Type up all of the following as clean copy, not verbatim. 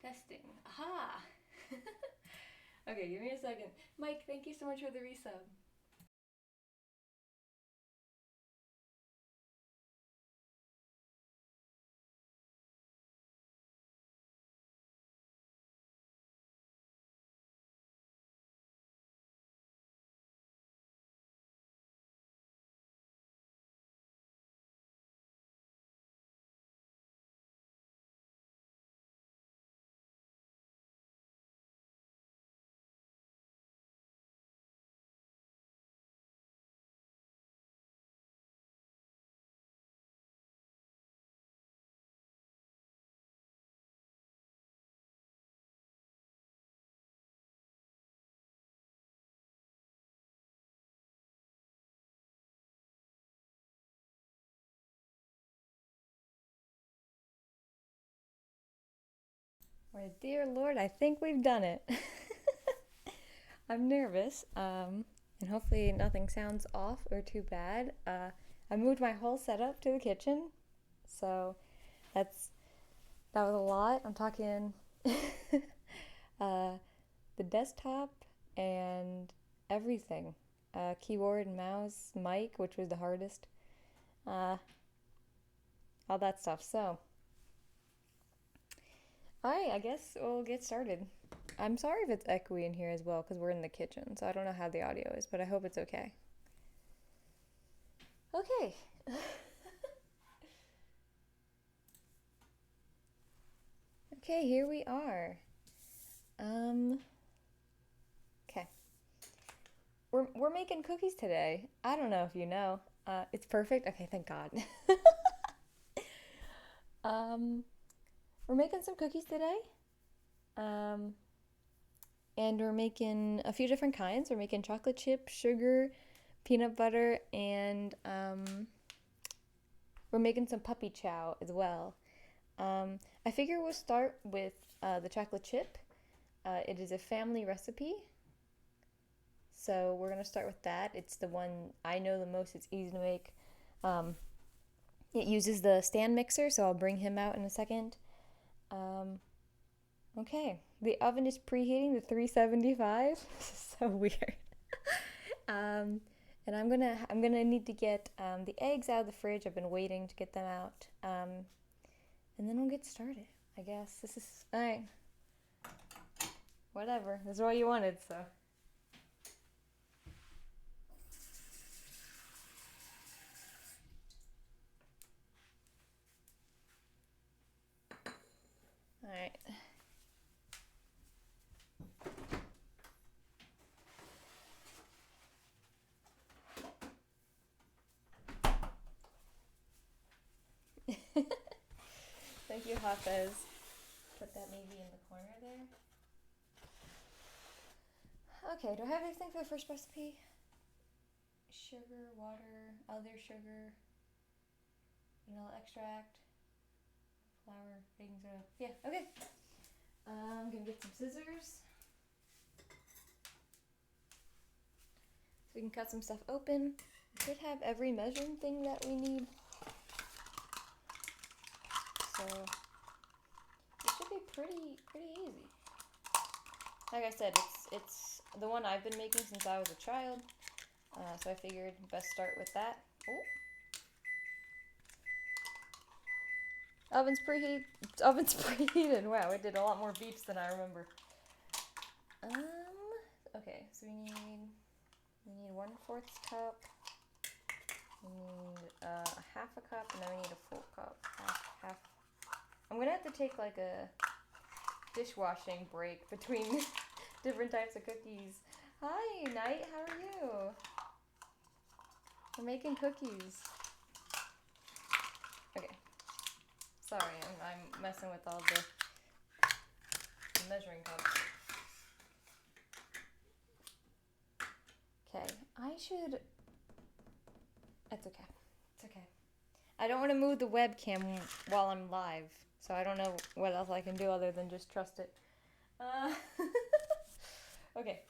Testing. Aha! Okay, give me a second. Mike, thank you so much for the resub. Well, dear Lord, I think we've done it. I'm nervous, and hopefully nothing sounds off or too bad. I moved my whole setup to the kitchen, so that's that was a lot. I'm talking uh, the desktop and everything, keyboard, mouse, mic, which was the hardest, uh, all that stuff. So, all right, I guess we'll get started. I'm sorry if it's echoey in here as well because we're in the kitchen, so I don't know how the audio is, but I hope it's okay. Okay. Okay, here we are. Okay. We're making cookies today. I don't know if you know. It's perfect. Okay, thank God. um, we're making some cookies today. Um, and we're making a few different kinds. We're making chocolate chip, sugar, peanut butter, and we're making some puppy chow as well. I figure we'll start with the chocolate chip. It is a family recipe, so we're gonna start with that. It's the one I know the most. It's easy to make. Um, it uses the stand mixer, so I'll bring him out in a second. Um, okay, the oven is preheating to 375. This is so weird. Um, and I'm gonna need to get the eggs out of the fridge. I've been waiting to get them out. And then we'll get started. I guess this is all right. Whatever. This is what you wanted, so. All right. Thank you, Hafez. Put that maybe in the corner there. Okay, do I have anything for the first recipe? Sugar, water, other sugar, vanilla extract, flour, baking soda. Yeah, okay. I'm gonna get some scissors so we can cut some stuff open. We should have every measuring thing that we need. So it should be pretty easy. Like I said, it's the one I've been making since I was a child. So I figured best start with that. Oh, oven's preheated. Wow, it did a lot more beeps than I remember. Okay, so we need 1/4 cup. We need a half a cup, and then we need a full cup. Half. I'm gonna have to take like a dishwashing break between different types of cookies. Hi, Knight. How are you? We're making cookies. Okay. Sorry, I'm messing with all the measuring cups. Okay, I should. It's okay. It's okay. I don't want to move the webcam while I'm live, so I don't know what else I can do other than just trust it. Okay,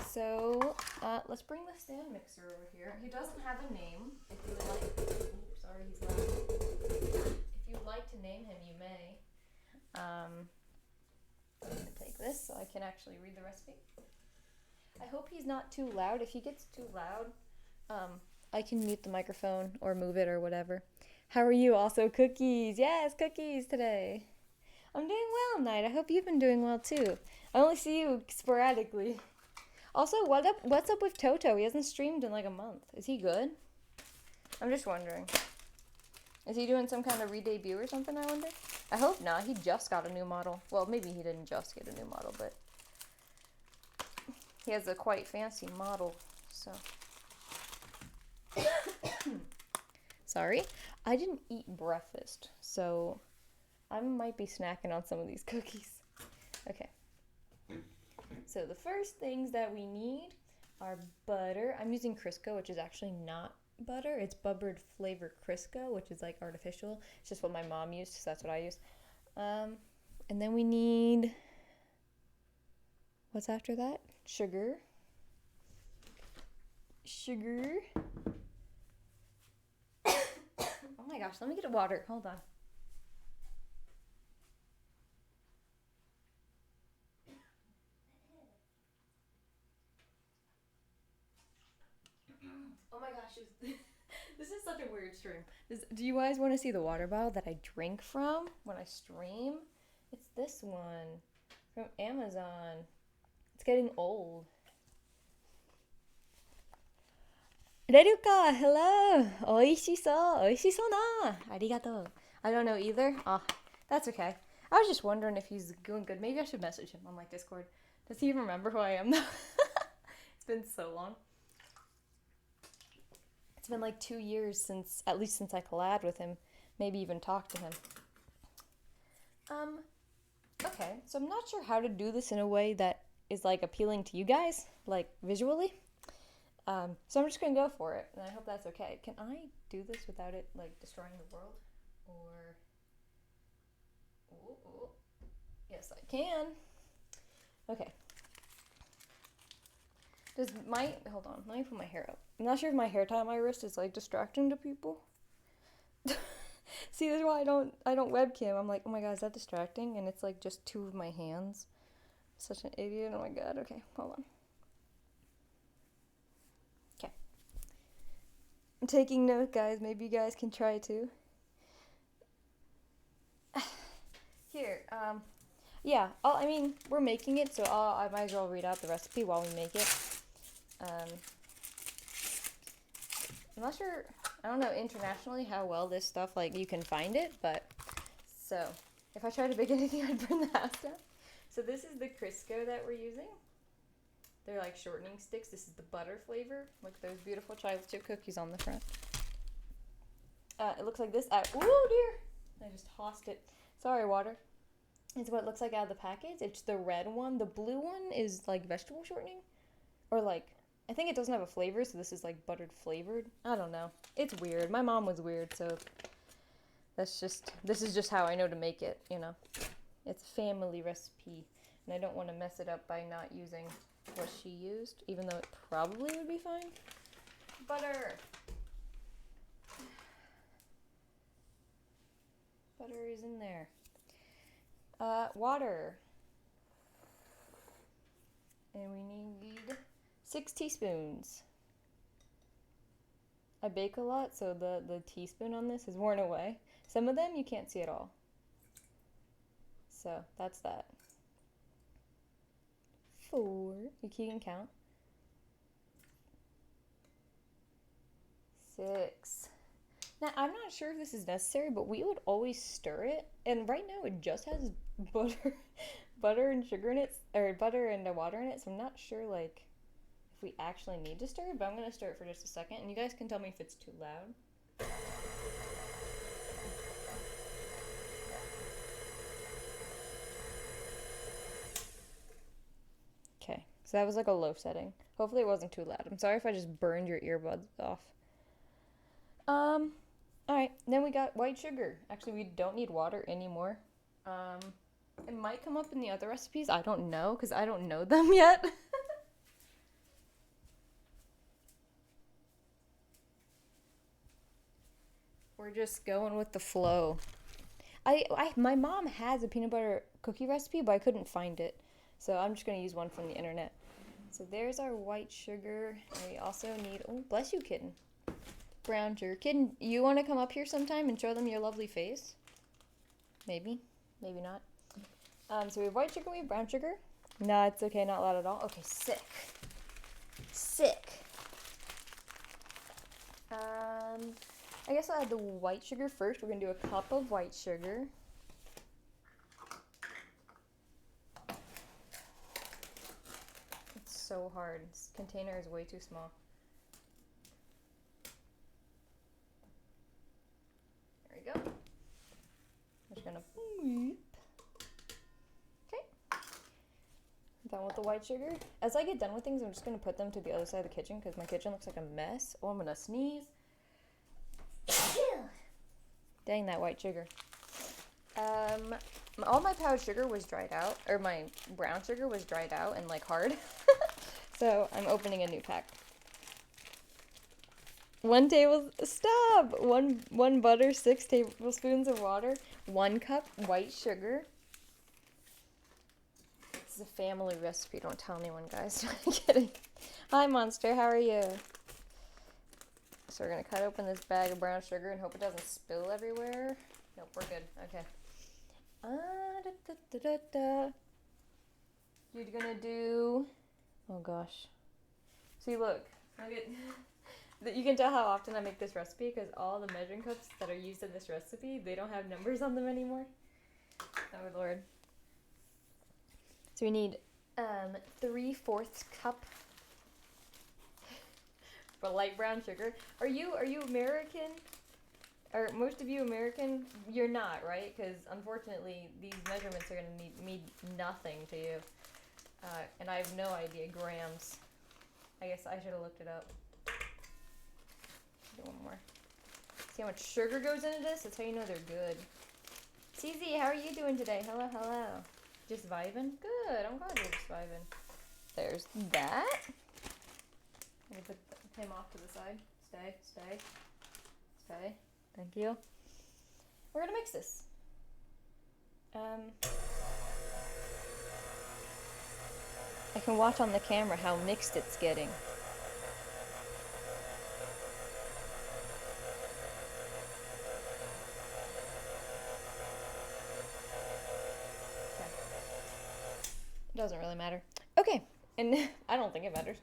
so let's bring the stand mixer over here. He doesn't have a name. If you would like, oops, sorry, he's loud. If you'd like to name him, you may. I'm gonna take this so I can actually read the recipe. I hope he's not too loud. If he gets too loud, I can mute the microphone or move it or whatever. How are you? Also, cookies. Yes, cookies today. I'm doing well, Knight. I hope you've been doing well too. I only see you sporadically. Also, what's up with Toto? He hasn't streamed in like a month. Is he good? I'm just wondering. Is he doing some kind of re-debut or something, I wonder? I hope not. He just got a new model. Well, maybe he didn't just get a new model, but he has a quite fancy model, so. Sorry. I didn't eat breakfast, so I might be snacking on some of these cookies. Okay. So the first things that we need are butter. I'm using Crisco, which is actually not butter. It's buttered flavored Crisco, which is like artificial. It's just what my mom used, so that's what I use. And then we need, what's after that? Sugar. Oh my gosh, let me get a water. Hold on. Oh my gosh, this is such a weird stream. Do you guys want to see the water bottle that I drink from when I stream? It's this one from Amazon. It's getting old. Reruka, hello. Oishiso, oishiso na. Arigato. I don't know either. That's okay. I was just wondering if he's doing good. Maybe I should message him on like Discord. Does he even remember who I am though? It's been so long. It's been like 2 years since I collabed with him. Maybe even talked to him. Okay, so I'm not sure how to do this in a way that is like appealing to you guys, like visually. So I'm just gonna go for it, and I hope that's okay. Can I do this without it like destroying the world? Or ooh. Yes, I can. Okay. Hold on, let me put my hair up. I'm not sure if my hair tie on my wrist is like distracting to people. See, that's why I don't webcam. I'm like, oh my god, is that distracting? And it's like just two of my hands. Such an idiot. Oh my god. Okay, hold on. Okay. I'm taking note, guys. Maybe you guys can try too. Here, yeah. I mean, we're making it, so I might as well read out the recipe while we make it. I'm not sure, I don't know internationally how well this stuff, like, you can find it, but, so, if I try to bake anything, I'd burn the house down. So this is the Crisco that we're using. They're like shortening sticks. This is the butter flavor. Look, those beautiful chocolate chip cookies on the front. It looks like this. Ooh, dear. I just tossed it. Sorry, water. It's what it looks like out of the package. It's the red one. The blue one is like vegetable shortening. Or like, I think it doesn't have a flavor, so this is like buttered flavored. I don't know. It's weird. My mom was weird, so this is just how I know to make it, you know. It's a family recipe, and I don't want to mess it up by not using what she used, even though it probably would be fine. Butter. Butter is in there. Water. And we need 6 teaspoons. I bake a lot, so the teaspoon on this is worn away. Some of them you can't see at all. So that's that. 4. You can count. 6. Now, I'm not sure if this is necessary, but we would always stir it. And right now it just has butter and sugar in it, or butter and water in it. So I'm not sure, like, if we actually need to stir it, but I'm going to stir it for just a second. And you guys can tell me if it's too loud. Okay, so that was like a low setting. Hopefully it wasn't too loud. I'm sorry if I just burned your earbuds off. Alright, then we got white sugar. Actually, we don't need water anymore. It might come up in the other recipes. I don't know, because I don't know them yet. We're just going with the flow. My mom has a peanut butter cookie recipe, but I couldn't find it. So I'm just going to use one from the internet. So there's our white sugar. And we also need, oh, bless you, kitten. Brown sugar. Kitten, you want to come up here sometime and show them your lovely face? Maybe. Maybe not. So we have white sugar, we have brown sugar. No, it's okay, not loud at all. Okay, sick. Sick. I guess I'll add the white sugar first. We're going to do a cup of white sugar. It's so hard. This container is way too small. There we go. I'm just going to whip. Okay. Done with the white sugar. As I get done with things, I'm just going to put them to the other side of the kitchen because my kitchen looks like a mess. Oh, I'm going to sneeze. Dang, that white sugar. All my powdered sugar was dried out, or my brown sugar was dried out and like hard. So I'm opening a new pack. 1 butter, 6 tablespoons of water, 1 cup white sugar. This is a family recipe. Don't tell anyone, guys. I'm kidding. Hi, Monster. How are you? So we're going to cut open this bag of brown sugar and hope it doesn't spill everywhere. Nope, we're good. Okay. You're going to do... Oh, gosh. See, look. You can tell how often I make this recipe because all the measuring cups that are used in this recipe, they don't have numbers on them anymore. Oh, Lord. So we need 3/4 cup for light brown sugar. Are you American? Are most of you American? You're not, right? Because unfortunately, these measurements are going to mean nothing to you. And I have no idea grams. I guess I should have looked it up. Do one more. See how much sugar goes into this? That's how you know they're good. CZ, how are you doing today? Hello, hello. Just vibing? Good. I'm glad you're just vibing. There's that. I'm going to put him off to the side. Stay, stay, stay. Thank you. We're going to mix this. I can watch on the camera how mixed it's getting. It doesn't really matter. Okay, and I don't think it matters.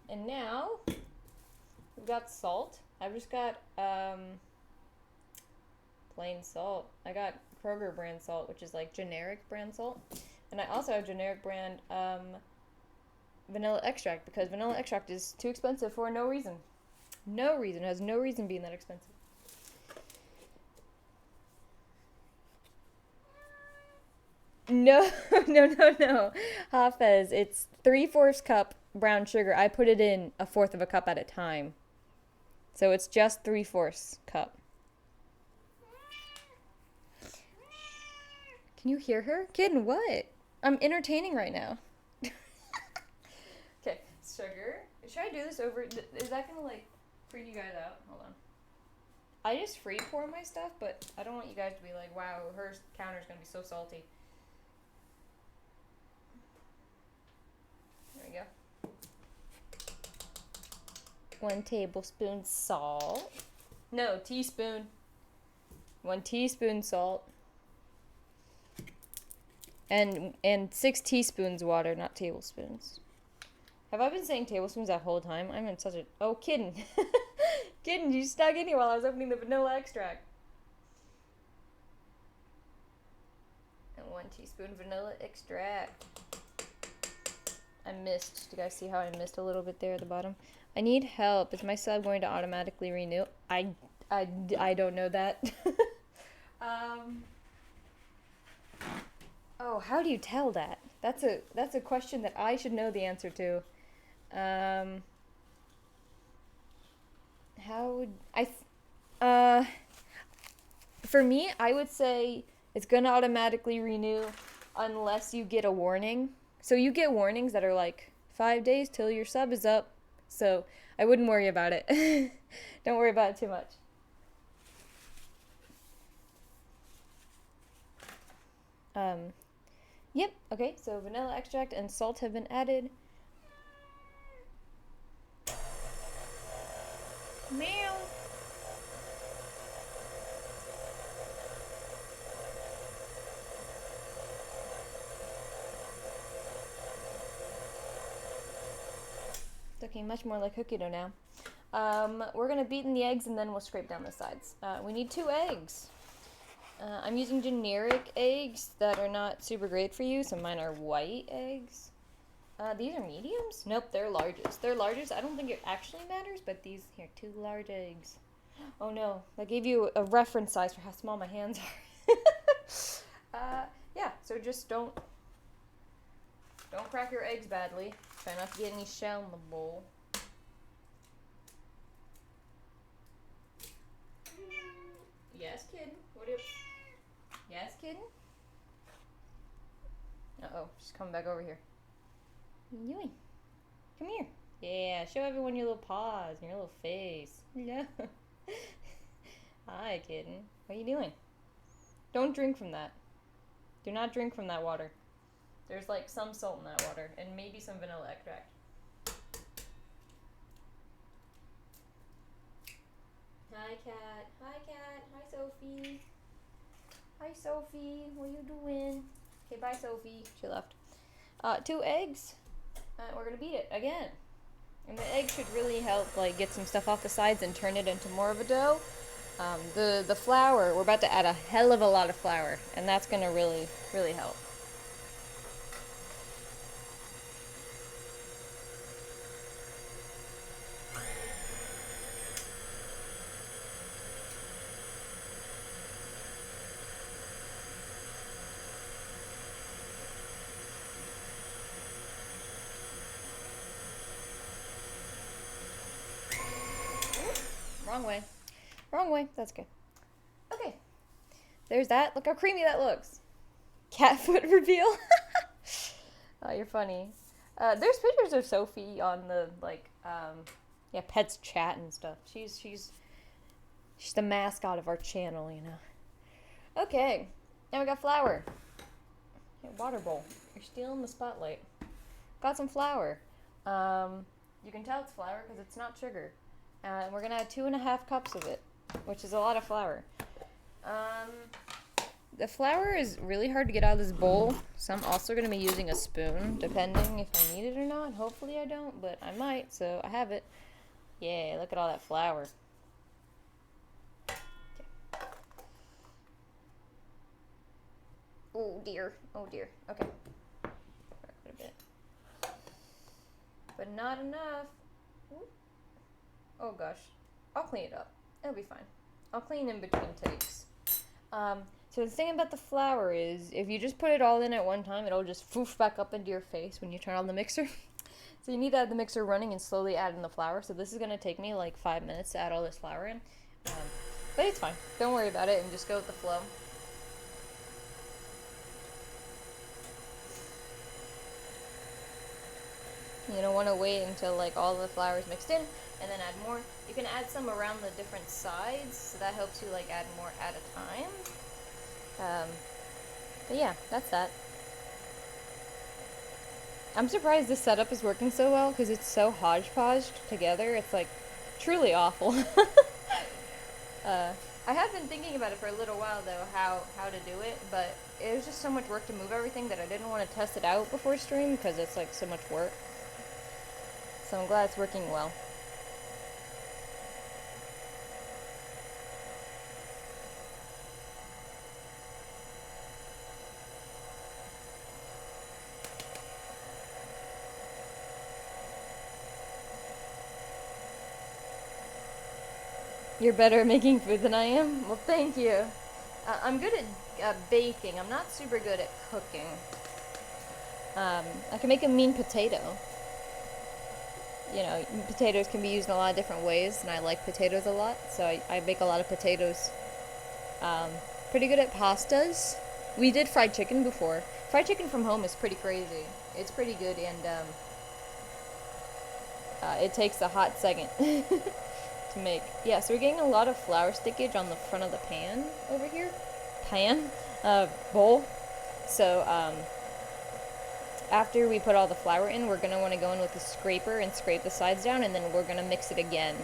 And now we've got salt. I've just got plain salt. I got Kroger brand salt, which is like generic brand salt. And I also have generic brand vanilla extract because vanilla extract is too expensive for no reason. No reason. It has no reason being that expensive. No, no. Hafez, it's 3/4 cup brown sugar. I put it in 1/4 of a cup at a time. So it's just 3/4 cup. Can you hear her? Kitten, what? I'm entertaining right now. Okay, sugar. Should I do this over? Is that gonna like freak you guys out? Hold on. I just free pour my stuff, but I don't want you guys to be like, wow, her counter's gonna be so salty. There we go. 1 tablespoon salt. No, teaspoon. 1 teaspoon salt. And 6 teaspoons water, not tablespoons. Have I been saying tablespoons that whole time? I'm in such a... Oh, kitten. Kitten, you stuck in here while I was opening the vanilla extract. And 1 teaspoon vanilla extract. I missed. Do you guys see how I missed a little bit there at the bottom? I need help. Is my sub going to automatically renew? I don't know that. Oh, how do you tell that? That's a question that I should know the answer to. How would for me, I would say it's gonna automatically renew unless you get a warning. So you get warnings that are like 5 days till your sub is up. So I wouldn't worry about it. Don't worry about it too much. Yep, okay, so vanilla extract and salt have been added. Meow. It's looking much more like cookie dough now. We're gonna beat in the eggs and then we'll scrape down the sides. We need 2 eggs. I'm using generic eggs that are not super great for you, so mine are white eggs. These are mediums? Nope, they're larges. They're larges. I don't think it actually matters, but these here, 2 large eggs. Oh no, I gave you a reference size for how small my hands are. Yeah, so just don't crack your eggs badly. Try not to get any shell in the bowl. Yes, kitten. What do you... Yes, kitten? Uh-oh, she's coming back over here. What are you doing? Come here. Yeah, show everyone your little paws and your little face. Hello. Hi, kitten. What are you doing? Don't drink from that. Do not drink from that water. There's like some salt in that water and maybe some vanilla extract. Hi, cat. Hi, cat. Hi, Sophie. Hi, Sophie. What are you doing? Okay, bye, Sophie. She left. 2 eggs. We're gonna beat it again. And the egg should really help like get some stuff off the sides and turn it into more of a dough. The flour, we're about to add a hell of a lot of flour, and that's gonna really help. Wrong way. Wrong way. That's good. Okay. There's that. Look how creamy that looks. Cat foot reveal. Oh, you're funny. There's pictures of Sophie on the yeah, Pets Chat and stuff. She's the mascot of our channel, you know. Okay. Now we got flour. Yeah, water bowl. You're stealing the spotlight. Got some flour. You can tell it's flour because it's not sugar. And we're going to add 2.5 cups of it, which is a lot of flour. The flour is really hard to get out of this bowl, so I'm also going to be using a spoon, depending if I need it or not. Hopefully I don't, but I might, so I have it. Yeah, look at all that flour. Okay. Oh dear, oh dear. Okay. A bit. But not enough. Oh gosh, I'll clean it up. It'll be fine. I'll clean in between takes. So the thing about the flour is, if you just put it all in at one time, it'll just foof back up into your face when you turn on the mixer. So you need to have the mixer running and slowly add in the flour. So this is going to take me like 5 minutes to add all this flour in. But it's fine. Don't worry about it and just go with the flow. You don't want to wait until like all the flour is mixed in and then add more. You can add some around the different sides, so that helps you like add more at a time. But yeah, that's that. I'm surprised this setup is working so well because it's so hodgepodged together. It's like truly awful. I have been thinking about it for a little while though, how to do it, but it was just so much work to move everything that I didn't want to test it out before stream because it's like so much work. So I'm glad it's working well. You're better at making food than I am? Well, thank you. I'm good at baking. I'm not super good at cooking. I can make a mean potato. You know, potatoes can be used in a lot of different ways, and I like potatoes a lot, so I make a lot of potatoes. Pretty good at pastas. We did fried chicken before. Fried chicken from home is pretty crazy. It's pretty good, and it takes a hot second to make. Yeah, so we're getting a lot of flour stickage on the front of the pan over here. Bowl. So after we put all the flour in, we're going to want to go in with a scraper and scrape the sides down, and then we're going to mix it again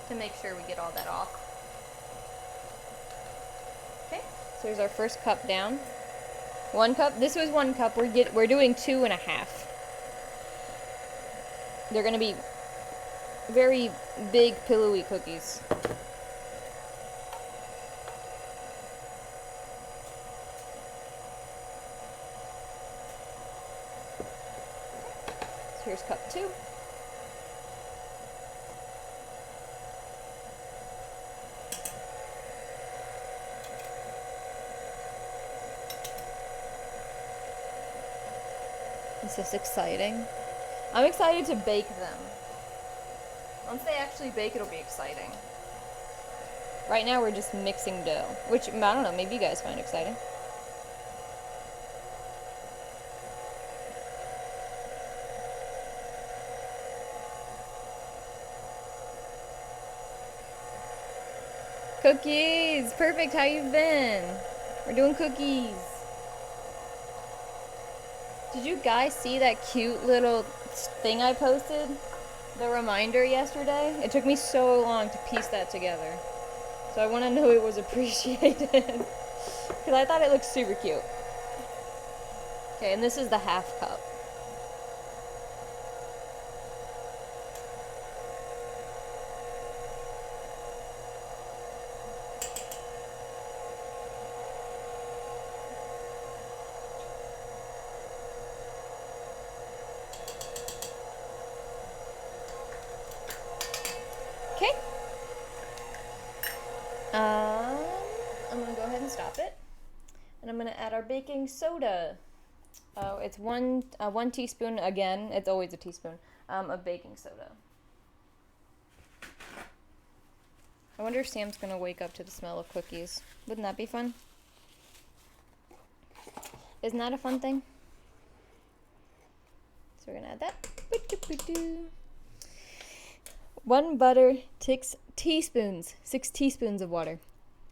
to make sure we get all that off. Okay, so here's our first cup down. 1 cup. This was 1 cup. We're doing 2.5. They're going to be very big, pillowy cookies. So here's cup 2. This is exciting. I'm excited to bake them. Once they actually bake, it'll be exciting. Right now, we're just mixing dough, which, I don't know, maybe you guys find exciting. Cookies! Perfect, how you been? We're doing cookies. Did you guys see that cute little thing I posted? The reminder yesterday? It took me so long to piece that together. So I want to know it was appreciated. Because I thought it looked super cute. Okay, and this is the half cup. Okay. I'm going to go ahead and stop it. And I'm going to add our baking soda. It's one teaspoon, again, it's always a teaspoon, of baking soda. I wonder if Sam's going to wake up to the smell of cookies. Wouldn't that be fun? Isn't that a fun thing? So we're going to add that. 1 butter, 6 teaspoons of water.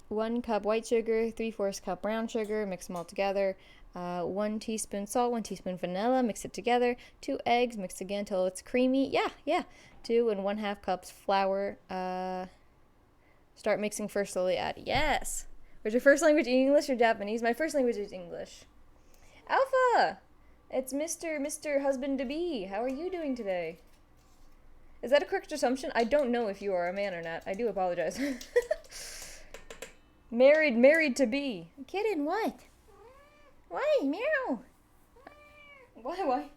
1 cup white sugar, 3/4 cup brown sugar, mix them all together. 1 teaspoon salt, 1 teaspoon vanilla, mix it together. 2 eggs, mix again until it's creamy. Yeah. 2 and 1/2 cups flour. Start mixing first, slowly add. Yes! Was your first language English or Japanese? My first language is English. Alpha! It's Mr. Husband-to-be. How are you doing today? Is that a correct assumption? I don't know if you are a man or not. I do apologize. Married to be. Kidding, what? Why? Meow. Why?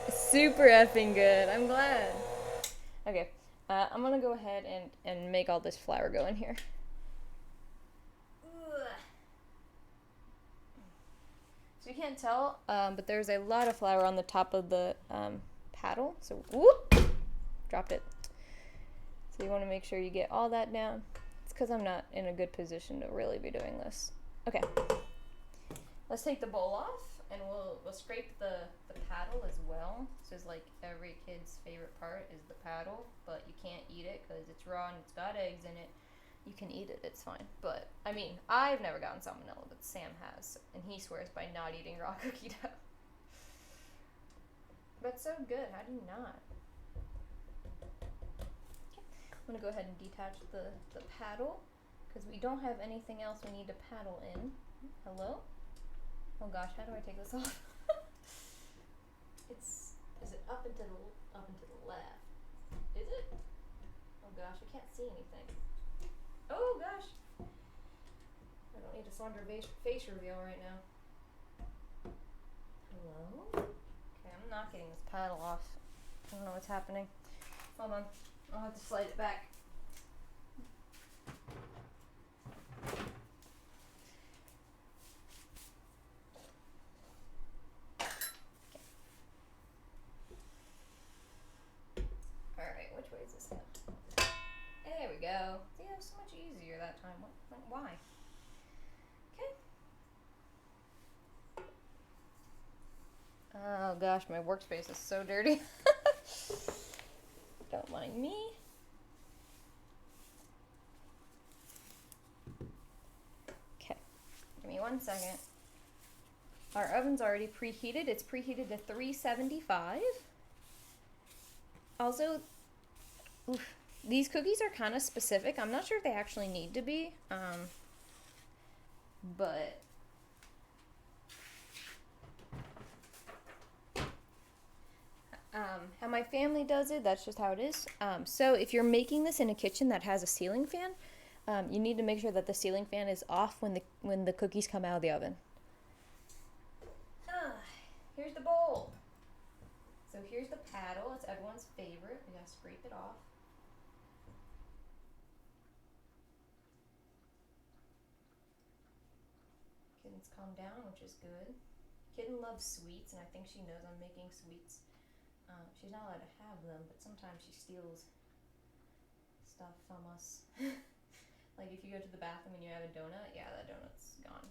Super effing good. I'm glad. Okay. I'm gonna go ahead and make all this flour go in here. So you can't tell, but there's a lot of flour on the top of the paddle. So, whoop! Dropped it. So you want to make sure you get all that down. It's because I'm not in a good position to really be doing this. Okay. Let's take the bowl off, and we'll scrape the paddle as well. This is like every kid's favorite part is the paddle, but you can't eat it because it's raw and it's got eggs in it. You can eat it, it's fine. But, I mean, I've never gotten salmonella, but Sam has, and he swears by not eating raw cookie dough. That's so good, how do you not? Okay, I'm going to go ahead and detach the paddle, because we don't have anything else we need to paddle in. Hello? Oh gosh, how do I take this off? Is it up and to the left? Is it? Oh gosh, I can't see anything. Oh gosh. I don't need a Sandra face reveal right now. Hello? Okay, I'm not getting this paddle off. I don't know what's happening. Hold on. I'll have to slide it back. Alright, which way is this head? There we go. See, that was so much easier that time. Why? Okay. Oh gosh, my workspace is so dirty. Don't mind me. one second. Our oven's already preheated. It's preheated to 375. Also, oof, these cookies are kind of specific. I'm not sure if they actually need to be, but how my family does it, that's just how it is. So if you're making this in a kitchen that has a ceiling fan, you need to make sure that the ceiling fan is off when the cookies come out of the oven. Here's the bowl. So here's the paddle. It's everyone's favorite. We gotta scrape it off. Kitten's calmed down, which is good. Kitten loves sweets, and I think she knows I'm making sweets. She's not allowed to have them, but sometimes she steals stuff from us. Like if you go to the bathroom and you have a donut, yeah, that donut's gone.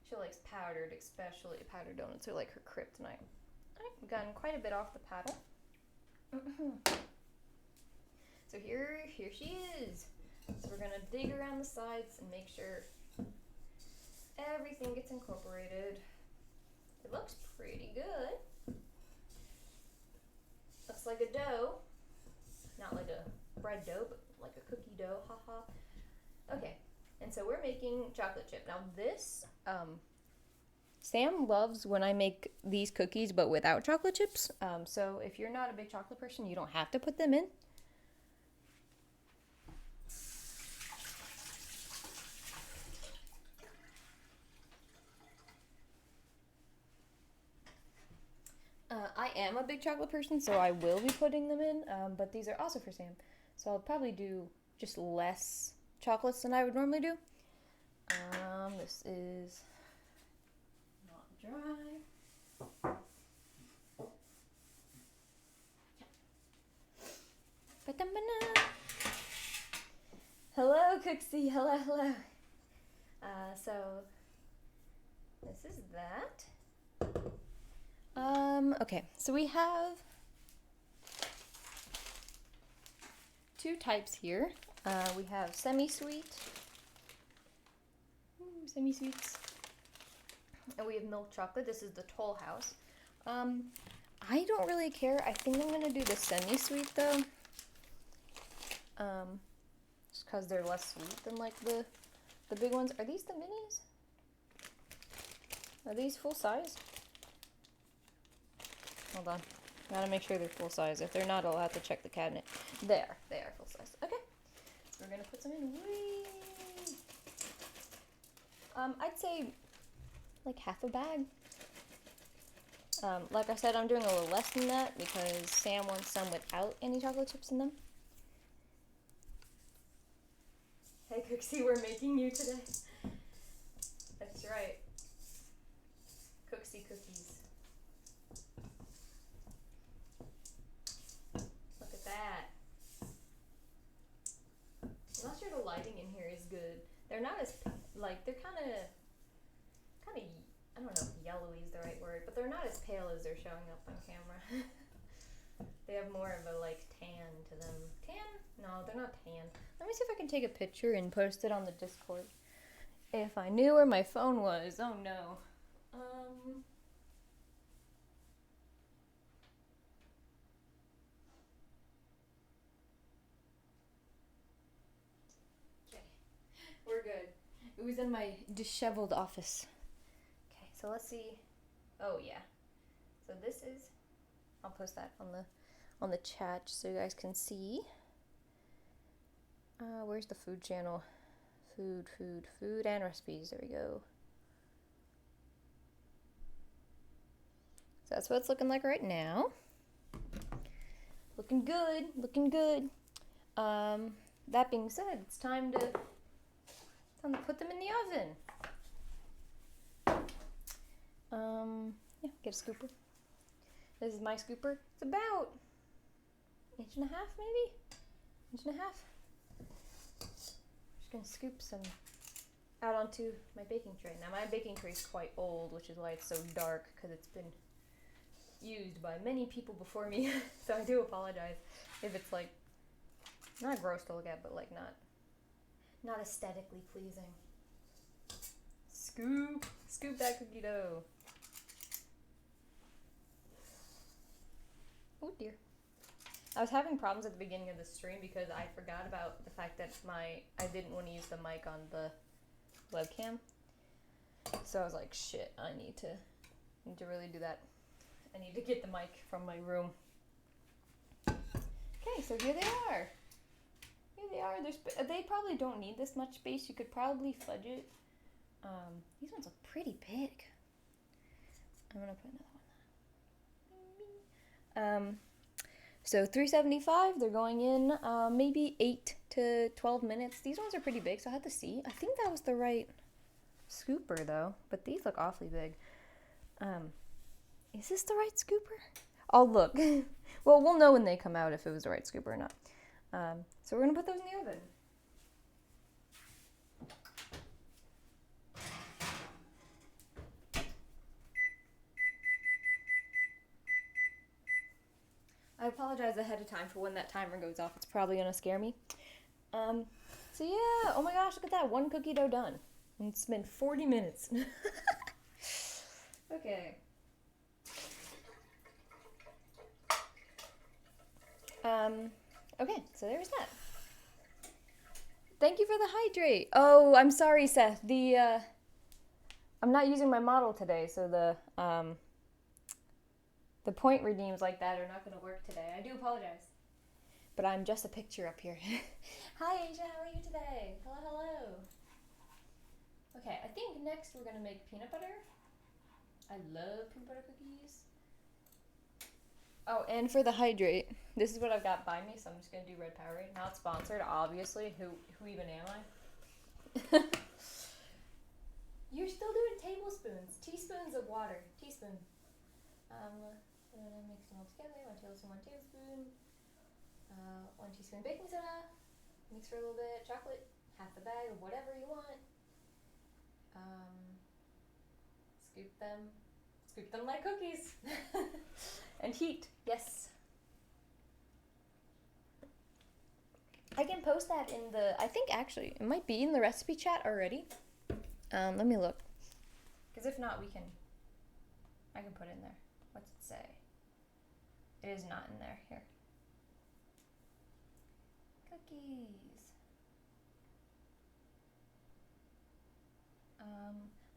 She likes powdered, especially powdered donuts are like her kryptonite. Alright, we've gotten quite a bit off the paddle. So here she is. So we're gonna dig around the sides and make sure everything gets incorporated. It looks pretty good. Looks like a dough. Not like a bread dough, but like a cookie dough, haha. Okay, and so we're making chocolate chip. Now this, Sam loves when I make these cookies but without chocolate chips. So if you're not a big chocolate person, you don't have to put them in. I am a big chocolate person, so I will be putting them in, but these are also for Sam. So I'll probably do just less chocolates than I would normally do. This is not dry. Hello, Cooksy. Hello, hello. So this is that. Okay, so we have two types here. We have semi-sweet, semi-sweets, and we have milk chocolate. This is the Toll House. I don't really care. I think I'm gonna do the semi-sweet though, just because they're less sweet than like the big ones. Are these the minis? Are these full size? Hold on. Gotta make sure they're full size. If they're not, I'll have to check the cabinet. They are full size. Okay. So we're gonna put some in. Whee! I'd say like half a bag. Like I said, I'm doing a little less than that because Sam wants some without any chocolate chips in them. Hey Cooksy, we're making you today. That's right. Cooksy cookies. That. I'm not sure the lighting in here is good. They're not as, like, they're kind of, I don't know if yellowy is the right word, but they're not as pale as they're showing up on camera. They have more of a, like, tan to them. Tan? No, they're not tan. Let me see if I can take a picture and post it on the Discord. If I knew where my phone was. Oh, no. We're good. It was in my disheveled office. Okay, so let's see. Oh yeah. So this is. I'll post that on the chat so you guys can see. Where's the food channel? Food and recipes. There we go. So that's what it's looking like right now. Looking good. Looking good. That being said, it's time to put them in the oven. Yeah, get a scooper. This is my scooper. It's about 1.5 inches, maybe? 1.5 inches. Just gonna scoop some out onto my baking tray. Now my baking tray is quite old, which is why it's so dark, because it's been used by many people before me. So I do apologize if it's like not gross to look at, but like not aesthetically pleasing. Scoop that cookie dough. Oh dear. I was having problems at the beginning of the stream because I forgot about the fact that I didn't want to use the mic on the webcam. So I was like, shit, I need to really do that. I need to get the mic from my room. Okay, so here they are. Here they are. They probably don't need this much space. You could probably fudge it. These ones look pretty big. I'm gonna put another one. So 375. They're going in maybe 8 to 12 minutes. These ones are pretty big, so I had to see. I think that was the right scooper though, but these look awfully big. Is this the right scooper? I'll look. Well, we'll know when they come out if it was the right scooper or not. So we're gonna put those in the oven. I apologize ahead of time for when that timer goes off. It's probably gonna scare me. So yeah, oh my gosh, look at that, one cookie dough done. And it's been 40 minutes. Okay. Okay, so there's that. Thank you for the hydrate. Oh, I'm sorry, Seth. I'm not using my model today, so the point redeems like that are not going to work today. I do apologize. But I'm just a picture up here. Hi, Asia. How are you today? Hello, hello. Okay, I think next we're going to make peanut butter. I love peanut butter cookies. Oh, and for the hydrate, this is what I've got by me, so I'm just going to do Red Powerade. Not sponsored, obviously. Who even am I? You're still doing tablespoons. Teaspoons of water. Teaspoon. Mix them all together. 1 tablespoon, 1 tablespoon. 1 teaspoon baking soda. Mix for a little bit. Chocolate. Half the bag of whatever you want. Scoop them. Scoop them like cookies. And heat. Yes. I can post that in the, I think actually, it might be in the recipe chat already. Let me look. Because if not, I can put it in there. What's it say? It is not in there. Here. Cookies.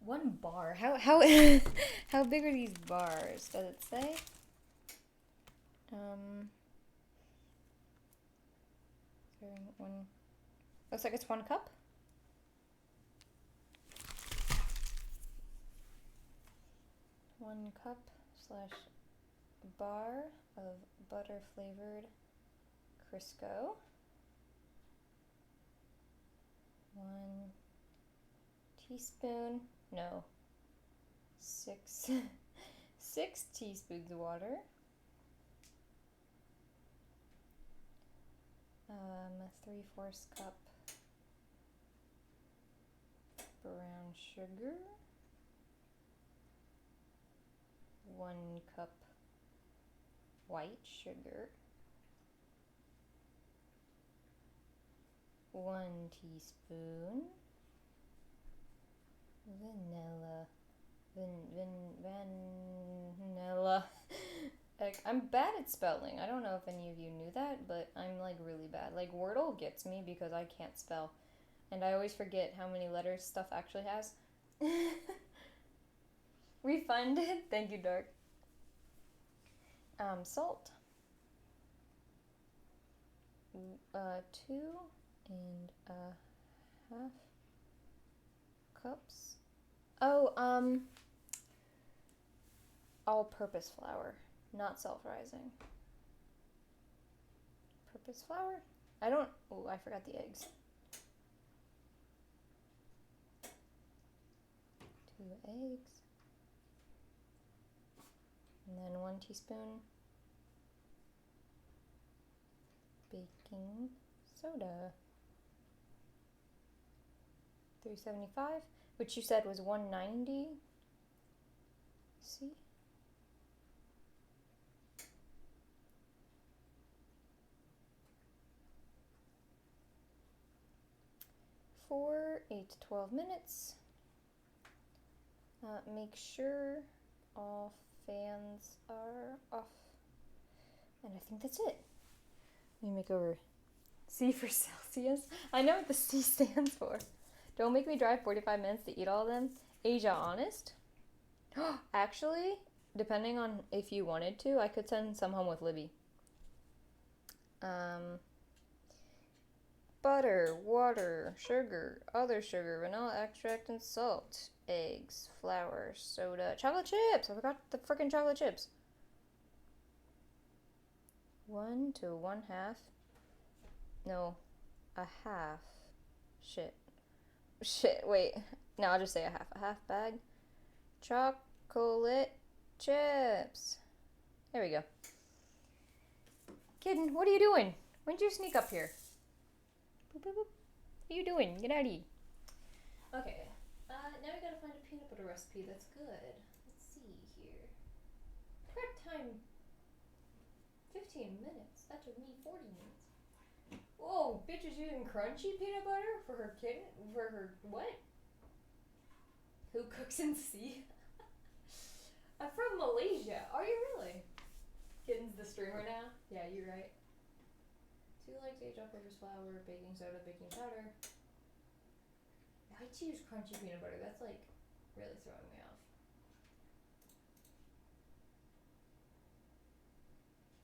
1 bar. How how big are these bars? Does it say? Looks like it's 1 cup. One cup / bar of butter flavored Crisco. 1 teaspoon. No. 6 teaspoons of water. 3/4 cup brown sugar. 1 cup white sugar. 1 teaspoon vanilla. Vanilla. I'm bad at spelling. I don't know if any of you knew that, but I'm like really bad. Like Wordle gets me because I can't spell. And I always forget how many letters stuff actually has. Refunded. Thank you, Dark. Salt. 2.5 cups. Oh, all-purpose flour, not self-rising. Purpose flour? I forgot the eggs. 2 eggs. And then 1 teaspoon baking soda. 375, which you said was 190. See? 8 to 12 minutes. Make sure all fans are off. And I think that's it. Let me make over C for Celsius. I know what the C stands for. Don't make me drive 45 minutes to eat all of them. Asia, honest? Actually, depending on if you wanted to, I could send some home with Libby. Butter, water, sugar, other sugar, vanilla extract, and salt. Eggs, flour, soda, chocolate chips. I forgot the freaking chocolate chips. 1 to 1/2. No, a half. Shit, wait. No, I'll just say a half. A half bag. Chocolate chips. There we go. Kitten, what are you doing? When did you sneak up here? Boop, boop, boop. What are you doing? Get out of here. Okay. Now we gotta find a peanut butter recipe that's good. Let's see here. Prep time 15 minutes. That took me 40 minutes. Whoa, bitch is using crunchy peanut butter for her kitten? For her what? Who cooks in sea? I'm from Malaysia. Are you really? Kitten's the streamer now? Yeah, you're right. 2 legs, 8 all-purpose flour, baking soda, baking powder. Why'd you use crunchy peanut butter? That's like really throwing me off.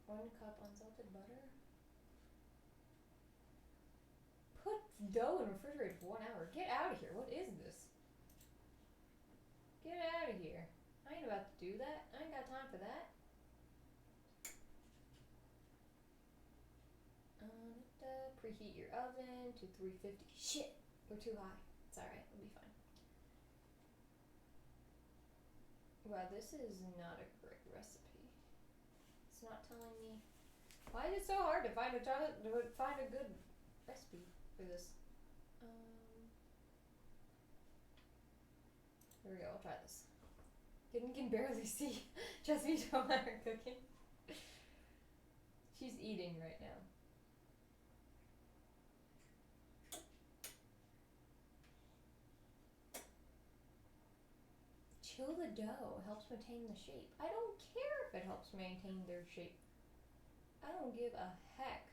1 cup unsalted butter. Put dough in refrigerator for 1 hour. Get out of here. What is this? Get out of here. I ain't about to do that. I ain't got time for that. Preheat your oven to 350. Shit, we're too high. It's alright, we'll be fine. Wow, this is not a great recipe. It's not telling me. Why is it so hard to find a good recipe for this? Here we go, I'll try this. Kitten can barely see. Just me don't let her cooking. She's eating right now. Chill the dough. It helps maintain the shape. I don't care if it helps maintain their shape. I don't give a heck.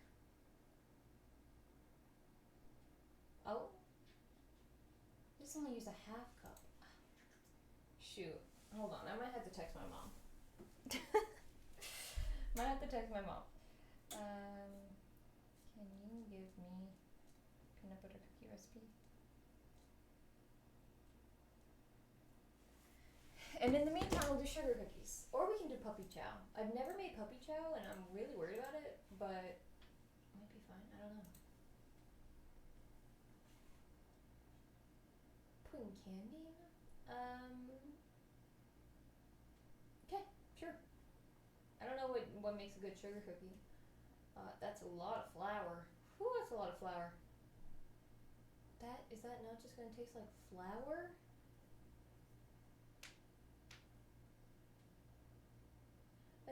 Oh. This only used a half cup. Shoot. Hold on. I might have to text my mom. Might have to text my mom. Can you give me peanut butter cookie recipe? And in the meantime, we'll do sugar cookies. Or we can do puppy chow. I've never made puppy chow, and I'm really worried about it, but it might be fine. I don't know. Putting candy in it? Okay, sure. I don't know what makes a good sugar cookie. That's a lot of flour. Whew, that's a lot of flour. Is that not just gonna taste like flour?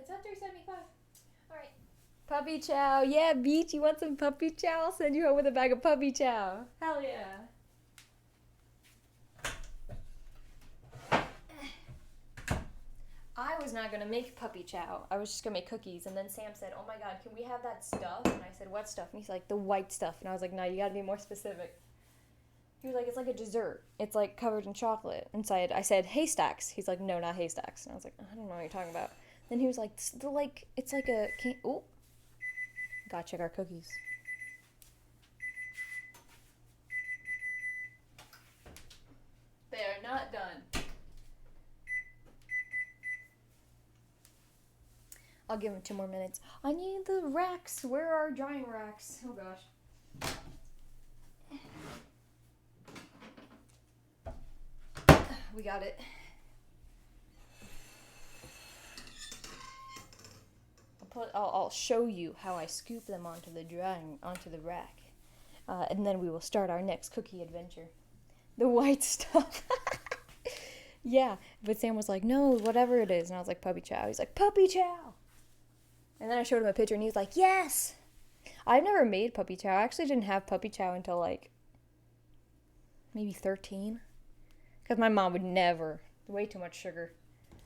It's at $3.75. Alright. Puppy chow. Yeah, Beach, you want some puppy chow? I'll send you home with a bag of puppy chow. Hell yeah. I was not going to make puppy chow. I was just going to make cookies. And then Sam said, oh my God, can we have that stuff? And I said, what stuff? And he's like, the white stuff. And I was like, no, you got to be more specific. He was like, it's like a dessert. It's like covered in chocolate. Inside, I said, haystacks. He's like, no, not haystacks. And I was like, I don't know what you're talking about. Then he was like, it's like a, oh, gotta check our cookies. They are not done. I'll give him 2 more minutes. I need the racks. Where are our drying racks? Oh gosh. We got it. I'll show you how I scoop them onto the rack. And then we will start our next cookie adventure. The white stuff. Yeah, but Sam was like, no, whatever it is. And I was like, puppy chow. He's like, puppy chow. And then I showed him a picture and he was like, yes. I've never made puppy chow. I actually didn't have puppy chow until like maybe 13. Because my mom would never Way too much sugar.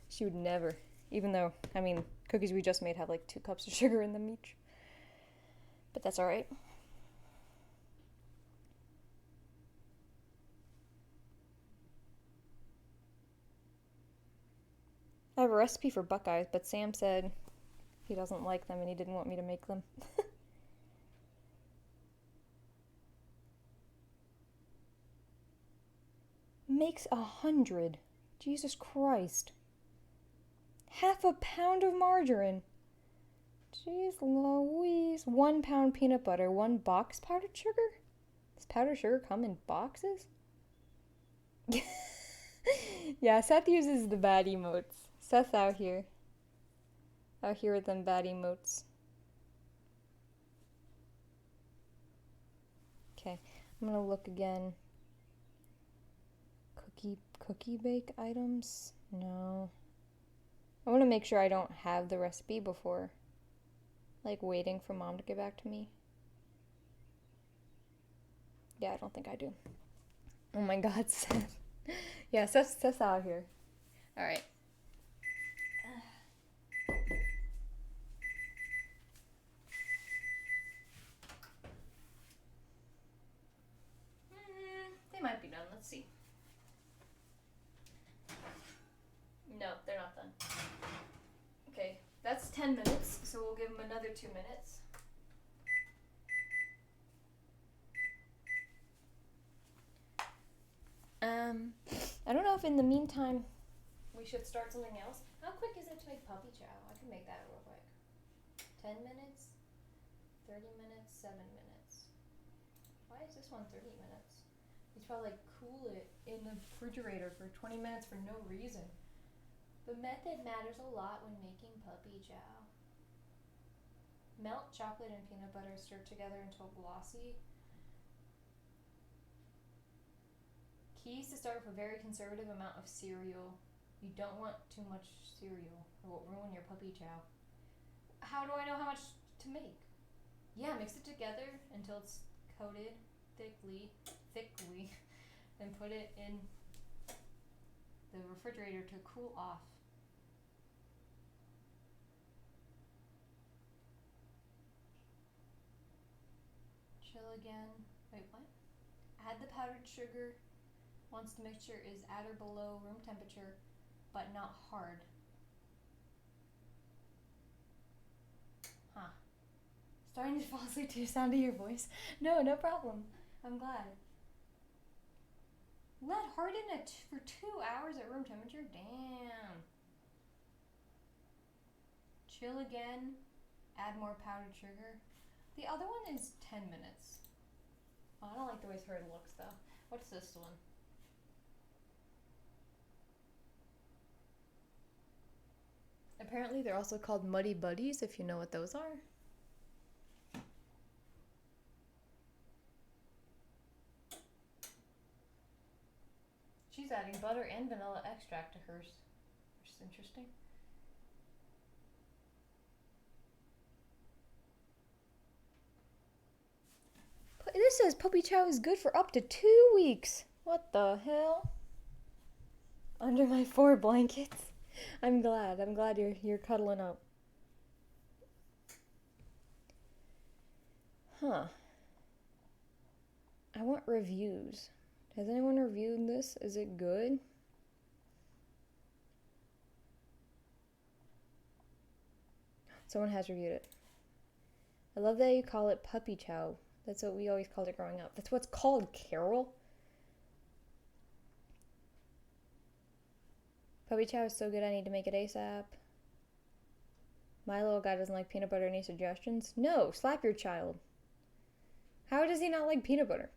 She would never. Even though, I mean, cookies we just made have like 2 cups of sugar in them each. But that's alright. I have a recipe for Buckeyes, but Sam said he doesn't like them and he didn't want me to make them. Makes 100. Jesus Christ. Half a pound of margarine. Jeez Louise. 1 pound peanut butter. 1 box powdered sugar? Does powdered sugar come in boxes? Yeah, Seth uses the bad emotes. Seth's out here. Out here with them bad emotes. Okay, I'm gonna look again. Cookie bake items? No. I want to make sure I don't have the recipe before, like, waiting for Mom to get back to me. Yeah, I don't think I do. Oh my God, Seth. Yeah, Seth's out here. All right. They might be done. Let's see. No, they're not done. Okay, that's 10 minutes, so we'll give them another 2 minutes. I don't know if in the meantime we should start something else. How quick is it to make puppy chow? I can make that real quick. 10 minutes, 30 minutes, 7 minutes. Why is this one 30 minutes? You should probably like cool it in the refrigerator for 20 minutes for no reason. The method matters a lot when making puppy chow. Melt chocolate and peanut butter, stir together until glossy. Keys to start with a very conservative amount of cereal. You don't want too much cereal, or it will ruin your puppy chow. How do I know how much to make? Yeah, mix it together until it's coated thickly, and put it in the refrigerator to cool off. Chill again. Wait, what? Add the powdered sugar once the mixture is at or below room temperature, but not hard. Huh. Starting to fall asleep to the sound of your voice. No problem. I'm glad. Let harden it for 2 hours at room temperature? Damn. Chill again. Add more powdered sugar. The other one is 10 minutes. Oh, I don't like the way hers looks though. What's this one? Apparently they're also called Muddy Buddies, if you know what those are. She's adding butter and vanilla extract to hers, which is interesting. This says puppy chow is good for up to 2 weeks. What the hell? Under my 4 blankets. I'm glad you're cuddling up. Huh. I want reviews. Has anyone reviewed this? Is it good? Someone has reviewed it. I love that you call it puppy chow. That's what we always called it growing up. That's what it's called, Carol. Puppy chow is so good, I need to make it ASAP. My little guy doesn't like peanut butter. Any suggestions? No, slap your child. How does he not like peanut butter?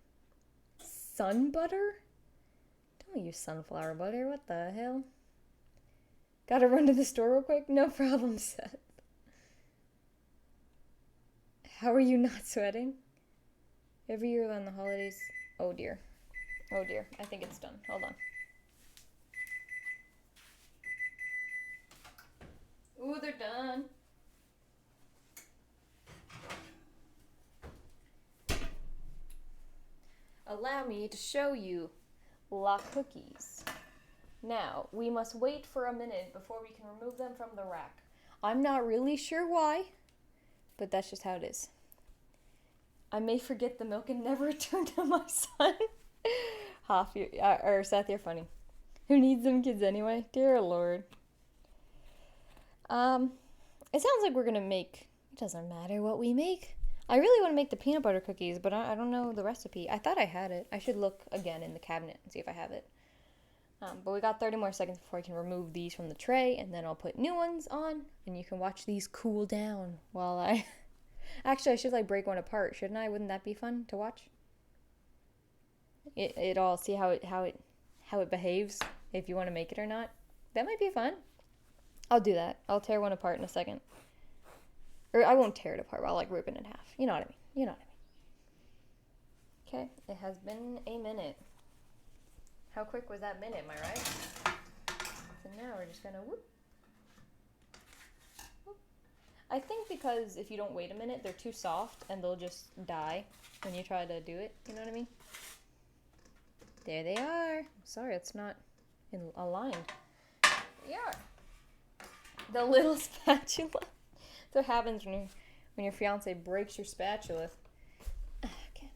Sun butter? Don't use sunflower butter. What the hell? Gotta run to the store real quick? No problem, Seth. How are you not sweating? Every year around the holidays. Oh dear. Oh dear. I think it's done. Hold on. Ooh, they're done. Allow me to show you La Cookies. Now, we must wait for a minute before we can remove them from the rack. I'm not really sure why, but that's just how it is. I may forget the milk and never return to my son. Seth, you're funny. Who needs them kids anyway? Dear Lord. It sounds like we're gonna make, it doesn't matter what we make. I really want to make the peanut butter cookies, but I don't know the recipe. I thought I had it. I should look again in the cabinet and see if I have it. But we got 30 more seconds before I can remove these from the tray, and then I'll put new ones on, and you can watch these cool down while I... Actually, I should like break one apart, shouldn't I? Wouldn't that be fun to watch? It all, see how it behaves, if you want to make it or not. That might be fun. I'll do that. I'll tear one apart in a second. Or I won't tear it apart, I'll like rip it in half. You know what I mean. You know what I mean. Okay, it has been a minute. How quick was that minute, am I right? So now we're just gonna whoop. Whoop. I think because if you don't wait a minute, they're too soft and they'll just die when you try to do it. You know what I mean? There they are. Sorry, it's not aligned. They are. The little spatula. That's what happens when your fiance breaks your spatula. Okay.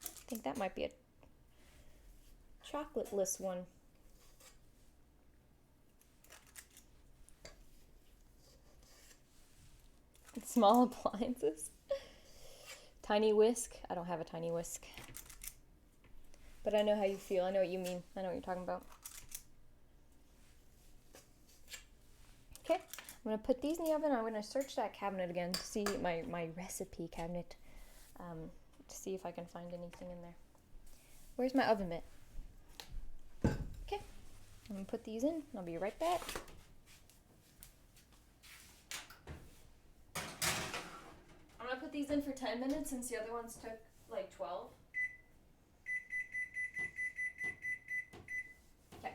I think that might be a chocolate-less one. Small appliances. Tiny whisk. I don't have a tiny whisk. But I know how you feel. I know what you mean. I know what you're talking about. Okay. I'm going to put these in the oven. I'm going to search that cabinet again to see my recipe cabinet. To see if I can find anything in there. Where's my oven mitt? Okay. I'm going to put these in. I'll be right back. I'm going to put these in for 10 minutes since the other ones took like 12. Okay.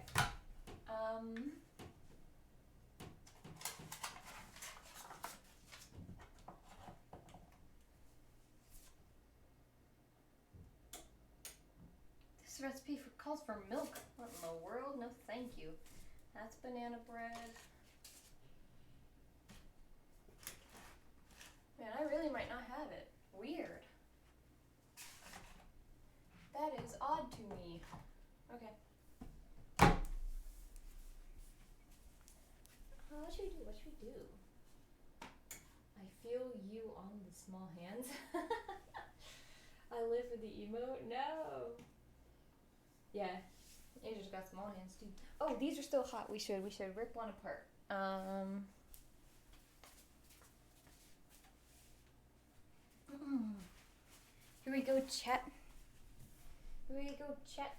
This recipe calls for milk. What in the world? No, thank you. That's banana bread. Man, I really might not have it. Weird. That is odd to me. Okay. What should we do? What should we do? I feel you on the small hands. I live for the emote. No. Yeah. Asia's got small hands too. Oh, these are still hot. We should rip one apart. Here we go, chat. Here we go, chat.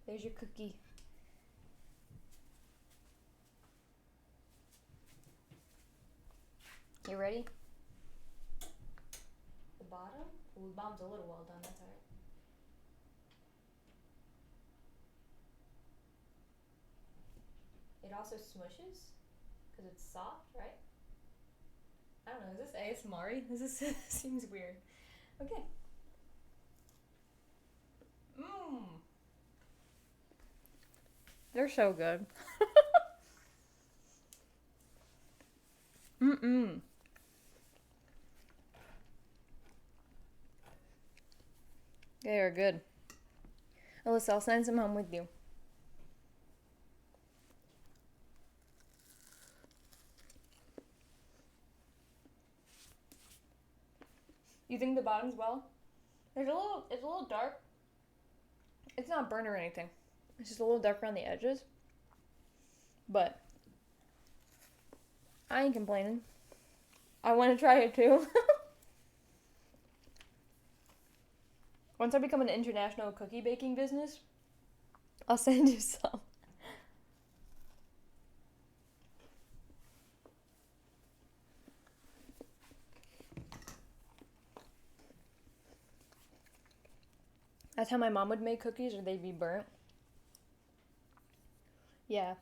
There's your cookie. You ready? The bottom? Well, the bottom's a little well done, that's alright. It also smushes because it's soft, right? I don't know, is this ASMR-y? This seems weird. Okay. Mmm. They're so good. Mm-mm. They are good. Alyssa, I'll send some home with you. You think the bottom's well? It's a little dark. It's not burnt or anything. It's just a little dark around the edges. But I ain't complaining. I want to try it too. Once I become an international cookie baking business, I'll send you some. That's how my mom would make cookies, or they'd be burnt. Yeah.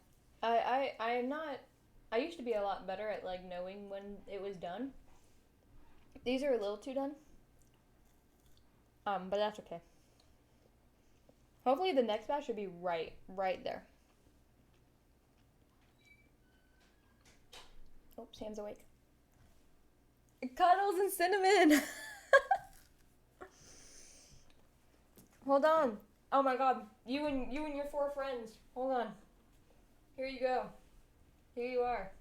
I'm not... I used to be a lot better at, like, knowing when it was done. These are a little too done. But that's okay. Hopefully the next batch should be right there. Oops, hands awake. Cuddles and cinnamon. Hold on. Oh my god. You and your 4 friends. Hold on. Here you go. Here you are.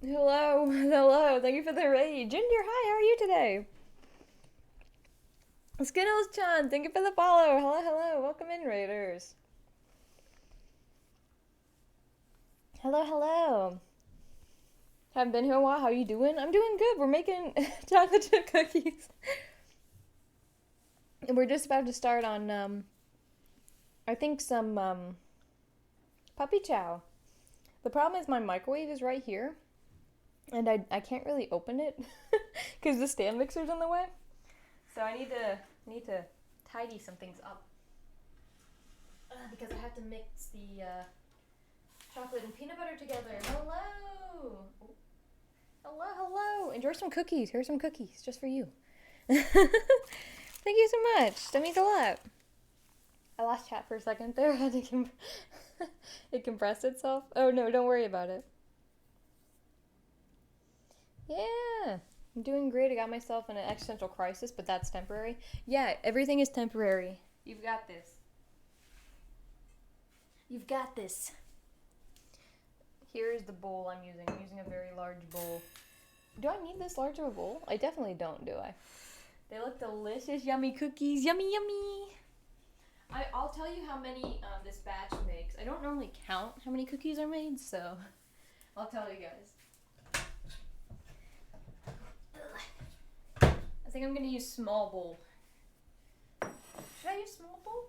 Hello. Hello. Thank you for the raid. Ginger, hi. How are you today? Skittles-chan, thank you for the follow. Hello, hello. Welcome in, raiders. Hello, hello. Haven't been here a while. How are you doing? I'm doing good. We're making chocolate chip cookies. And we're just about to start on, I think some, puppy chow. The problem is my microwave is right here. And I can't really open it because the stand mixer's in the way. So I need to tidy some things up. Because I have to mix the, chocolate and peanut butter together. Hello! Hello, hello! Enjoy some cookies. Here's some cookies, just for you. Thank you so much. That means a lot. I lost chat for a second there. It compressed itself. Oh no, don't worry about it. Yeah, I'm doing great. I got myself in an existential crisis, but that's temporary. Yeah, everything is temporary. You've got this. You've got this. Here is the bowl I'm using. I'm using a very large bowl. Do I need this large of a bowl? I definitely don't, do I? They look delicious, yummy cookies. Yummy, yummy. I'll tell you how many this batch makes. I don't normally count how many cookies are made, so I'll tell you guys. I think I'm gonna use small bowl. Should I use small bowl?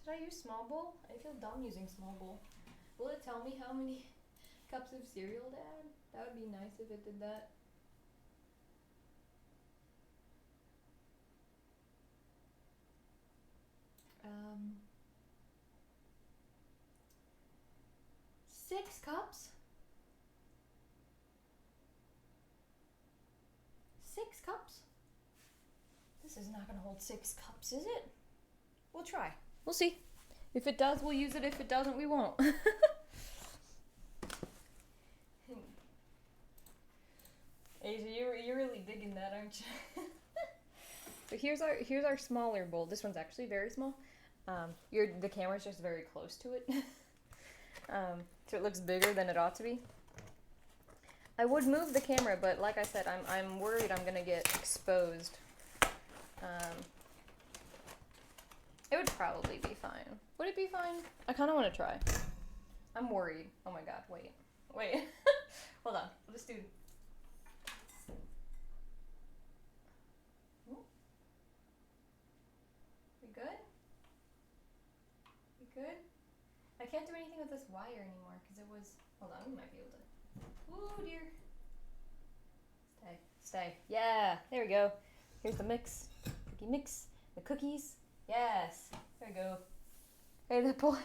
Should I use small bowl? I feel dumb using small bowl. Will it tell me how many cups of cereal to add? That would be nice if it did that. Six cups? 6 cups? This is not gonna hold 6 cups, is it? We'll try. We'll see. If it does, we'll use it. If it doesn't, we won't. Asia, you're really digging that, aren't you? So here's our smaller bowl. This one's actually very small. The camera's just very close to it. So it looks bigger than it ought to be. I would move the camera, but like I said, I'm worried I'm gonna get exposed. It would probably be fine. Would it be fine? I kind of want to try. I'm worried. Oh my god, wait. Hold on, we'll just do... We good? We good? I can't do anything with this wire anymore because it was... Hold on, we might be able to... Oh dear. Stay. Yeah, there we go. Here's the mix. Cookie mix. The cookies. Yes. There we go. Hey, the boy.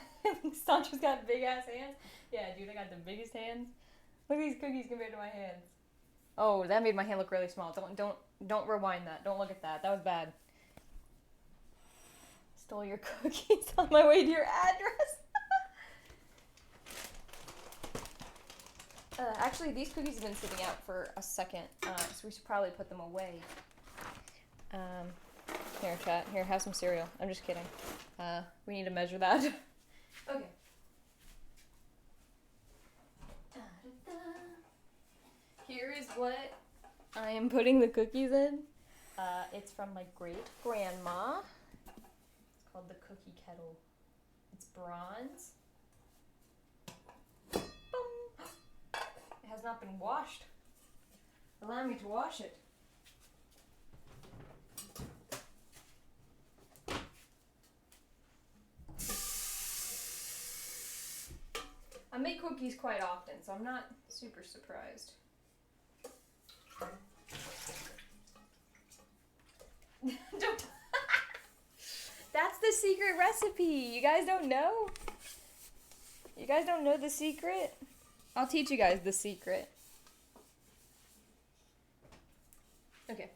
Sancho's got big ass hands. Yeah, dude, I got the biggest hands. Look at these cookies compared to my hands. Oh, that made my hand look really small. Don't rewind that. Don't look at that. That was bad. Stole your cookies on my way to your address. Actually, these cookies have been sitting out for a second, so we should probably put them away. Here, chat. Here, have some cereal. I'm just kidding. We need to measure that. Okay. Here is what I am putting the cookies in. It's from my great-grandma. It's called the cookie kettle. It's bronze. It has not been washed. Allow me to wash it. I make cookies quite often, so I'm not super surprised. Don't. That's the secret recipe. You guys don't know? You guys don't know the secret? I'll teach you guys the secret. Okay.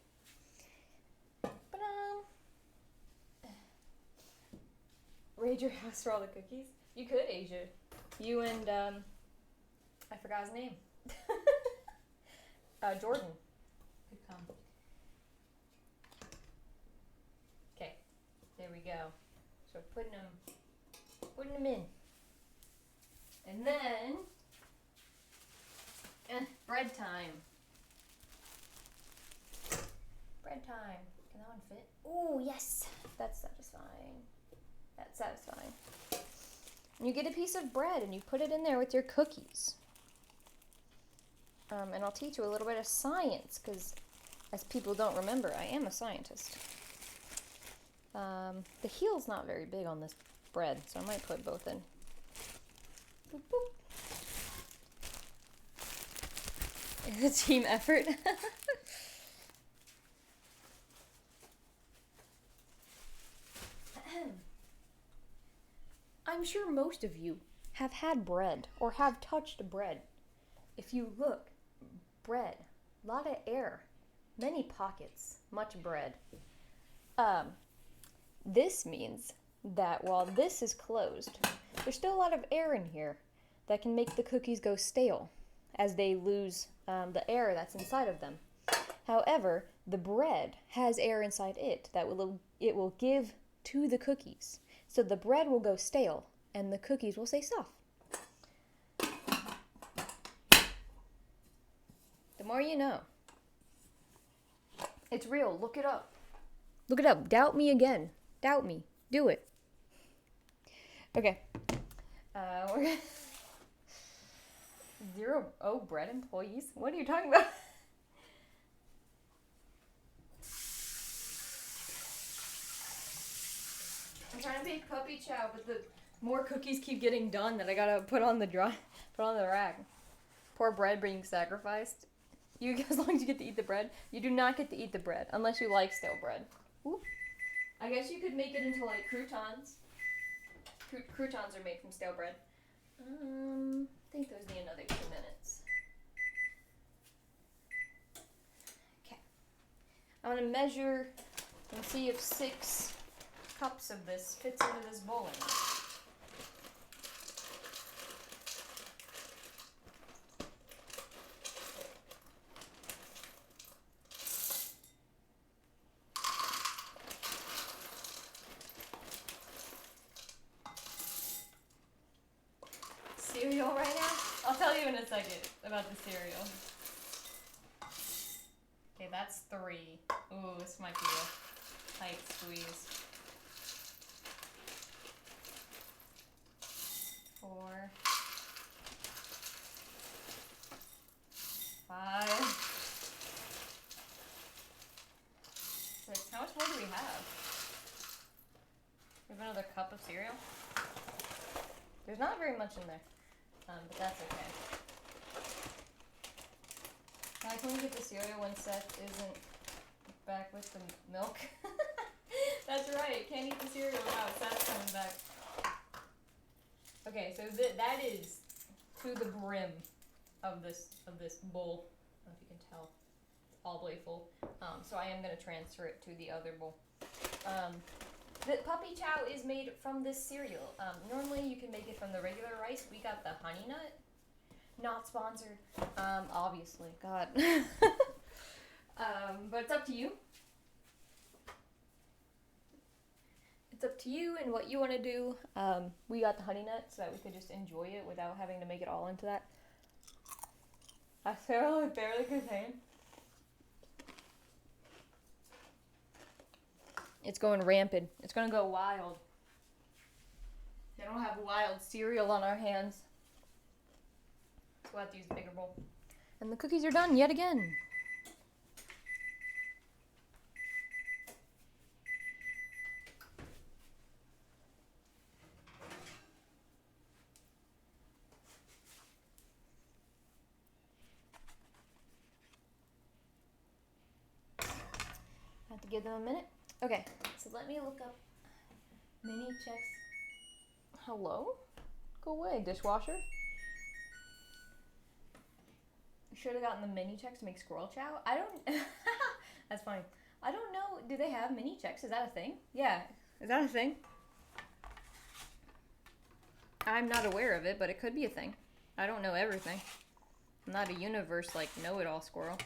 raid your house for all the cookies? You could, Asia. You and, I forgot his name. Jordan could come. Okay, there we go. So putting them in. And then, bread time. Bread time. Can that one fit? Oh, yes. That's satisfying. That's satisfying. And you get a piece of bread and you put it in there with your cookies. And I'll teach you a little bit of science, because as people don't remember, I am a scientist. The heel's not very big on this bread, so I might put both in. Boop, boop. It's a team effort. I'm sure most of you have had bread or have touched bread. If you look, bread, a lot of air, many pockets, much bread. This means that while this is closed, there's still a lot of air in here that can make the cookies go stale as they lose the air that's inside of them. However, the bread has air inside it that it will give to the cookies. So the bread will go stale and the cookies will stay soft. The more you know. It's real. Look it up. Look it up. Doubt me again. Doubt me. Do it. Okay. We're gonna... 0 bread employees? What are you talking about? I'm trying to make puppy chow, but the more cookies keep getting done that I gotta put on the rack. Poor bread being sacrificed. As long as you get to eat the bread, you do not get to eat the bread unless you like stale bread. Ooh. I guess you could make it into like croutons. Croutons are made from stale bread. I think those need another 2 minutes. Okay. I want to measure and see if 6 cups of this fits into this bowling. Cereal right now? I'll tell you in a second about the cereal. Okay, that's 3. Ooh, this might be a tight squeeze. 4. 5. 6. How much more do we have? We have another cup of cereal? There's not very much in there. But that's okay. I can we get the cereal when Seth isn't back with the milk? That's right. Can't eat the cereal without Seth coming back. Okay, so that is to the brim of this bowl. I don't know if you can tell. It's all the way full. So I am going to transfer it to the other bowl. The puppy chow is made from this cereal. Normally you can make it from the regular rice. We got the honey nut. Not sponsored, obviously. God. But it's up to you. It's up to you and what you want to do. We got the honey nut so that we could just enjoy it without having to make it all into that. I barely contain. It's going rampant. It's going to go wild. They don't have wild cereal on our hands. So we'll have to use a bigger bowl. And the cookies are done yet again. I have to give them a minute. Okay, so let me look up mini checks. Hello? Go away, dishwasher. Should have gotten the mini checks to make squirrel chow. I don't. That's funny. I don't know. Do they have mini checks? Is that a thing? Yeah. Is that a thing? I'm not aware of it, but it could be a thing. I don't know everything. I'm not a universe like know-it-all squirrel.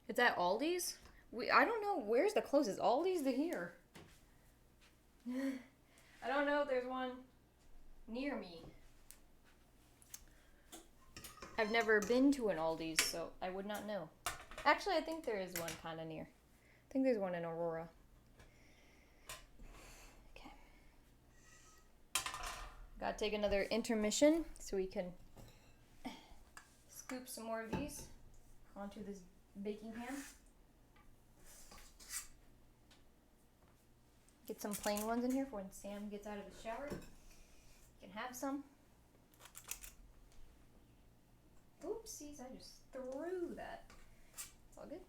It's at Aldi's? I don't know where's the closest. Aldi's to here. I don't know if there's one near me. I've never been to an Aldi's, so I would not know. Actually, I think there is one kind of near. I think there's one in Aurora. Okay. Gotta take another intermission so we can scoop some more of these onto this baking pan. Get some plain ones in here for when Sam gets out of the shower. You can have some. Oopsies, I just threw that. It's all good.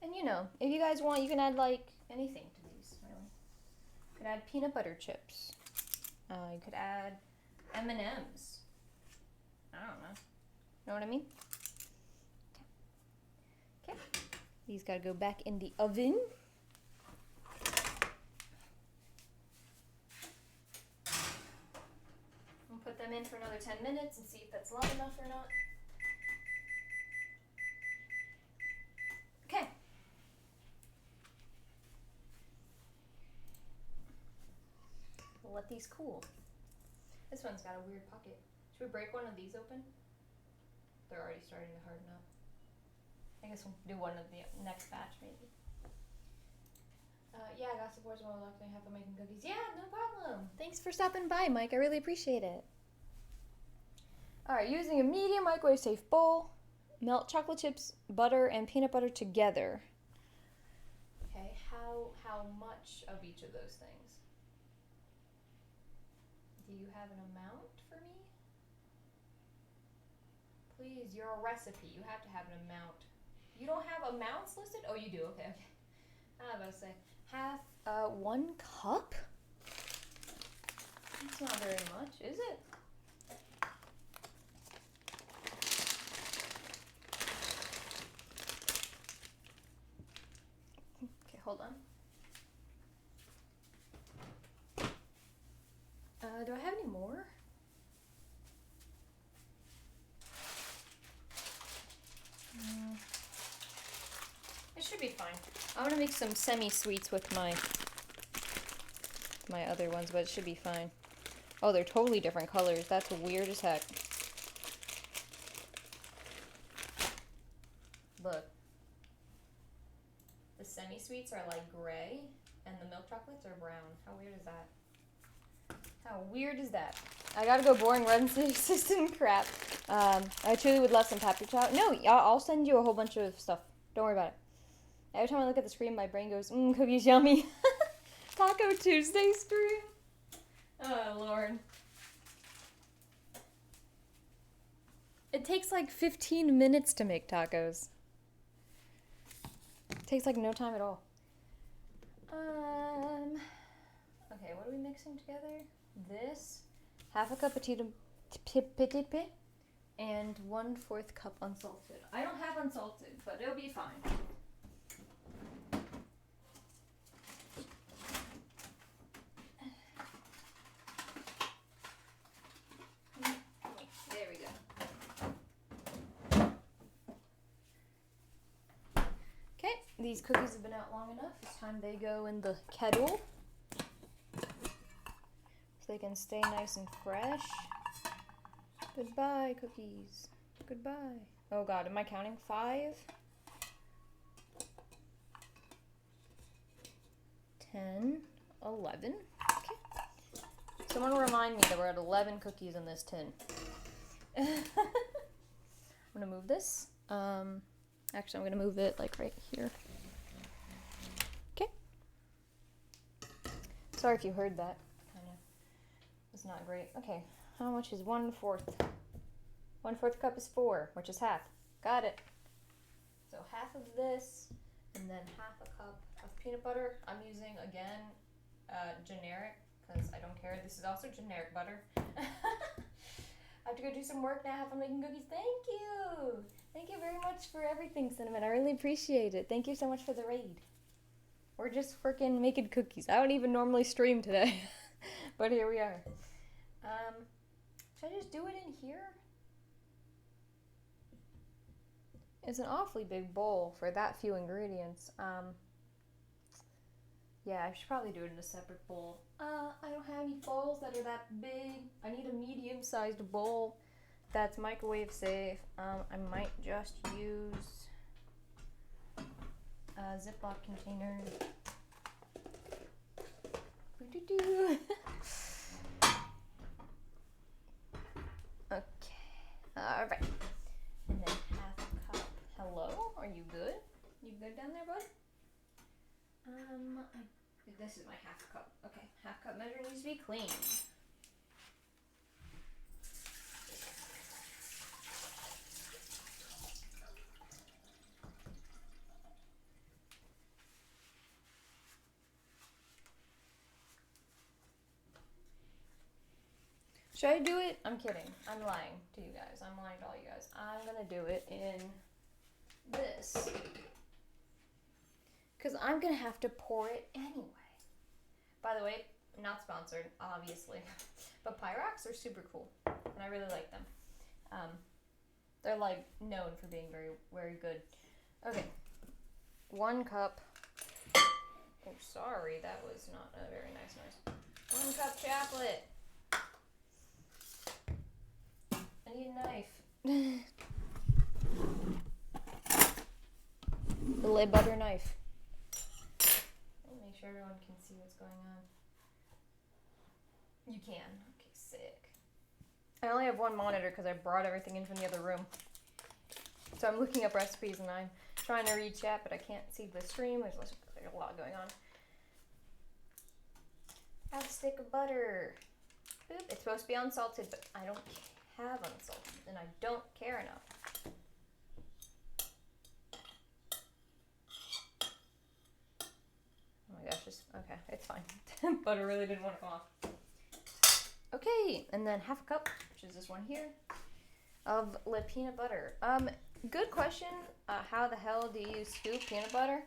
And you know, if you guys want, you can add like anything to these, really. You could add peanut butter chips. You could add M&Ms. I don't know. Know what I mean? Okay. These gotta go back in the oven. We'll put them in for another 10 minutes and see if that's long enough or not. Okay. We'll let these cool. This one's got a weird pocket. Should we break one of these open? They're already starting to harden up. I guess we'll do one of the next batch, maybe. Yeah, I got support while I have for making cookies. Yeah, no problem. Thanks for stopping by, Mike. I really appreciate it. Alright, using a medium microwave safe bowl, melt chocolate chips, butter, and peanut butter together. Okay, how much of each of those things? Do you have an amount for me? Please, you're a recipe. You have to have an amount. You don't have amounts listed? Oh, you do. Okay, okay. I was about to say, half, 1 cup? That's not very much, is it? Okay, hold on. Do I have any more? It should be fine. I'm gonna make some semi-sweets with my other ones, but it should be fine. Oh, they're totally different colors. That's weird as heck. Look. The semi-sweets are like gray, and the milk chocolates are brown. How weird is that? How weird is that? I gotta go boring run assistant crap. I truly would love some paprika chow. No, I'll send you a whole bunch of stuff. Don't worry about it. Every time I look at the screen, my brain goes, cookies yummy. Taco Tuesday screen. Oh, Lord. It takes like 15 minutes to make tacos. It takes like no time at all. Okay, what are we mixing together? This, half a cup of TBL, and 1/4 cup unsalted. I don't have unsalted, but it'll be fine. There we go. Okay, these cookies have been out long enough. It's time they go in the kettle so they can stay nice and fresh. Goodbye, cookies. Goodbye. Oh God, am I counting? 5, 10, 11. Okay. Someone remind me that we're at 11 cookies in this tin. I'm gonna move this. Actually, I'm gonna move it like right here. Okay. Sorry if you heard that. Kind of. It's not great. Okay. How much is 1/4? 1/4 cup is 4, which is half. Got it. So half of this, and then half a cup of peanut butter. I'm using, again, generic, because I don't care. This is also generic butter. I have to go do some work now. Have fun making cookies. Thank you. Thank you very much for everything, Cinnamon. I really appreciate it. Thank you so much for the raid. We're just freaking making cookies. I don't even normally stream today, but here we are. Should I just do it in here? It's an awfully big bowl for that few ingredients. Yeah, I should probably do it in a separate bowl. I don't have any bowls that are that big. I need a medium-sized bowl that's microwave safe. I might just use a Ziploc container. Okay. All right. And then half a cup. Hello? Are you good? You good down there, bud? This is my half cup. Okay, half cup measure needs to be clean. Should I do it? I'm kidding. I'm lying to you guys. I'm lying to all you guys. I'm gonna do it in this. Because I'm gonna have to pour it anyway. By the way, not sponsored, obviously. But Pyrox are super cool. And I really like them. They're like known for being very, very good. Okay. 1 cup. Oh, sorry. That was not a very nice noise. 1 cup chocolate. I need a knife. The lay butter knife. Make sure everyone can see what's going on. You can. Okay, sick. I only have one monitor because I brought everything in from the other room. So I'm looking up recipes and I'm trying to read chat, but I can't see the stream. There's a lot going on. Have a stick of butter. Boop. It's supposed to be unsalted, but I don't have unsalted, and I don't care enough. Oh my gosh, okay, it's fine. Butter really didn't want to come off. Okay, and then half a cup, which is this one here, of peanut butter. Good question. How the hell do you scoop peanut butter?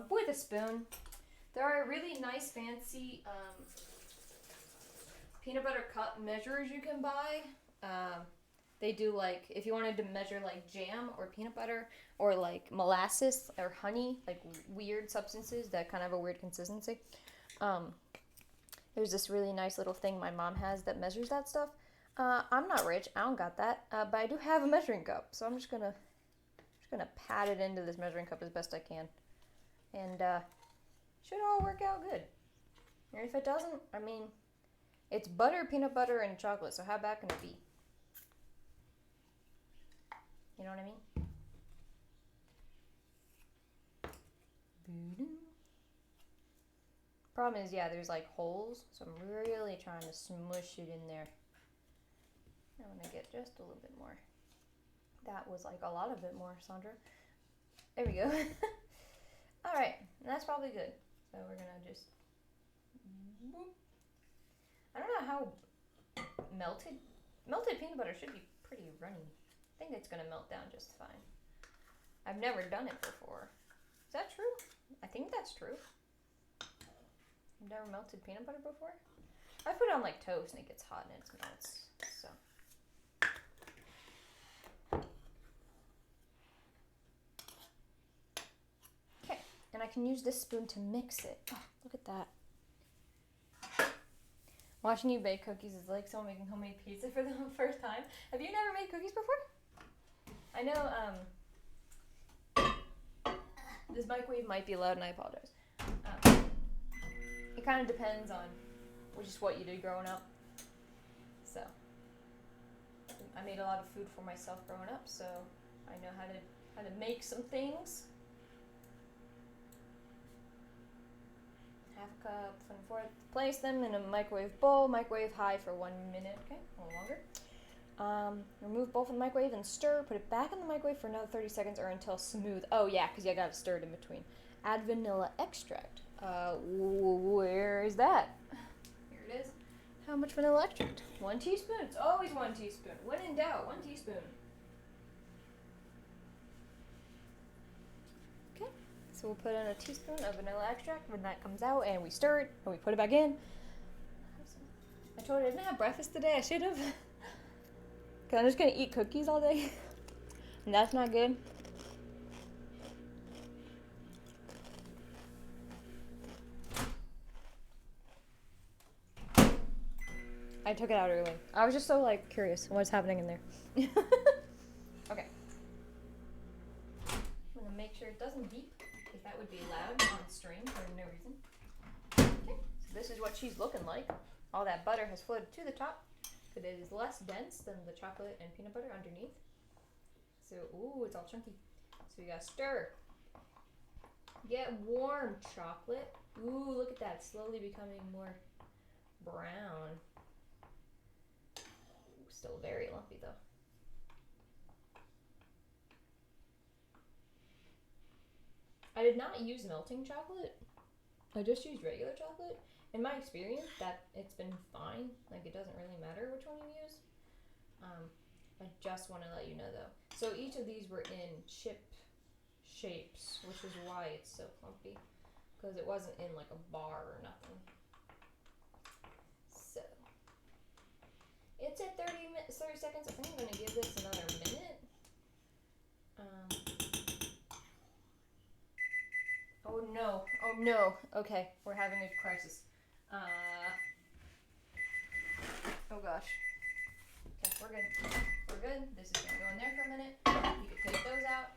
With a spoon. There are really nice fancy peanut butter cup measures you can buy. They do like, if you wanted to measure like jam or peanut butter or like molasses or honey, like weird substances that kind of have a weird consistency. There's this really nice little thing my mom has that measures that stuff. I'm not rich, I don't got that, but I do have a measuring cup, so I'm just gonna pat it into this measuring cup as best I can, and should all work out good. And if it doesn't, I mean, it's butter, peanut butter, and chocolate, so how bad can it be? You know what I mean? Problem is, yeah, there's like holes, so I'm really trying to smush it in there. I'm gonna get just a little bit more. That was like a lot of it more, Sandra. There we go. Alright, that's probably good. So we're gonna just... I don't know how melted peanut butter should be pretty runny. I think it's gonna melt down just fine. I've never done it before. Is that true? I think that's true. You've never melted peanut butter before? I put it on like toast and it gets hot and it melts. So. Okay, and I can use this spoon to mix it. Oh, look at that. Watching you bake cookies is like someone making homemade pizza for the first time. Have you never made cookies before? I know, this microwave might be loud and I apologize. It kind of depends on what you did growing up. So, I made a lot of food for myself growing up, so I know how to make some things. Half a cup, 1/4. Place them in a microwave bowl, microwave high for 1 minute, okay, a little longer. Remove bowl from the microwave and stir. Put it back in the microwave for another 30 seconds or until smooth. Oh yeah, because you gotta stir it in between. Add vanilla extract. Where is that? Here it is. How much vanilla extract? 1 teaspoon. It's always 1 teaspoon. When in doubt, 1 teaspoon. So we'll put in a teaspoon of vanilla extract when that comes out, and we stir it, and we put it back in. I told you I didn't have breakfast today. I should have. Cause I'm just gonna eat cookies all day, and that's not good. I took it out early. I was just so like curious what's happening in there. Okay. I'm gonna make sure it doesn't beep, because that would be loud on stream for no reason. Okay, so this is what she's looking like. All that butter has floated to the top, but it is less dense than the chocolate and peanut butter underneath. So, ooh, it's all chunky. So we gotta stir. Get warm, chocolate. Ooh, look at that, slowly becoming more brown. Ooh, still very lumpy though. I did not use melting chocolate. I just used regular chocolate. In my experience, that it's been fine. Like, it doesn't really matter which one you use. I just want to let you know though. So each of these were in chip shapes, which is why it's so clumpy, because it wasn't in like a bar or nothing. So it's at 30 seconds. I think I'm gonna give this another minute. Oh no, oh no. Okay, we're having a crisis. Oh gosh. Okay, we're good. We're good. This is gonna go in there for a minute. You can take those out.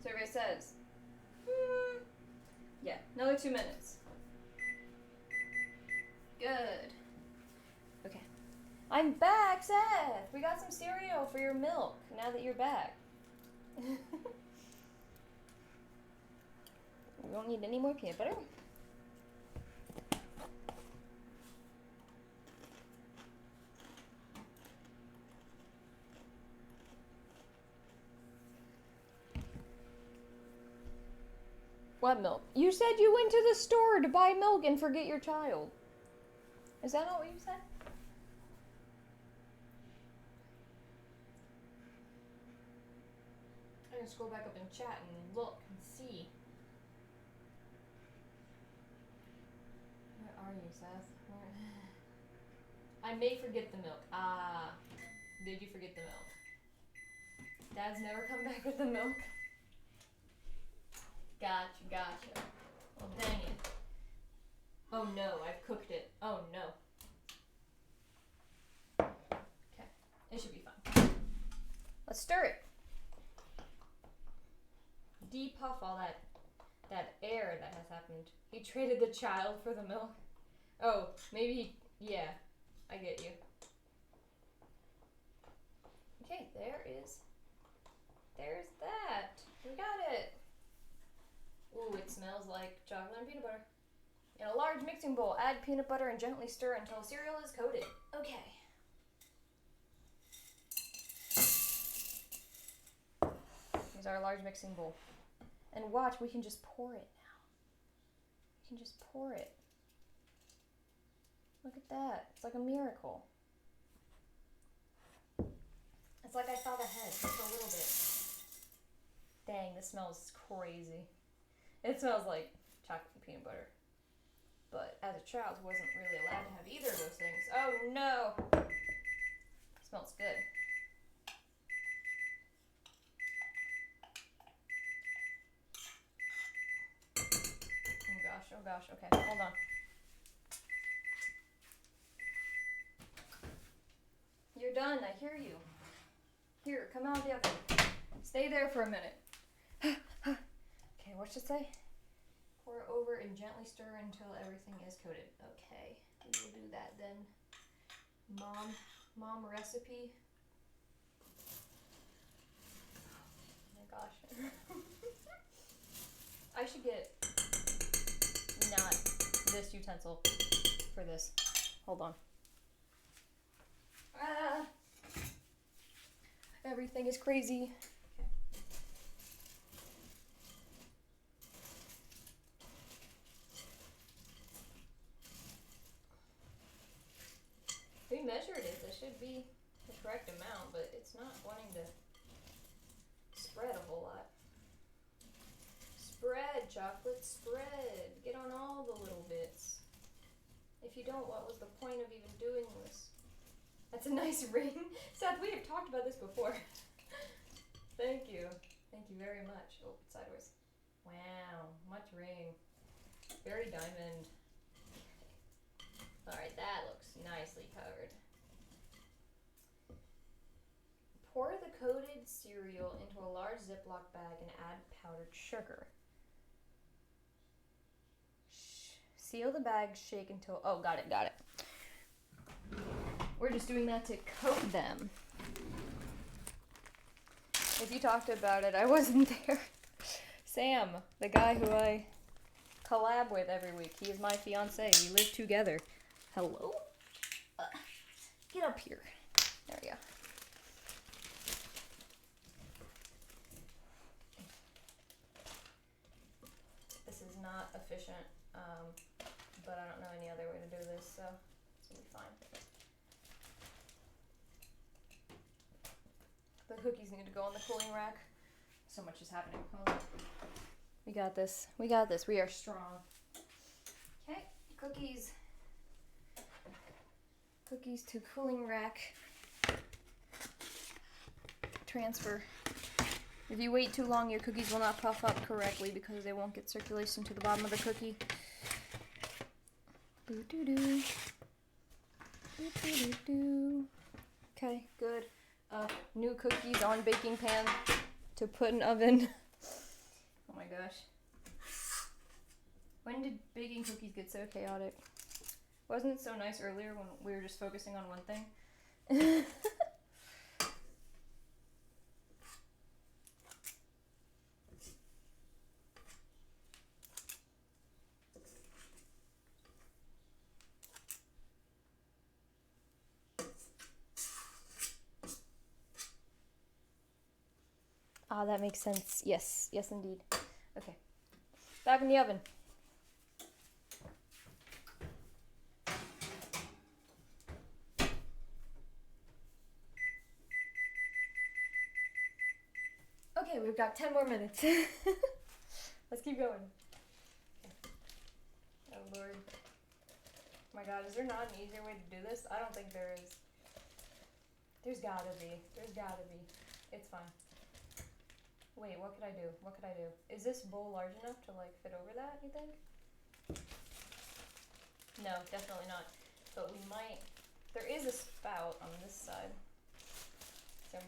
Survey says, yeah, another 2 minutes. Good. Okay. I'm back, Seth! We got some cereal for your milk now that you're back. We don't need any more peanut butter. What milk? You said you went to the store to buy milk and forget your child. Is that not what you said? I'm gonna scroll back up in chat and look and see. Where are you, Seth? I may forget the milk. Ah, did you forget the milk? Dad's never come back with the milk. Gotcha. Well, dang it. Oh no, I've cooked it. Oh no. Okay, it should be fine. Let's stir it. Depuff all that air that has happened. He traded the child for the milk. Oh, maybe yeah, I get you. Okay, there's that. We got it. Ooh, it smells like chocolate and peanut butter. In a large mixing bowl, add peanut butter and gently stir until cereal is coated. Okay. Here's our large mixing bowl. And watch, we can just pour it now. We can just pour it. Look at that. It's like a miracle. It's like I saw the head just a little bit. Dang, this smells crazy. It smells like chocolate and peanut butter. But as a child, wasn't really allowed to have either of those things. Oh no! It smells good. Oh gosh, okay, hold on. You're done, I hear you. Here, come out of the oven. Stay there for a minute. Okay, what should I say? Pour over and gently stir until everything is coated. Okay, we will do that then. Mom recipe. Oh my gosh. I should get not this utensil for this. Hold on. Ah, everything is crazy. We measured it. This should be the correct amount, but it's not wanting to spread a whole lot. Spread, chocolate, spread. Get on all the little bits. If you don't, what was the point of even doing this? That's a nice ring. Seth, we have talked about this before. Thank you. Thank you very much. Oh, it's sideways. Wow, much ring. Very diamond. Alright, that looks nicely covered. Pour the coated cereal into a large Ziploc bag and add powdered sugar. Seal the bag, shake until... Oh, got it. We're just doing that to coat them. If you talked about it, I wasn't there. Sam, the guy who I collab with every week, he is my fiance. We live together. Hello? Get up here. There we go. This is not efficient, but I don't know any other way to do this, so it's gonna be fine. The cookies need to go on the cooling rack. So much is happening. Oh, we got this. We are strong. Okay, cookies. Cookies to cooling rack. Transfer. If you wait too long, your cookies will not puff up correctly because they won't get circulation to the bottom of the cookie. Doo-doo-doo. Doo-doo-doo-doo. Okay, good. New cookies on baking pan to put in oven. Oh my gosh. When did baking cookies get so chaotic? Wasn't it so nice earlier when we were just focusing on one thing? Ah, that makes sense. Yes, indeed. Okay. Back in the oven. Okay, we've got 10 more minutes. Let's keep going. Oh Lord. Oh my God, is there not an easier way to do this? I don't think there is. There's gotta be. It's fine. Wait, what could I do? Is this bowl large enough to like fit over that, you think? No, definitely not. But we might, there is a spout on this side. So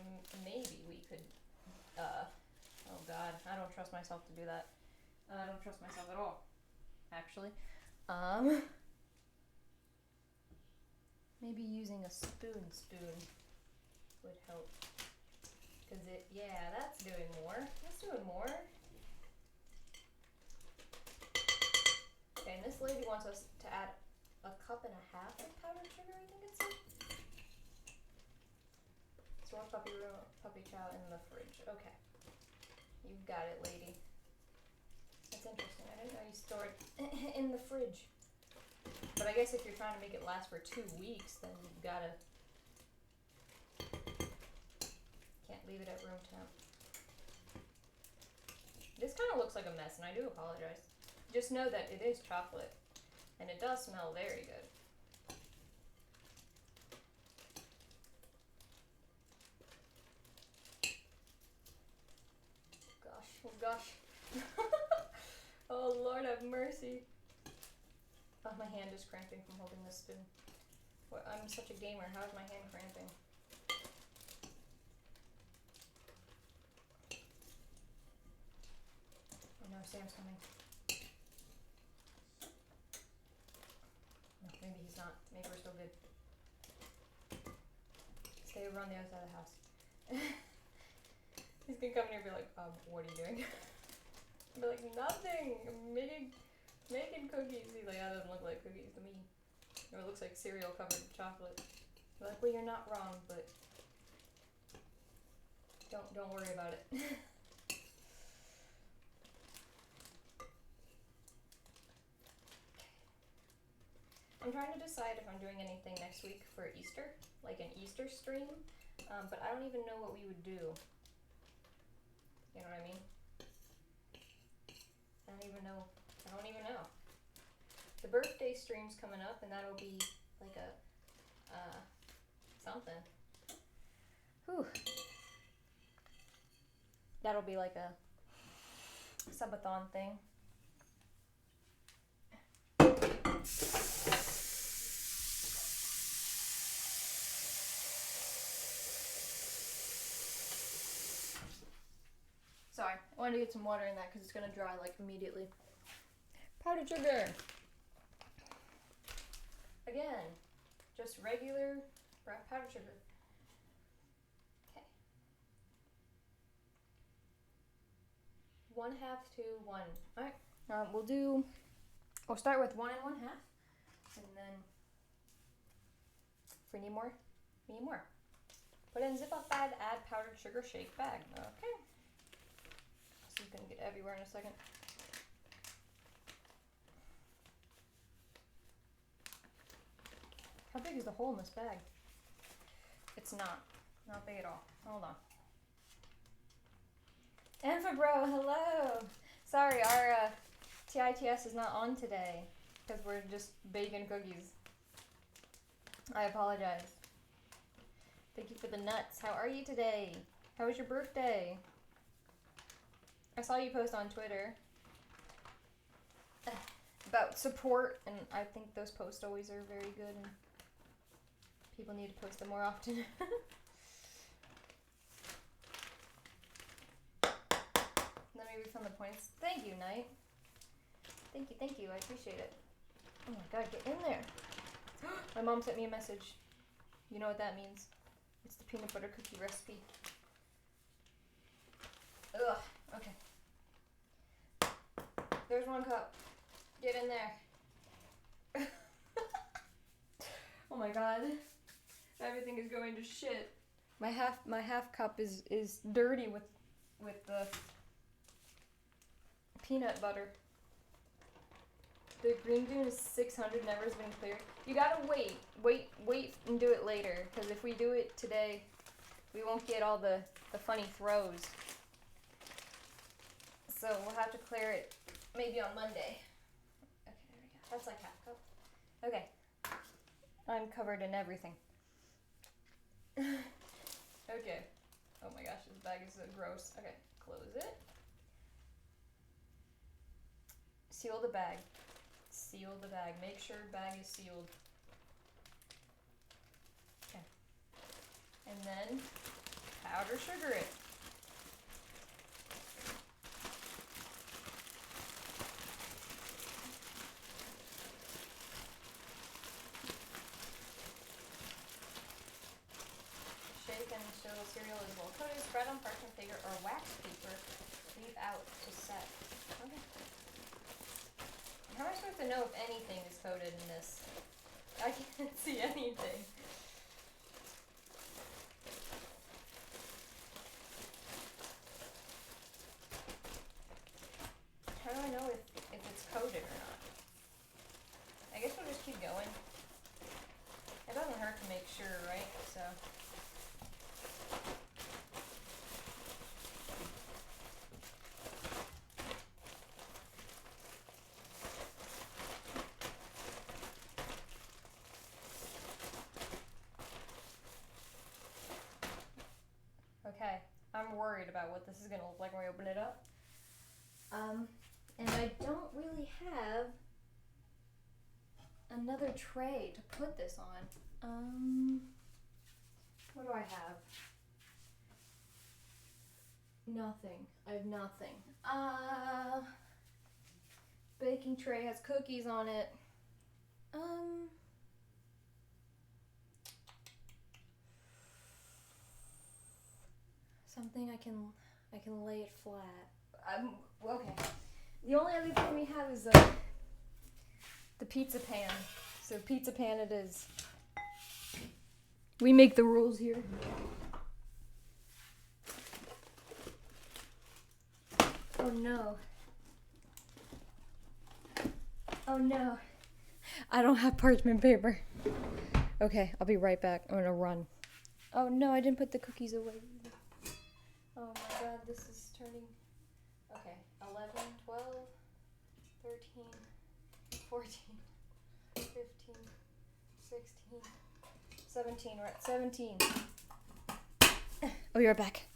maybe we could, oh God, I don't trust myself to do that. I don't trust myself at all, actually. Maybe using a spoon would help. Cause yeah, that's doing more. Okay, and this lady wants us to add 1.5 cups of powdered sugar, I think it said. Store puppy chow in the fridge. Okay. You've got it, lady. That's interesting. I didn't know you stored in the fridge. But I guess if you're trying to make it last for 2 weeks, then you've gotta... Can't leave it at room temp. This kind of looks like a mess, and I do apologize. Just know that it is chocolate, and it does smell very good. Gosh, oh gosh. Oh Lord have mercy. Oh, my hand is cramping from holding this spoon. Well, I'm such a gamer, how is my hand cramping? Oh no, Sam's coming. No, maybe he's not. Maybe we're still good. Stay over on the other side of the house. He's gonna come in here and be like, what are you doing? I'll be like, nothing! I'm making cookies. He's like, that doesn't look like cookies to me. Or it looks like cereal covered in chocolate. I'm like, well, you're not wrong, but don't worry about it. I'm trying to decide if I'm doing anything next week for Easter, like an Easter stream, but I don't even know what we would do. You know what I mean? I don't even know. The birthday stream's coming up, and that'll be like a something. Whew. That'll be like a subathon thing. Sorry, I wanted to get some water in that because it's gonna dry like immediately. Powdered sugar. Again, just regular powdered sugar. Okay. 1/2 to 1. All right. We'll start with 1 1/2, and then if we need more, we need more. Put in zip up bag, add powdered sugar, shake bag. Okay. This is gonna get everywhere in a second. How big is the hole in this bag? It's not big at all. Hold on. Enfa bro, hello. Sorry, our TITS is not on today because we're just baking cookies. I apologize. Thank you for the nuts. How are you today? How was your birthday? I saw you post on Twitter about support, and I think those posts always are very good, and people need to post them more often. Let me refund the points. Thank you, Knight. Thank you. I appreciate it. Oh my god, get in there. My mom sent me a message. You know what that means? It's the peanut butter cookie recipe. Ugh, okay. There's 1 cup. Get in there. Oh my god. Everything is going to shit. My half cup is dirty with the peanut butter. The green dune is 600, never has been cleared. You gotta wait and do it later, because if we do it today, we won't get all the funny throws. So we'll have to clear it maybe on Monday. Okay, there we go. That's like half cup. Okay. I'm covered in everything. Okay. Oh my gosh, this bag is so gross. Okay, close it. Seal the bag. Seal the bag. Make sure bag is sealed. Okay. And then powder sugar it. Shake and until cereal is well coated. Spread on parchment paper or wax paper. Leave out to set. Okay. How am I supposed to know if anything is coated in this? I can't see anything. How do I know if it's coated or not? I guess we'll just keep going. It doesn't hurt to make sure, right? So. Okay, I'm worried about what this is going to look like when we open it up. And I don't really have another tray to put this on. What do I have? Nothing. I have nothing. Baking tray has cookies on it. Something I can lay it flat. Okay. The only other thing we have is the pizza pan. So pizza pan it is. We make the rules here. Oh no. Oh no. I don't have parchment paper. Okay, I'll be right back. I'm gonna run. Oh no, I didn't put the cookies away. Oh my god, this is turning, okay, 11, 12, 13, 14, 15, 16, 17. We're at 17. Oh, you're back.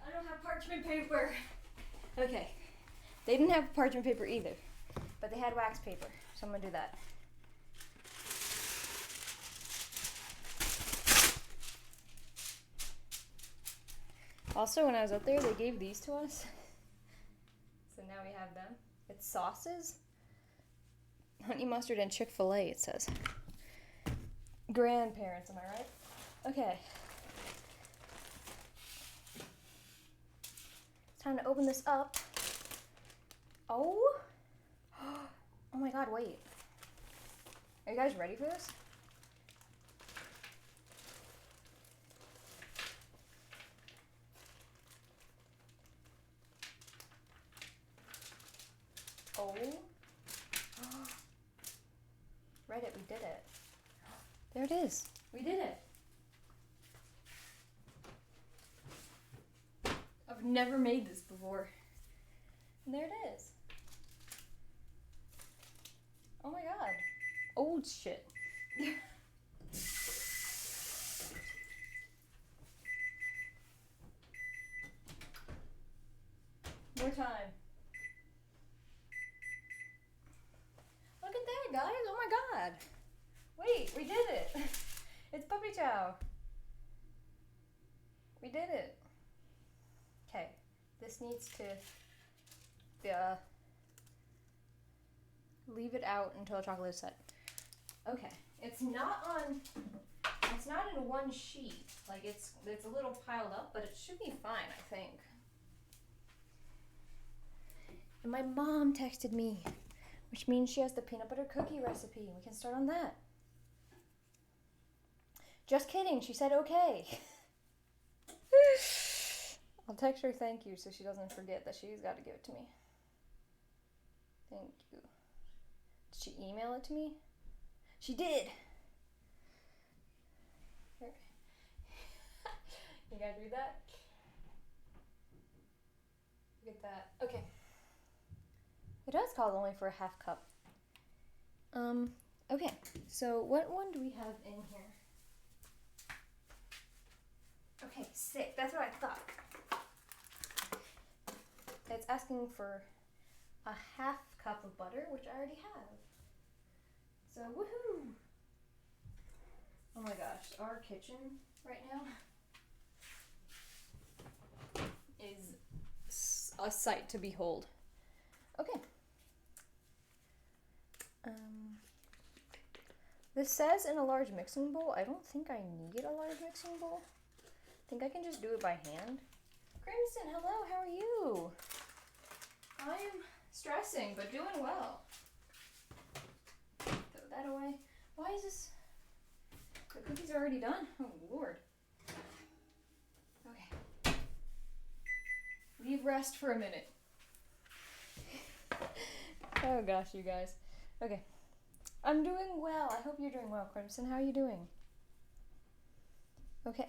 I don't have parchment paper. Okay. They didn't have parchment paper either, but they had wax paper, so I'm gonna do that. Also, when I was out there, they gave these to us. So now we have them. It's sauces. Honey mustard and Chick-fil-A, it says. Grandparents, am I right? Okay. It's time to open this up. Oh! Oh my god, wait. Are you guys ready for this? Oh. Read it, we did it. There it is. We did it. I've never made this before. And there it is. Oh my god. Old shit. More time. Look at that, guys. Oh my god. Wait, we did it. It's puppy chow. We did it. Okay. This needs to leave it out until the chocolate is set. Okay. It's not in one sheet. Like it's a little piled up, but it should be fine, I think. And my mom texted me, which means she has the peanut butter cookie recipe. We can start on that. Just kidding, she said okay. I'll text her thank you so she doesn't forget that she's got to give it to me. Thank you. Did she email it to me? She did. Here. You guys read that? Get that. Okay. It does call only for a half cup. Okay. So what one do we have in here? Okay, 6. That's what I thought. It's asking for a half cup of butter, which I already have. So, woohoo! Oh my gosh, our kitchen right now is a sight to behold. Okay. This says in a large mixing bowl. I don't think I need a large mixing bowl. I think I can just do it by hand. Crimson, hello, how are you? I am stressing, but doing well. Throw that away. Why is this? The cookies are already done? Oh, Lord. Okay. Leave rest for a minute. Oh, gosh, you guys. Okay. I'm doing well. I hope you're doing well, Crimson. How are you doing? Okay.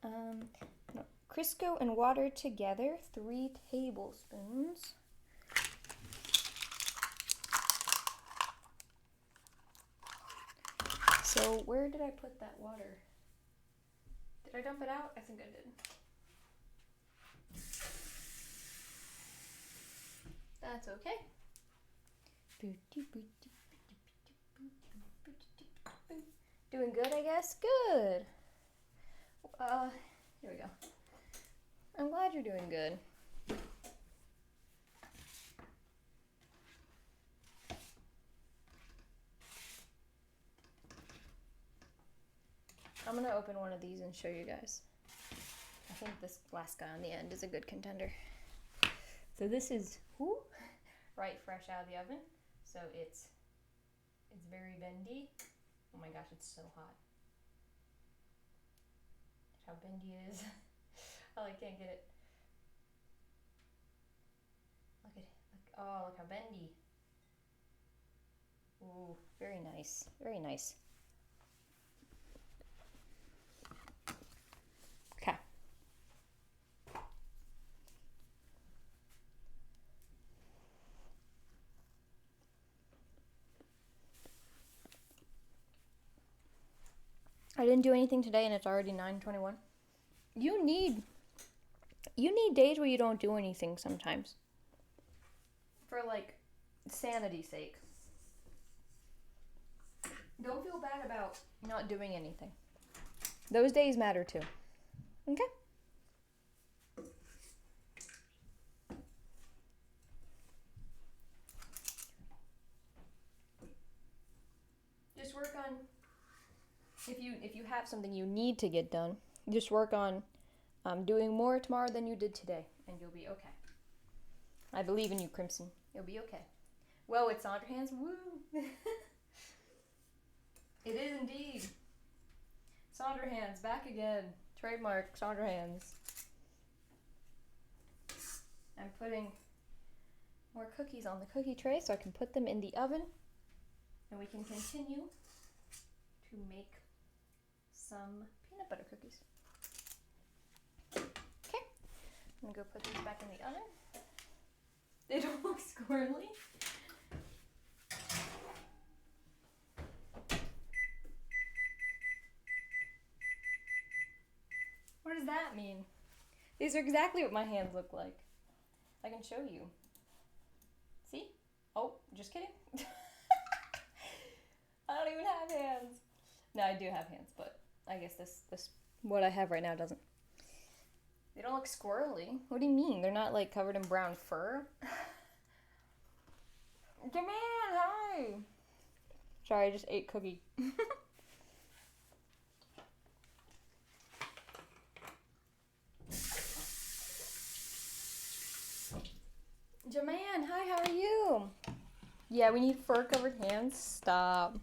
No, Crisco and water together, 3 tablespoons. So where did I put that water? Did I dump it out? I think I did. That's okay. Doing good, I guess? Good. Here we go. I'm glad you're doing good. I'm gonna open one of these and show you guys. I think this last guy on the end is a good contender. So this is right fresh out of the oven. So it's very bendy. Oh my gosh, it's so hot. How bendy it is. Oh, I can't get it. Look how bendy. Ooh, very nice. Very nice. Okay. I didn't do anything today and it's already 9:21. You need days where you don't do anything sometimes. For like sanity's sake. Don't feel bad about not doing anything. Those days matter too. Okay? Just work on, if you have something you need to get done, just work on doing more tomorrow than you did today, and you'll be okay. I believe in you, Crimson. You'll be okay. Well, it's Sandra Hands. Woo! It is indeed. Sandra Hands, back again. Trademark, Sandra Hands. I'm putting more cookies on the cookie tray so I can put them in the oven. And we can continue to make some peanut butter cookies. Okay, I'm gonna go put these back in the oven. They don't look squirrely. What does that mean? These are exactly what my hands look like. I can show you. See? Oh, just kidding. I don't even have hands. No, I do have hands, but I guess this what I have right now doesn't. They don't look squirrely. What do you mean? They're not like covered in brown fur? Come on, hi. Sorry, I just ate cookie. Jaman, hi, how are you? Yeah, we need fur-covered hands. Stop.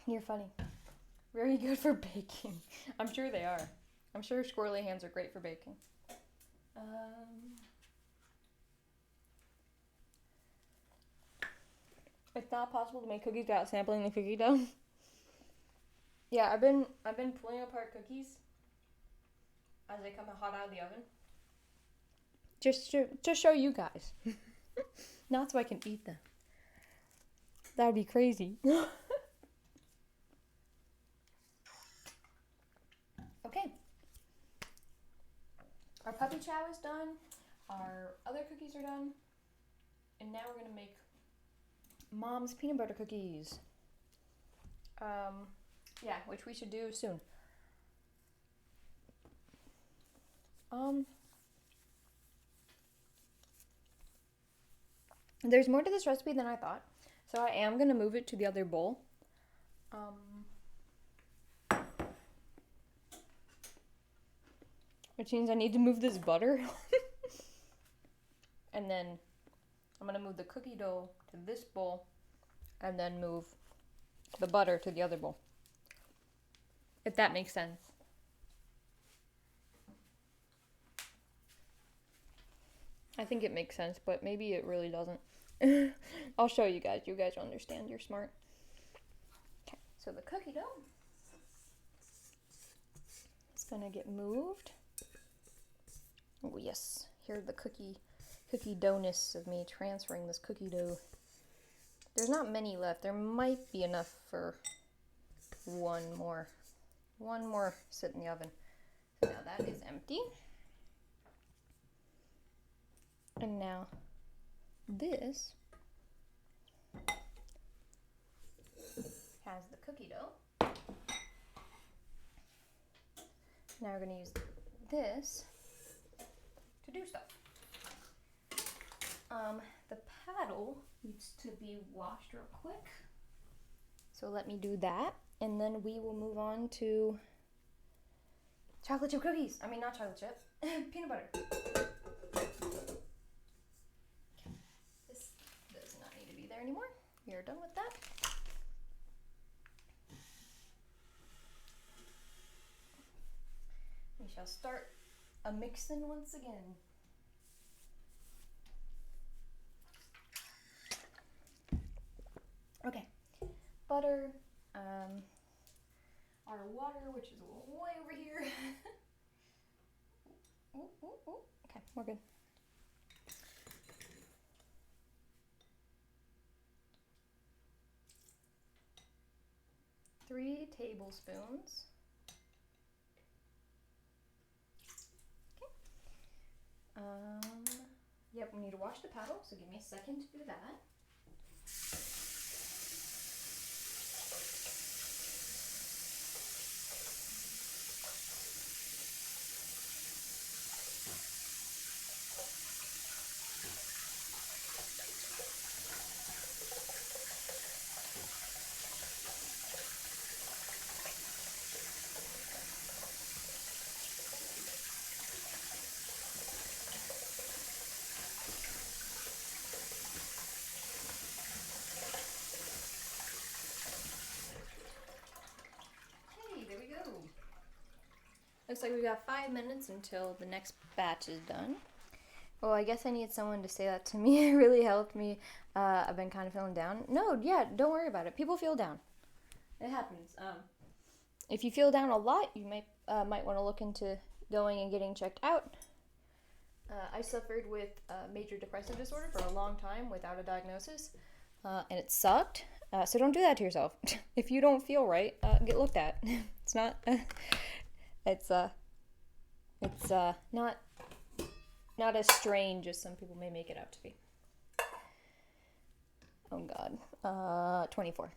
You're funny. Very good for baking. I'm sure they are. I'm sure squirrely hands are great for baking. It's not possible to make cookies without sampling the cookie dough. Yeah, I've been pulling apart cookies as they come hot out of the oven. Just to show you guys. Not so I can eat them. That would be crazy. Okay. Our puppy chow is done. Our other cookies are done. And now we're going to make Mom's peanut butter cookies. Yeah, which we should do soon. There's more to this recipe than I thought, so I am gonna move it to the other bowl. Which means I need to move this butter. And then I'm gonna move the cookie dough to this bowl and then move the butter to the other bowl. If that makes sense. I think it makes sense, but maybe it really doesn't. I'll show you guys. You guys will understand. You're smart. Okay, so the cookie dough is gonna get moved. Oh yes, here's the cookie doughness of me transferring this cookie dough There's not many left. There might be enough for one more. One more sit in the oven. So now that is empty. And now this has the cookie dough. Now we're going to use this to do stuff. The paddle needs to be washed real quick. So let me do that, and then we will move on to chocolate chip cookies. I mean, not chocolate chip, peanut butter. This does not need to be there anymore. We are done with that. We shall start a mixing once again. Okay, butter, our water, which is way over here. Okay, we're good. Three tablespoons. Okay. Yep, we need to wash the paddle, so give me a second to do that. Looks like we've got 5 minutes until the next batch is done. Well, I guess I need someone to say that to me. It really helped me. I've been kind of feeling down. No, yeah, don't worry about it. People feel down. It happens. If you feel down a lot, you might want to look into going and getting checked out. I suffered with major depressive disorder for a long time without a diagnosis, and it sucked. So don't do that to yourself. If you don't feel right, get looked at. It's not... It's not as strange as some people may make it out to be. Oh God, 24.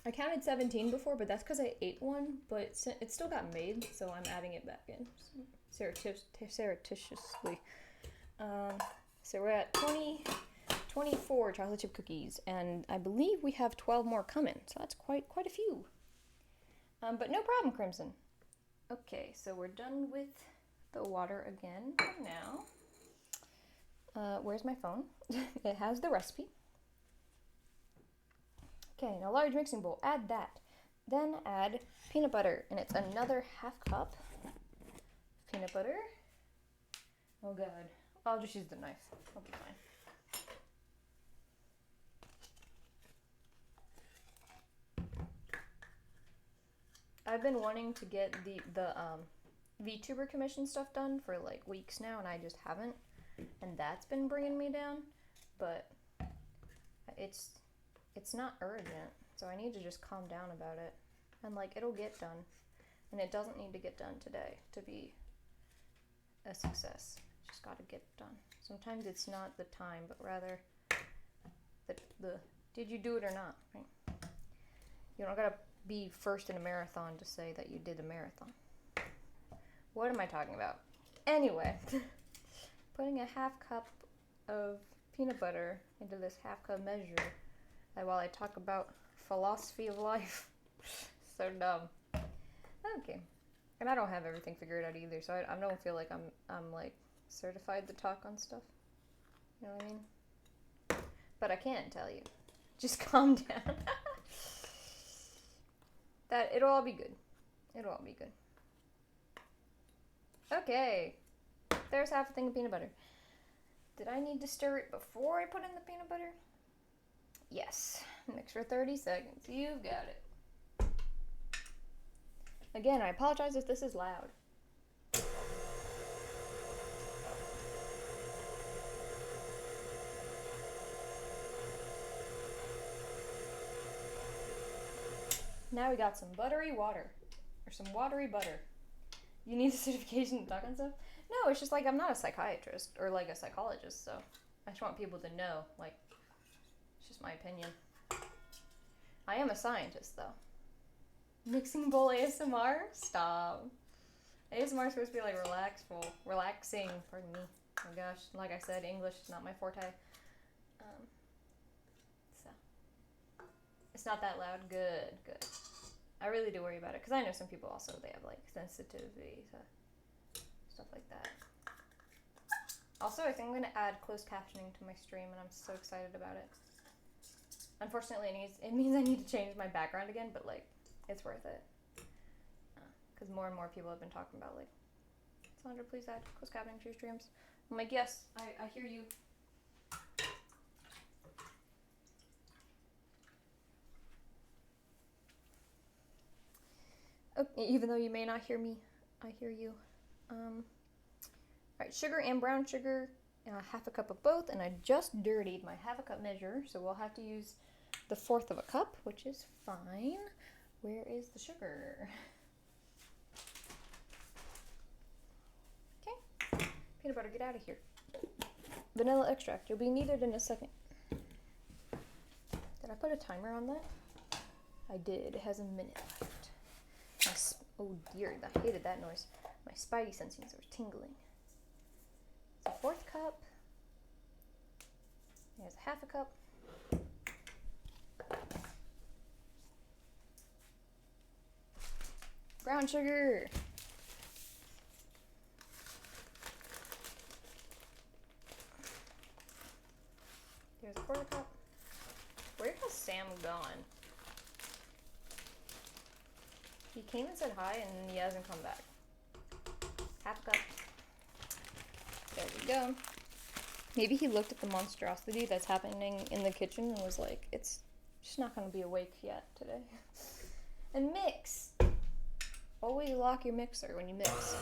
I counted 17 before, but that's because I ate one, but it still got made, so I'm adding it back in surreptitiously. So we're at 24 chocolate chip cookies, and I believe we have 12 more coming, so that's quite a few. But no problem, Crimson. Okay, so we're done with the water again for now. Where's my phone? It has the recipe. Okay, in a large mixing bowl, add that. Then add peanut butter, and it's another half cup peanut butter. Oh God, I'll just use the knife. I'll be fine. I've been wanting to get the VTuber commission stuff done for like weeks now, and I just haven't, and that's been bringing me down. But it's not urgent, so I need to just calm down about it, and like it'll get done, and it doesn't need to get done today to be a success. Just got to get done. Sometimes it's not the time, but rather the did you do it or not? Right? You don't gotta be first in a marathon to say that you did a marathon. What am I talking about? Anyway, putting a half cup of peanut butter into this half cup measure while I talk about philosophy of life. So dumb. Okay. And I don't have everything figured out either, so I don't feel like I'm like certified to talk on stuff. You know what I mean? But I can tell you. Just calm down. That it'll all be good. It'll all be good. Okay. There's half a thing of peanut butter. Did I need to stir it before I put in the peanut butter? Yes. Mix for 30 seconds. You've got it. Again, I apologize if this is loud. Now we got some buttery water, or some watery butter. You need a certification to talk on stuff? No, it's just like I'm not a psychiatrist or like a psychologist, so I just want people to know, like, it's just my opinion. I am a scientist, though. Mixing bowl ASMR? Stop. ASMR is supposed to be like relaxing, pardon me. Oh my gosh, like I said, English is not my forte. So, it's not that loud. Good. I really do worry about it, because I know some people also, they have like sensitivity to stuff like that. Also, I think I'm going to add closed captioning to my stream, and I'm so excited about it. Unfortunately, it means I need to change my background again, but like, it's worth it. Because more and more people have been talking about like, Sandra, please add closed captioning to your streams. I'm like, yes, I hear you. Oh, even though you may not hear me, I hear you. Alright, sugar and brown sugar, half a cup of both, and I just dirtied my half a cup measure, so we'll have to use the 1/4 of a cup, which is fine. Where is the sugar? Okay, peanut butter, get out of here. Vanilla extract, you'll be needed in a second. Did I put a timer on that? I did, it has a minute left. Oh dear, I hated that noise. My spidey senses are tingling. It's a 1/4 cup. There's a half a cup. Brown sugar. There's a 1/4 cup. Where has Sam gone? He came and said hi, and he hasn't come back. Half a cup. There we go. Maybe he looked at the monstrosity that's happening in the kitchen and was like, it's just not going to be awake yet today. And mix. Always lock your mixer when you mix.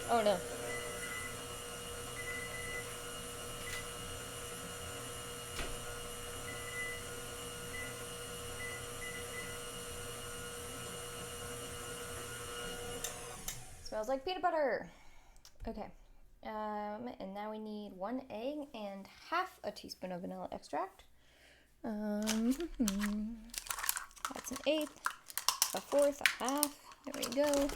Oh no. Smells like peanut butter. Okay. And now we need 1 egg and half a teaspoon of vanilla extract. That's an 1/8, a 1/4, a half. There we go.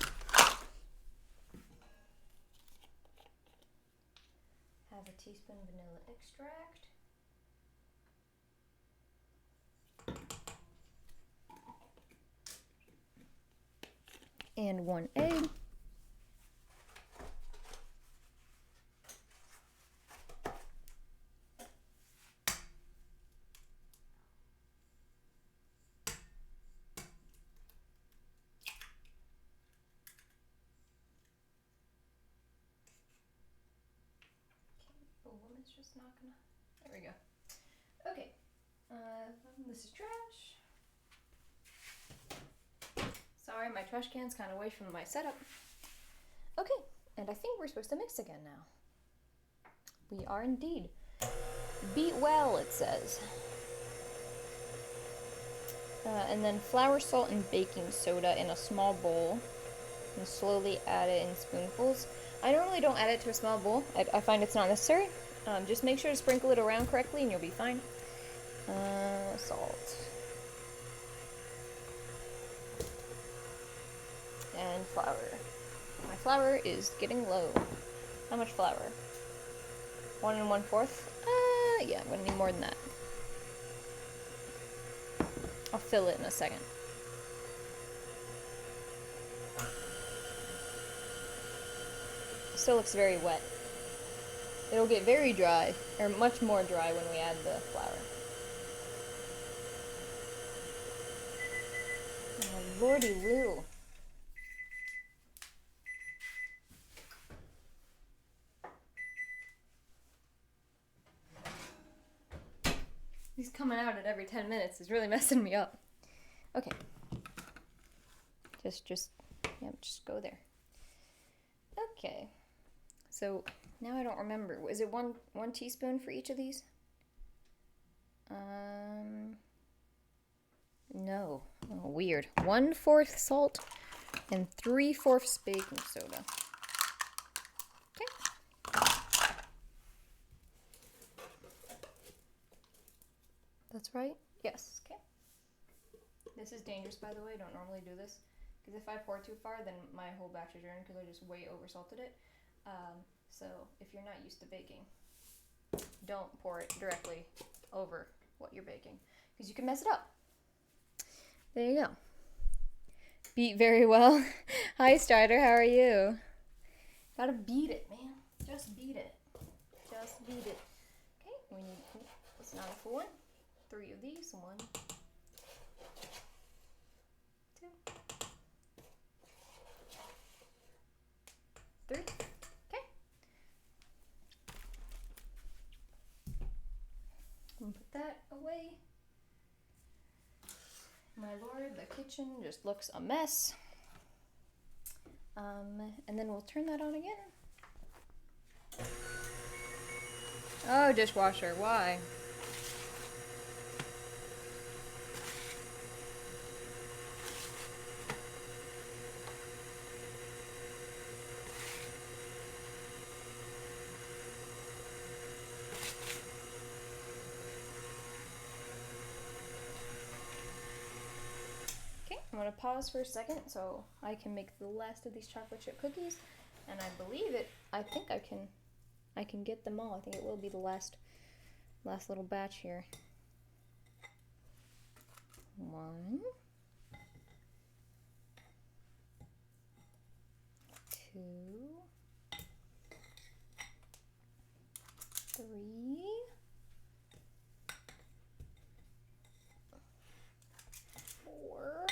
Half a teaspoon vanilla extract. And 1 egg. It's just not gonna. There we go. Okay. This is trash. Sorry, my trash can's kind of away from my setup. Okay, and I think we're supposed to mix again now. We are indeed. Beat well, it says. And then flour, salt, and baking soda in a small bowl. And slowly add it in spoonfuls. I normally don't add it to a small bowl. I find it's not necessary. Just make sure to sprinkle it around correctly and you'll be fine. Salt. And flour. My flour is getting low. How much flour? 1 1/4? Yeah, I'm gonna need more than that. I'll fill it in a second. Still looks very wet. It'll get very dry, or much more dry when we add the flour. Oh, lordy loo. He's coming out at every 10 minutes. It's really messing me up. Okay. Just go there. Okay. So now I don't remember. Is it one teaspoon for each of these? No. Oh, weird. 1/4 salt and 3/4 baking soda. Okay. That's right? Yes. Okay. This is dangerous, by the way. I don't normally do this. Because if I pour too far, then my whole batch is ruined because I just way oversalted it. So if you're not used to baking, don't pour it directly over what you're baking because you can mess it up. There you go. Beat very well. Hi, Strider. How are you? Gotta beat it, man. Just beat it. Just beat it. Okay, we need, it's not a full one. 3 of these. 1, 2, 3. Okay. I'm gonna put that away. My lord, the kitchen just looks a mess. And then we'll turn that on again. Oh, dishwasher, why? Okay, I'm gonna pause for a second so I can make the last of these chocolate chip cookies. And I believe it, I think I can get them all. I think it will be the last little batch here. 1, 2, 3, 4,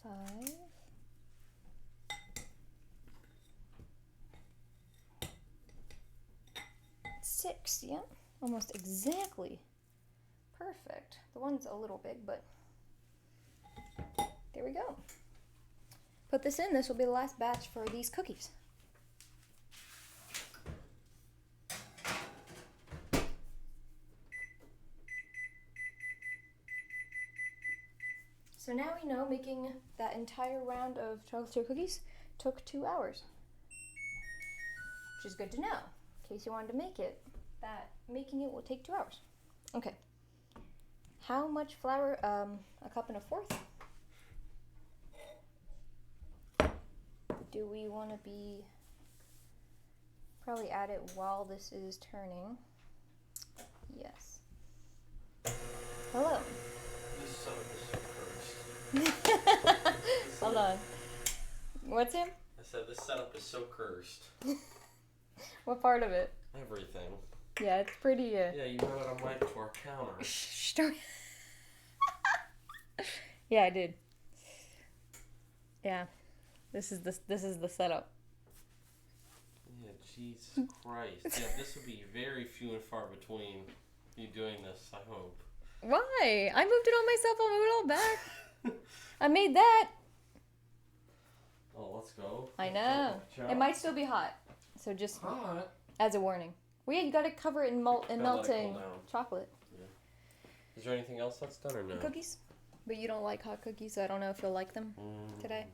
5, 6. Yep, almost exactly perfect. The one's a little big, but there we go. Put this in. This will be the last batch for these cookies. So now we know making that entire round of chocolate chip cookies took 2 hours, which is good to know in case you wanted to make it. That making it will take 2 hours. Okay. How much flour? 1.25 cups. Do we want to be probably add it while this is turning? Yes. Hello. This setup is so cursed. Hold on. What's him? I said this setup is so cursed. What part of it? Everything. Yeah, it's pretty. Yeah, you brought it on right to our counter. Shh. Yeah, I did. Yeah, this is the setup. Yeah, Jesus Christ. Yeah, this would be very few and far between you doing this, I hope. Why? I moved it on myself. I'll move it all back. I made that. Oh, let's go. I know. It might still be hot, so just hot. As a warning. Well, yeah, you gotta cover it in melting chocolate. Yeah. Is there anything else that's done or no? Cookies, but you don't like hot cookies, so I don't know if you'll like them today.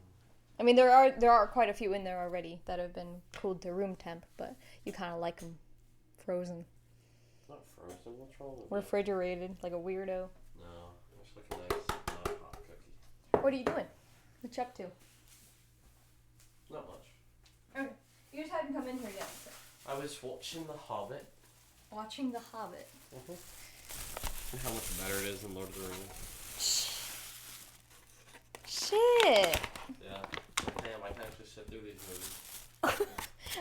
I mean, there are quite a few in there already that have been cooled to room temp, but you kind of like them frozen. Not frozen. What's wrong with refrigerated, like a weirdo. No, it's looking nice. Not a hot cookie. What are you doing? What you up to? Not much. Okay. You just hadn't come in here yet. So. I was watching The Hobbit. Watching The Hobbit. And how much better it is than Lord of the Rings. Shit. Yeah. Damn, I can actually sit through these movies.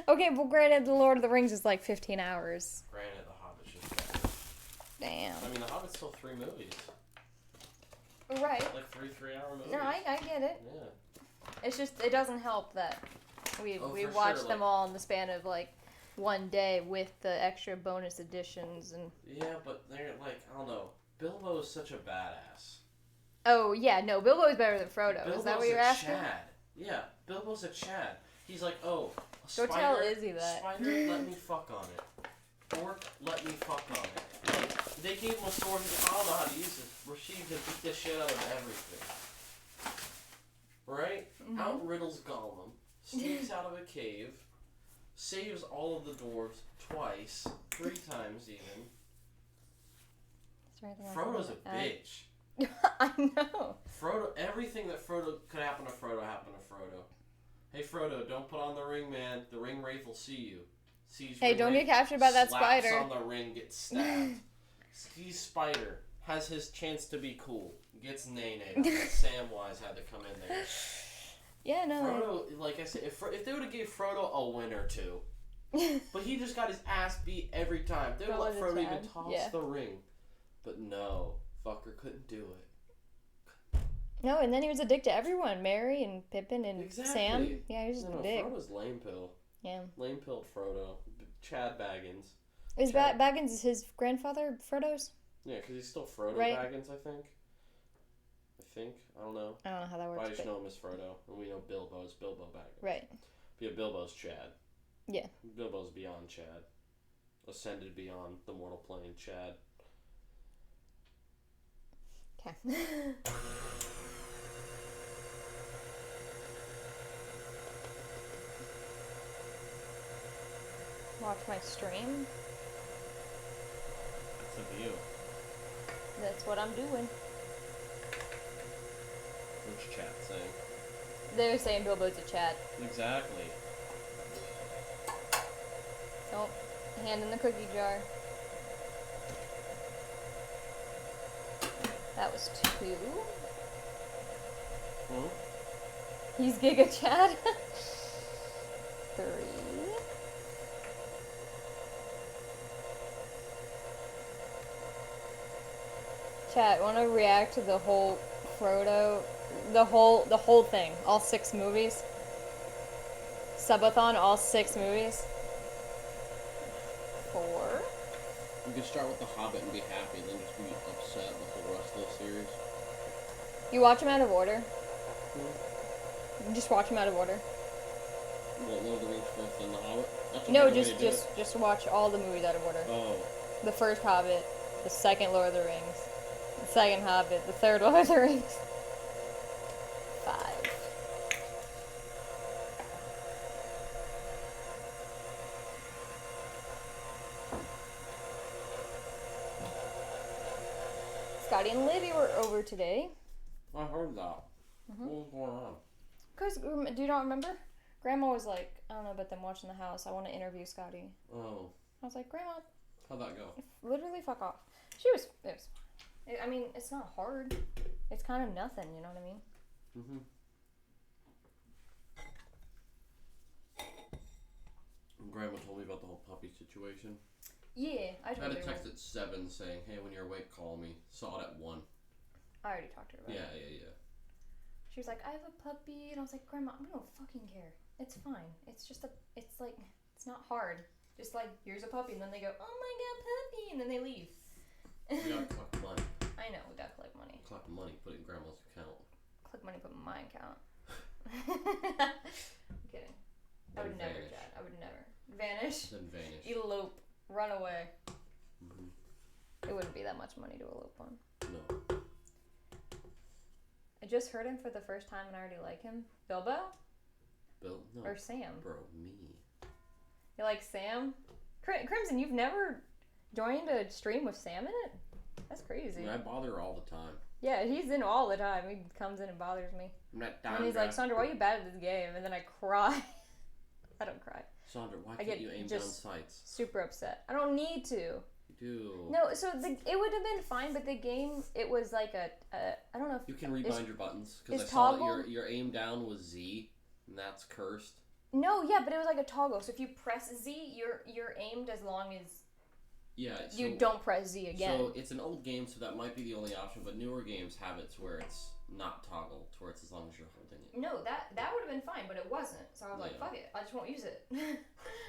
Okay, well, granted, The Lord of the Rings is like 15 hours. Granted, The Hobbit's just better. Damn. I mean, The Hobbit's still 3 movies. Right. Like 3 3-hour movies. No, I get it. Yeah. It's just, it doesn't help that We for watched sure, them all in the span of like one day with the extra bonus editions and. Yeah, but they're like, I don't know. Bilbo is such a badass. Oh yeah, no, Bilbo is better than Frodo. Bilbo's Is that what you're a asking? Chad. Yeah, Bilbo's a Chad. He's like, oh, a Go spider. tell Izzy that. Spider, let me fuck on it. Orc, let me fuck on it. Like, they gave him a sword. He's like, I don't know how to use this. Rashid can beat the shit out of everything. Right? Mm-hmm. Outriddles Gollum. Sneaks out of a cave. Saves all of the dwarves twice. 3 times even. Is there anything else Frodo's I a wanna bitch. add? I know. Frodo, everything that Frodo could happen to Frodo happened to Frodo. Hey Frodo, don't put on the ring, man. The ring wraith will see you. Sees Hey, ring don't wraith, get captured by that slaps spider. on the ring, gets stabbed. Sees spider, has his chance to be cool, gets Nene. Samwise had to come in there. Yeah, no. Frodo, like I said, if they would have gave Frodo a win or two, but he just got his ass beat every time. They would let Frodo even toss the ring, but no, fucker couldn't do it. No, and then he was a dick to everyone. Merry and Pippin and Sam. Yeah, he was just a dick. Frodo's lame pill. Yeah. Lame pilled Frodo. Chad Baggins. Is Baggins his grandfather, Frodo's? Yeah, because he's still Frodo right. Baggins, I think. I don't know. I don't know how that works. I just know him as Frodo, and we know Bilbo is Bilbo Baggins. Right. But yeah, Bilbo's Chad. Yeah. Bilbo's beyond Chad. Ascended beyond the mortal plane, Chad. Okay. Watch my stream. That's a view. That's what I'm doing. What's chat saying? They're saying Bilbo's a Chad. Exactly. Oh, hand in the cookie jar. That was 2. He's Giga Chad. 3. Chat, want to react to the whole Frodo, the whole thing, all 6 movies? Subathon, all 6 movies? 4. You could start with The Hobbit and be happy, then just be upset with the rest of the series. You watch them out of order? You just watch them out of order? What, Lord of the Rings first, then The Hobbit? That's No, just watch all the movies out of order. Oh. The first Hobbit, the second Lord of the Rings, the second Hobbit, the third Lord of the Rings. 5. Scotty and Livy were over today. I heard that. What was going on? Because, do you not remember? Grandma was like, I don't know about them watching the house. I want to interview Scotty. Oh. I was like, Grandma. How'd that go? Literally fuck off. It was fine. I mean, it's not hard. It's kind of nothing, you know what I mean? Mm-hmm. Grandma told me about the whole puppy situation. Yeah, I had told her. a text at 7 saying, hey, when you're awake, call me. Saw it at 1. I already talked to her about it. Yeah. She was like, I have a puppy. And I was like, Grandma, I don't fucking care. It's fine. It's just it's like, it's not hard. Just like, here's a puppy. And then they go, oh my god, puppy. And then they leave. We gotta collect money. I know, we gotta collect money. Collect money, put it in Grandma's account. Collect money, put in my account. I'm kidding. I would never, vanish. Chad. I would never. Vanish. Then vanish. Elope. Run away. Mm-hmm. It wouldn't be that much money to elope on. No. I just heard him for the first time and I already like him. Bilbo? Bill? No. Or Sam? Bro, me. You like Sam? Crimson, you've never joined a stream with Sam in it? That's crazy. I mean, I bother her all the time. Yeah, he's in all the time. He comes in and bothers me. I'm not down. And he's like, Sandra, why are you bad at this game? And then I cry. I don't cry. Sandra, why can't you aim down sights? Super upset. I don't need to. You do. No, so it would have been fine, but the game, it was like I don't know if... You can rebind your buttons, because I is saw toggle- that your aim down was Z, and that's cursed. No, yeah, but it was like a toggle. So if you press Z, you're aimed as long as Yeah. So, you don't press Z again. So it's an old game, so that might be the only option, but newer games have it to where it's not toggle to where it's as long as you're holding it. No, that would have been fine, but it wasn't. So I was like, fuck it, I just won't use it.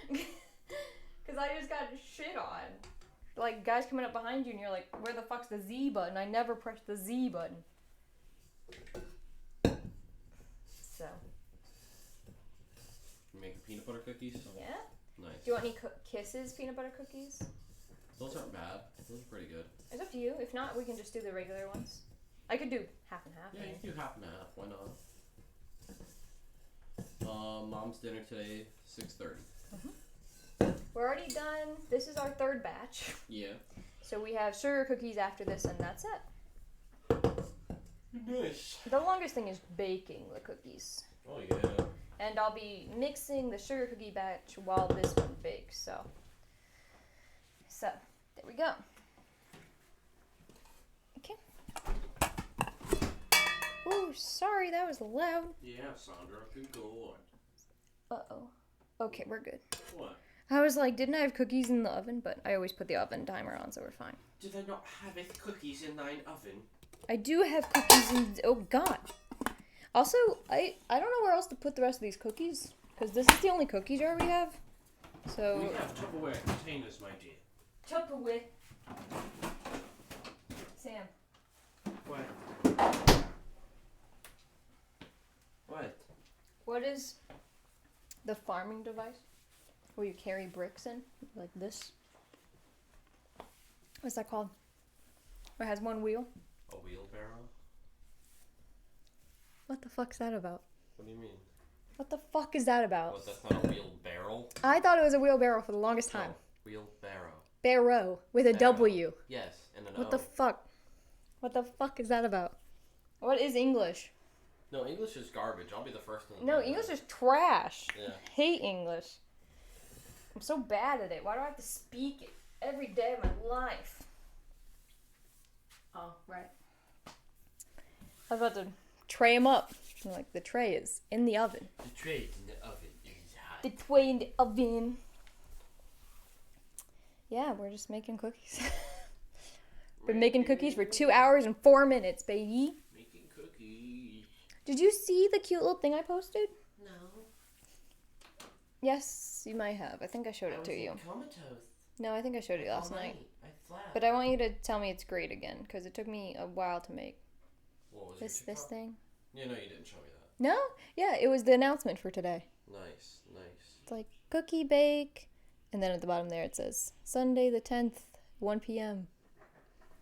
Because I just got shit on. Like, guys coming up behind you and you're like, where the fuck's the Z button? I never pressed the Z button. So. You making peanut butter cookies? Yeah. Nice. Do you want any Kisses peanut butter cookies? Those aren't bad. Those are pretty good. It's up to you. If not, we can just do the regular ones. I could do half and half. Yeah, you can do half and half. Why not? Mom's dinner today, 6:30. We're already done. This is our third batch. Yeah. So we have sugar cookies after this, and that's it. Nice. The longest thing is baking the cookies. Oh, yeah. And I'll be mixing the sugar cookie batch while this one bakes, so there we go. Okay. Ooh, sorry, that was loud. Yeah, Sandra, good God. Uh-oh. Okay, we're good. What? I was like, didn't I have cookies in the oven? But I always put the oven timer on, so we're fine. Did I not have cookies in thine oven? I do have cookies in... Oh, God. Also, I don't know where else to put the rest of these cookies, because this is the only cookie jar we have. So... We have Tupperware containers, my dear. Tupperware. Sam. What? What? What is the farming device where you carry bricks in, like this? What's that called? Where it has one wheel? A wheelbarrow? What the fuck's that about? What do you mean? What the fuck is that about? What, that's not a wheelbarrow? I thought it was a wheelbarrow for the longest time. No, wheelbarrow. Barrow with a Barrow. W. Yes, and an What O. the fuck? What the fuck is that about? What is English? No, English is garbage. I'll be the first one. No, English is trash. Yeah. Hate English. I'm so bad at it. Why do I have to speak it every day of my life? Oh, right. I was about to tray them up. Like, the tray is in the oven. The tray in the oven is hot. The tray in the oven. Yeah, we're just making cookies. Been making cookies for 2 hours and 4 minutes, baby. Making cookies. Did you see the cute little thing I posted? No. Yes, you might have. I think I showed it to you. Comatose. No, I think I showed it last night. I flat. But I want you to tell me it's great again, because it took me a while to make. What was This thing. Yeah, no, you didn't show me that. No? Yeah, it was the announcement for today. Nice, nice. It's like cookie bake, and then at the bottom there it says Sunday the 10th, 1 p.m.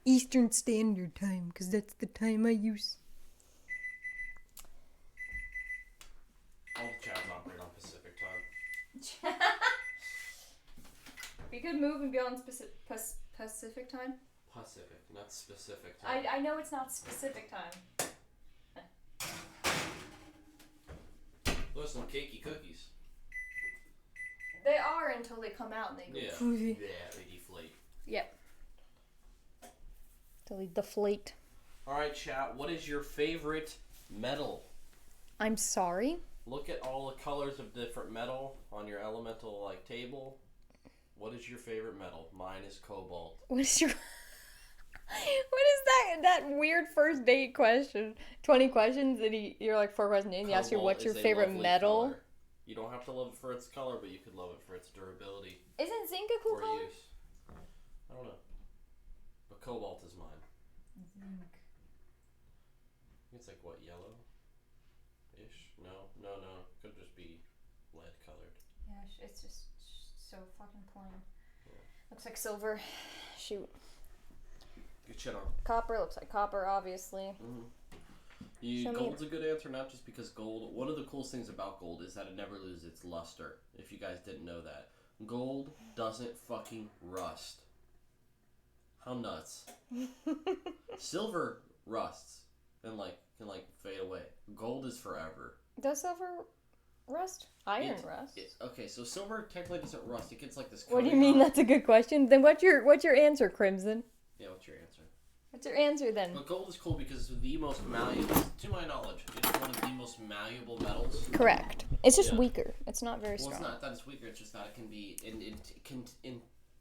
Eastern Standard Time, because that's the time I use. All the chats operate on Pacific time. We could move and be on Pacific time. Pacific, not specific time. I know it's not specific time. Those are some cakey cookies. They are until they come out and they go. Yeah, Poofy. yeah, they deflate. Yep. Till they deflate. Alright, chat, what is your favorite metal? I'm sorry? Look at all the colors of different metal on your elemental table. What is your favorite metal? Mine is cobalt. What is your... What is that weird first date question? 20 questions and you're like 4 questions in. He asks you what's your favorite metal. Color. You don't have to love it for its color, but you could love it for its durability. Isn't zinc a cool or color? Use. I don't know. But cobalt is mine. Zinc. It's like what, yellow-ish? No. Could just be lead colored. Yeah, it's just so fucking plain. Yeah. Looks like silver. Shoot. Good shit on. Copper looks like copper, obviously. Gold's a good answer, not just because gold. One of the coolest things about gold is that it never loses its luster. If you guys didn't know that, gold doesn't fucking rust. How nuts! Silver rusts and can fade away. Gold is forever. Does silver rust? Iron rust. Okay, so silver technically doesn't rust. It gets this. What do you mean? That's a good question. Then what's your answer, Crimson? Yeah, what's your answer? What's your answer then? But gold is cool because it's the most malleable. To my knowledge, it is one of the most malleable metals. Correct. It's just weaker. It's not very strong. Well, it's not that it's weaker. It's just that it can be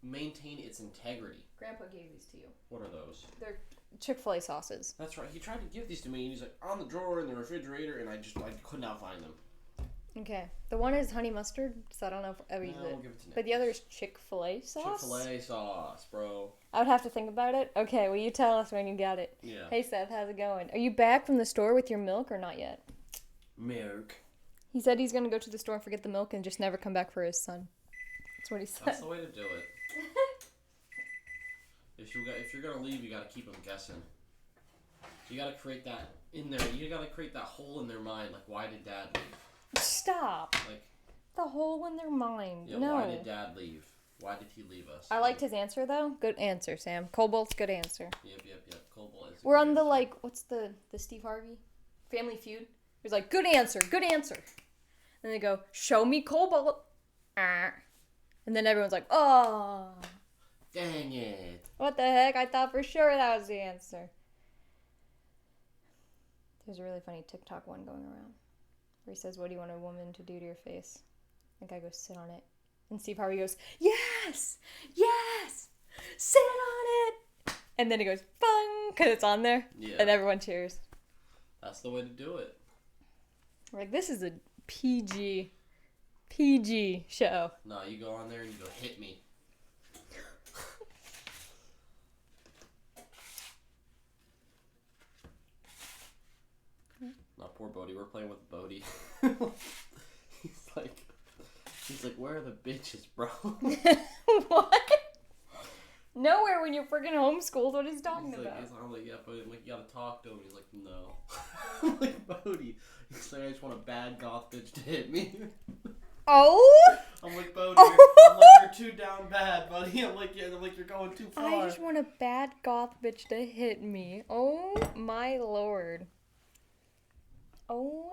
maintain its integrity. Grandpa gave these to you. What are those? They're Chick-fil-A sauces. That's right. He tried to give these to me, and he's like, on the drawer in the refrigerator, and I could not find them. Okay. The one is honey mustard, so I don't know if I use it. We'll give it to Nick. But the other is Chick-fil-A sauce? Chick-fil-A sauce, bro. I would have to think about it. Okay, well, you tell us when you got it. Yeah. Hey, Seth, how's it going? Are you back from the store with your milk or not yet? Milk. He said he's going to go to the store and forget the milk and just never come back for his son. That's what he said. That's the way to do it. If you're going to leave, you got to keep them guessing. You got to create that in there. You got to create that hole in their mind. Like, why did Dad leave? Stop. Like the hole in their mind. Yeah, no. Why did Dad leave? Why did he leave us? I liked his answer, though. Good answer, Sam. Cobalt's good answer. Yep. Cobalt is We're on the, like, what's the Steve Harvey? Family Feud? He's like, good answer. And they go, show me Cobalt. And then everyone's like, oh. Dang it. What the heck? I thought for sure that was the answer. There's a really funny TikTok one going around where he says, what do you want a woman to do to your face? The guy goes, sit on it. And Steve Harvey goes, yes! Sit on it! And then he goes, bung! Because it's on there. Yeah. And everyone cheers. That's the way to do it. We're like, this is a PG show. No, you go on there and you go, hit me. No, poor Bodie. We're playing with Bodie. He's like, where are the bitches, bro? What? Nowhere when you're freaking homeschooled. What is he talking about? I'm like, yeah, but I'm like, you gotta talk to him. He's like, no. I'm like, Bodie. He's like, I just want a bad goth bitch to hit me. Oh? I'm like, Bodie, you're too down bad, buddy. I'm like, you're going too far. I just want a bad goth bitch to hit me. Oh my lord. Oh.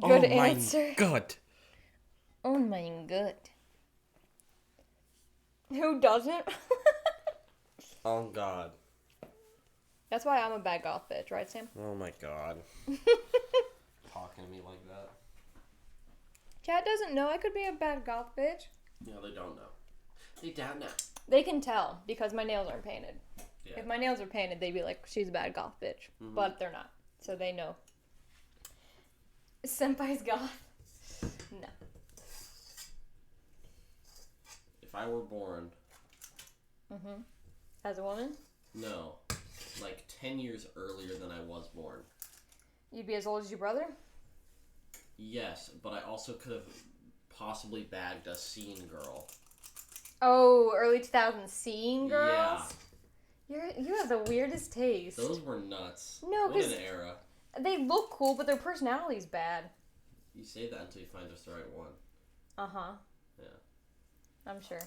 Good answer. My God. Oh my god. Who doesn't? Oh God. That's why I'm a bad goth bitch, right, Sam? Oh my God. Talking to me like that. Chat doesn't know I could be a bad goth bitch. Yeah, they don't know. They don't know. They can tell because my nails aren't painted. Yeah. If my nails were painted, they'd be like, she's a bad goth bitch. Mm-hmm. But they're not. So they know. Senpai's goth. No. If I were born... Mm-hmm. As a woman? No. Like 10 years earlier than I was born. You'd be as old as your brother? Yes, but I also could have possibly bagged a scene girl. Oh, early 2000s scene girls? Yeah. You have the weirdest taste. Those were nuts. No, what an era. They look cool, but their personality's bad. You say that until you find just the right one. Uh-huh. Yeah. I'm sure.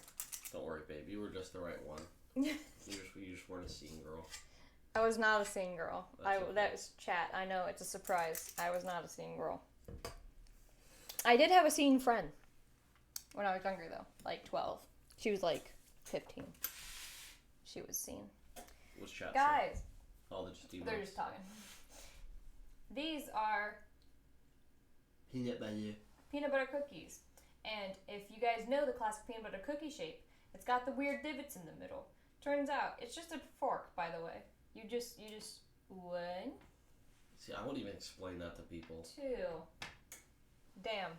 Don't worry, babe. You were just the right one. you just weren't a scene girl. I was not a scene girl. Okay. That was chat. I know, it's a surprise. I was not a scene girl. I did have a scene friend when I was younger, though. Like 12. She was like 15. She was scene. What's chat Guys. saying? Oh, they're just talking. These are peanut butter cookies. And if you guys know the classic peanut butter cookie shape, it's got the weird divots in the middle. Turns out, it's just a fork, by the way. You just, one. See, I wouldn't even explain that to people. Two. Damn.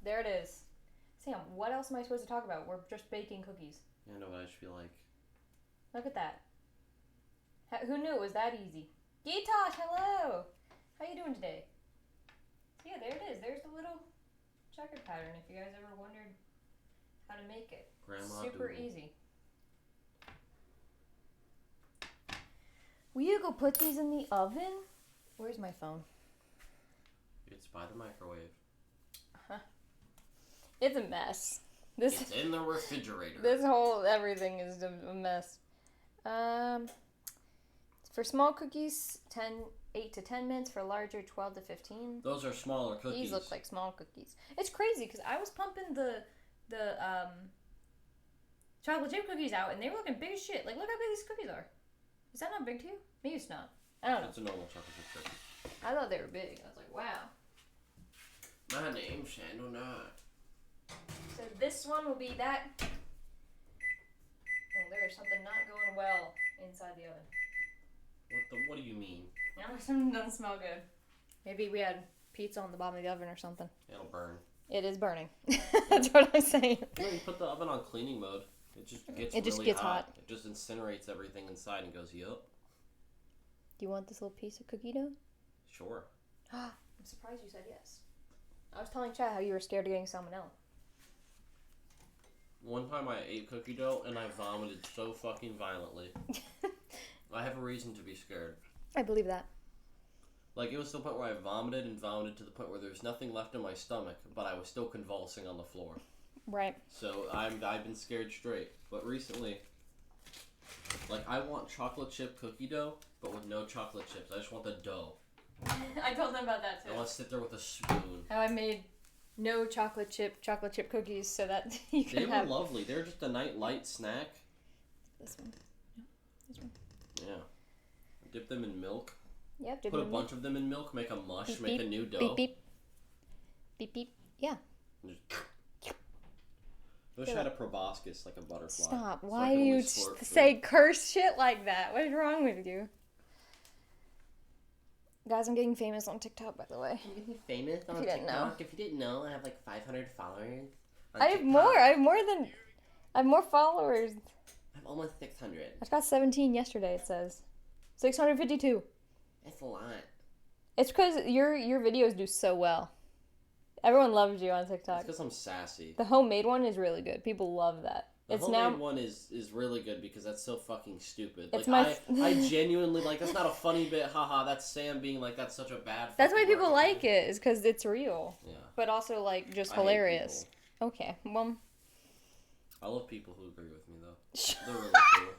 There it is. Sam, what else am I supposed to talk about? We're just baking cookies. Yeah, I know, but I just feel like... Look at that. Who knew it was that easy? Geetosh, hello! How you doing today? Yeah, there it is. There's the little checkered pattern if you guys ever wondered how to make it. Grandma Super Doodle. easy. Will you go put these in the oven? Where's my phone? It's by the microwave. It's a mess. It's in the refrigerator. This whole everything is a mess. For small cookies, 8 to 10 minutes. For larger, 12 to 15. Those are smaller cookies. These look like small cookies. It's crazy because I was pumping the chocolate chip cookies out and they were looking big as shit. Like, look how big these cookies are. Is that not big to you? Maybe it's not. I don't know. It's a normal chocolate chip cookie. I thought they were big. I was like, wow. My name's Shandonut. So this one will be that there's something not going well inside the oven. What do you mean? Something doesn't smell good. Maybe we had pizza on the bottom of the oven or something. It'll burn. It is burning. That's what I'm saying. No, you put the oven on cleaning mode. It just gets hot. It just incinerates everything inside and goes, yup. Do you want this little piece of cookie dough? Sure. I'm surprised you said yes. I was telling Chad how you were scared of getting salmonella. One time I ate cookie dough and I vomited so fucking violently. I have a reason to be scared. I believe that. Like, it was to the point where I vomited and vomited to the point where there was nothing left in my stomach, but I was still convulsing on the floor. Right. So I've been scared straight. But recently, like, I want chocolate chip cookie dough, but with no chocolate chips. I just want the dough. I told them about that too. I want to sit there with a spoon. How I made no chocolate chip cookies so that you can have... They were lovely. They're just a night light snack. This one. No, this one. Yeah. Dip them in milk. Yep. Put a bunch of them in milk. Make a mush. Beep, make beep, a new dough. Beep beep. Beep beep. Yeah. I wish I had a proboscis like a butterfly. Stop. So Why do you say curse shit like that? What is wrong with you? Guys, I'm getting famous on TikTok, by the way. I'm getting famous on TikTok? If you didn't know, I have like 500 followers. I have more. I have more followers. I have almost 600. I got 17 yesterday, it says. 652. That's a lot. It's because your videos do so well. Everyone loves you on TikTok. It's because I'm sassy. The homemade one is really good. People love that. The homemade one is really good because that's so fucking stupid. It's like, I genuinely, like, that's not a funny bit, haha, that's Sam being like, that's such a bad That's why people like it, is because it's real. Yeah. But also, like, just hilarious. Okay, well. I love people who agree with me, though. They're really cool.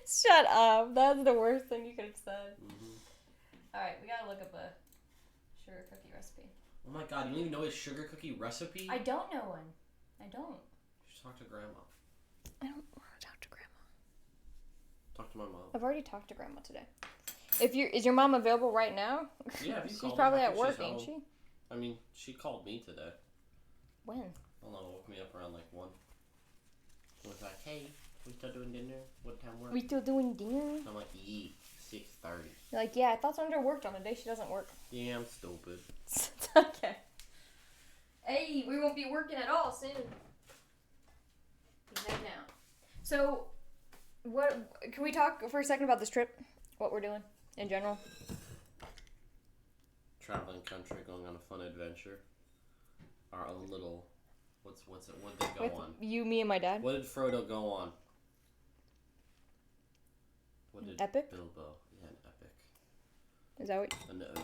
Shut up. That's the worst thing you could have said. Mm-hmm. Alright, we gotta look up a sugar cookie recipe. Oh my god, you don't even know his sugar cookie recipe? I don't know one. I don't. Just talk to Grandma. I don't want to talk to Grandma. Talk to my mom. I've already talked to Grandma today. Is your mom available right now? Yeah, if you She's probably at work, ain't home. she? I mean, she called me today. When? I don't know, woke me up around like 1. She was like, hey, we still doing dinner? What time work? We still doing dinner? I'm like, yeah, 6:30. You're like, yeah, I thought Sandra worked on a day she doesn't work. Yeah, I'm stupid. Okay. Hey, we won't be working at all soon. Head now. So, can we talk for a second about this trip? What we're doing in general? Traveling country, going on a fun adventure. Our own little, what did they go on? You, me, and my dad. What did Frodo go on? What did Epic? Bilbo? Yeah, an epic. Is that what? An ode.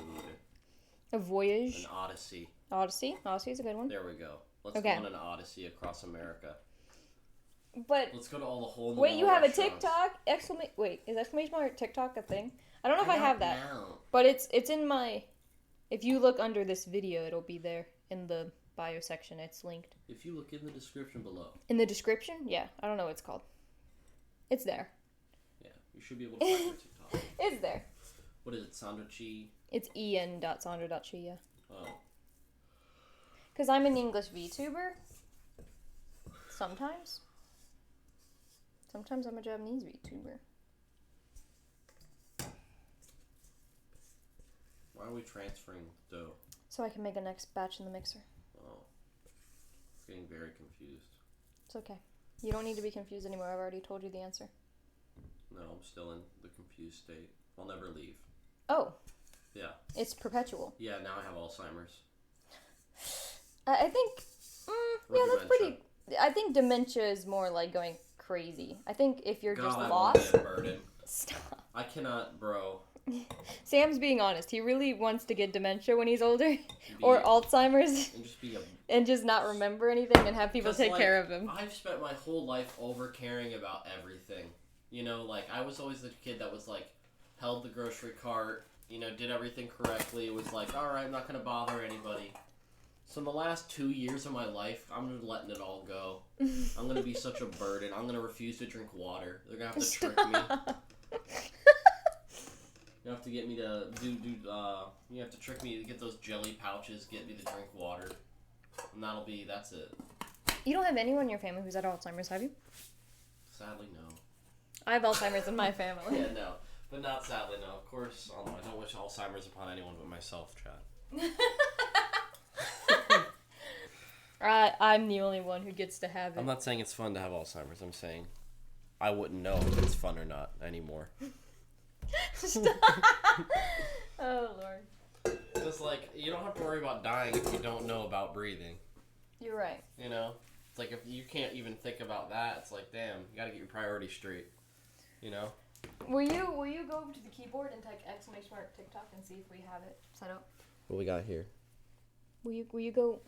A voyage. An odyssey. Odyssey. Odyssey's a good one. There we go. Let's go on an odyssey across America. But let's go to all the hole in the wait, you have restaurants. a TikTok is exclamation mark TikTok a thing? I don't know if I have that. Know. But it's in my. If you look under this video, it'll be there in the bio section. It's linked. If you look in the description below. In the description? Yeah, I don't know what it's called. It's there. Yeah, you should be able to find your TikTok. It's there. What is it, Sandra Chi? It's en.sandra.chi, yeah. Oh. Because I'm an English VTuber. Sometimes. Sometimes I'm a Japanese VTuber. Why are we transferring dough? So I can make a next batch in the mixer. Oh. It's getting very confused. It's okay. You don't need to be confused anymore. I've already told you the answer. No, I'm still in the confused state. I'll never leave. Oh. Yeah. It's perpetual. Yeah, now I have Alzheimer's. I think... yeah, that's pretty... I think dementia is more like going crazy. I think if you're just lost... Burden. Stop. I cannot, bro. Sam's being honest. He really wants to get dementia when he's older. Or Alzheimer's. And just not remember anything and have people take care of him. I've spent my whole life over caring about everything. You know, like, I was always the kid that was like, held the grocery cart, you know, did everything correctly. It was like, alright, I'm not going to bother anybody. So in the last 2 years of my life, I'm letting it all go. I'm going to be such a burden. I'm going to refuse to drink water. They're going to have to trick me. You have to get me to you have to trick me to get those jelly pouches, get me to drink water. And that's it. You don't have anyone in your family who's had Alzheimer's, have you? Sadly, no. I have Alzheimer's in my family. Yeah, no. But not sadly, no. Of course, I don't wish Alzheimer's upon anyone but myself, Chad. I'm the only one who gets to have it. I'm not saying it's fun to have Alzheimer's. I'm saying I wouldn't know if it's fun or not anymore. Stop. Oh, Lord. It's like, you don't have to worry about dying if you don't know about breathing. You're right. You know? It's like, if you can't even think about that, it's like, damn, you gotta get your priorities straight. You know? Will you go over to the keyboard and type !mark TikTok and see if we have it set up? What we got here? Will you go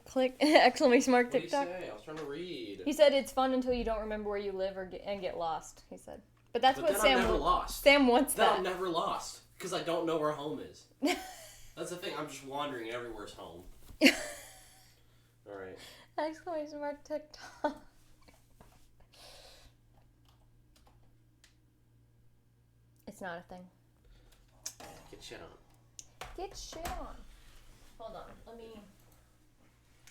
click !mark TikTok? What did he say? I was trying to read. He said it's fun until you don't remember where you live and get lost, he said. But that's what Sam I'm never lost. Sam wants that. I'm never lost. Because I don't know where home is. That's the thing. I'm just wandering everywhere's home. Alright. !mark TikTok. It's not a thing. Get shit on. Get shit on. Hold on. Let me...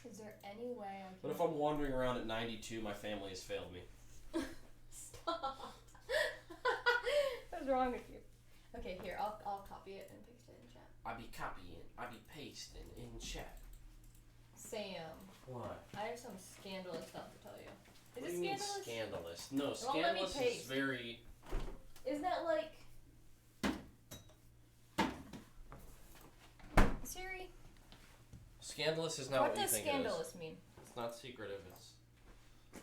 Is there any way I can... What if I'm wandering around at 92, my family has failed me? Stop. What's wrong with you? Okay, here, I'll copy it and paste it in chat. I be copying, I be pasting in chat. Sam. What? I have some scandalous stuff to tell you. What Is do it you mean scandalous? No, It won't let me scandalous is paste. very... Isn't that like... Siri? Scandalous is not What what you does think scandalous mean? It's not secretive, it's...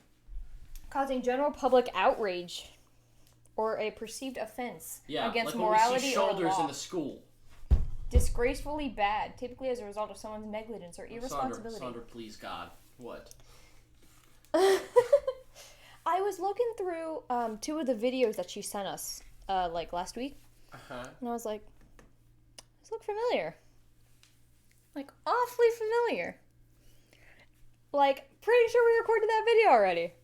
Causing general public outrage or a perceived offense against like morality when we see or shoulders law. in the school. Disgracefully bad, typically as a result of someone's negligence or irresponsibility. Sandra, please, God. What? I was looking through 2 of the videos that she sent us like last week. Uh-huh. And I was like, these look familiar. Like, awfully familiar. Like, pretty sure we recorded that video already.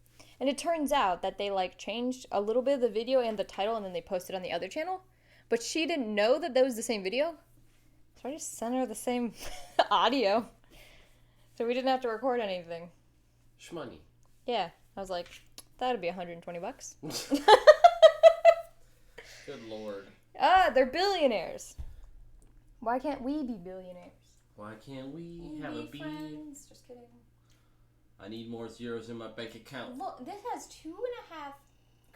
And it turns out that they, like, changed a little bit of the video and the title, and then they posted on the other channel. But she didn't know that was the same video. So I just sent her the same audio. So we didn't have to record anything. Shmoney. Yeah. I was like, that'd be $120. Good Lord. They're billionaires. Why can't we be billionaires? Why can't we have a bee? Friends? Just kidding. I need more zeros in my bank account. Look, this has 2.5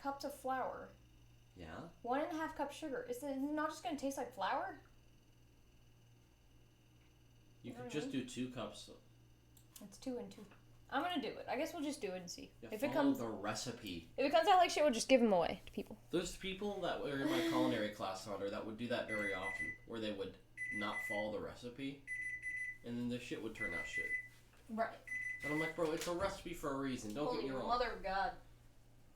cups of flour. Yeah? 1.5 cup sugar. Is it not just going to taste like flour? You could just do 2 cups. It's 2 and 2. I'm going to do it. I guess we'll just do it and see. Yeah, If follow the recipe. If it comes out like shit, we'll just give them away to people. There's people that were in my culinary class, Sandra, that would do that very often. Where they would not follow the recipe. And then the shit would turn out shit. Right. And I'm like, bro, it's a recipe for a reason. Don't get me wrong. Mother of God.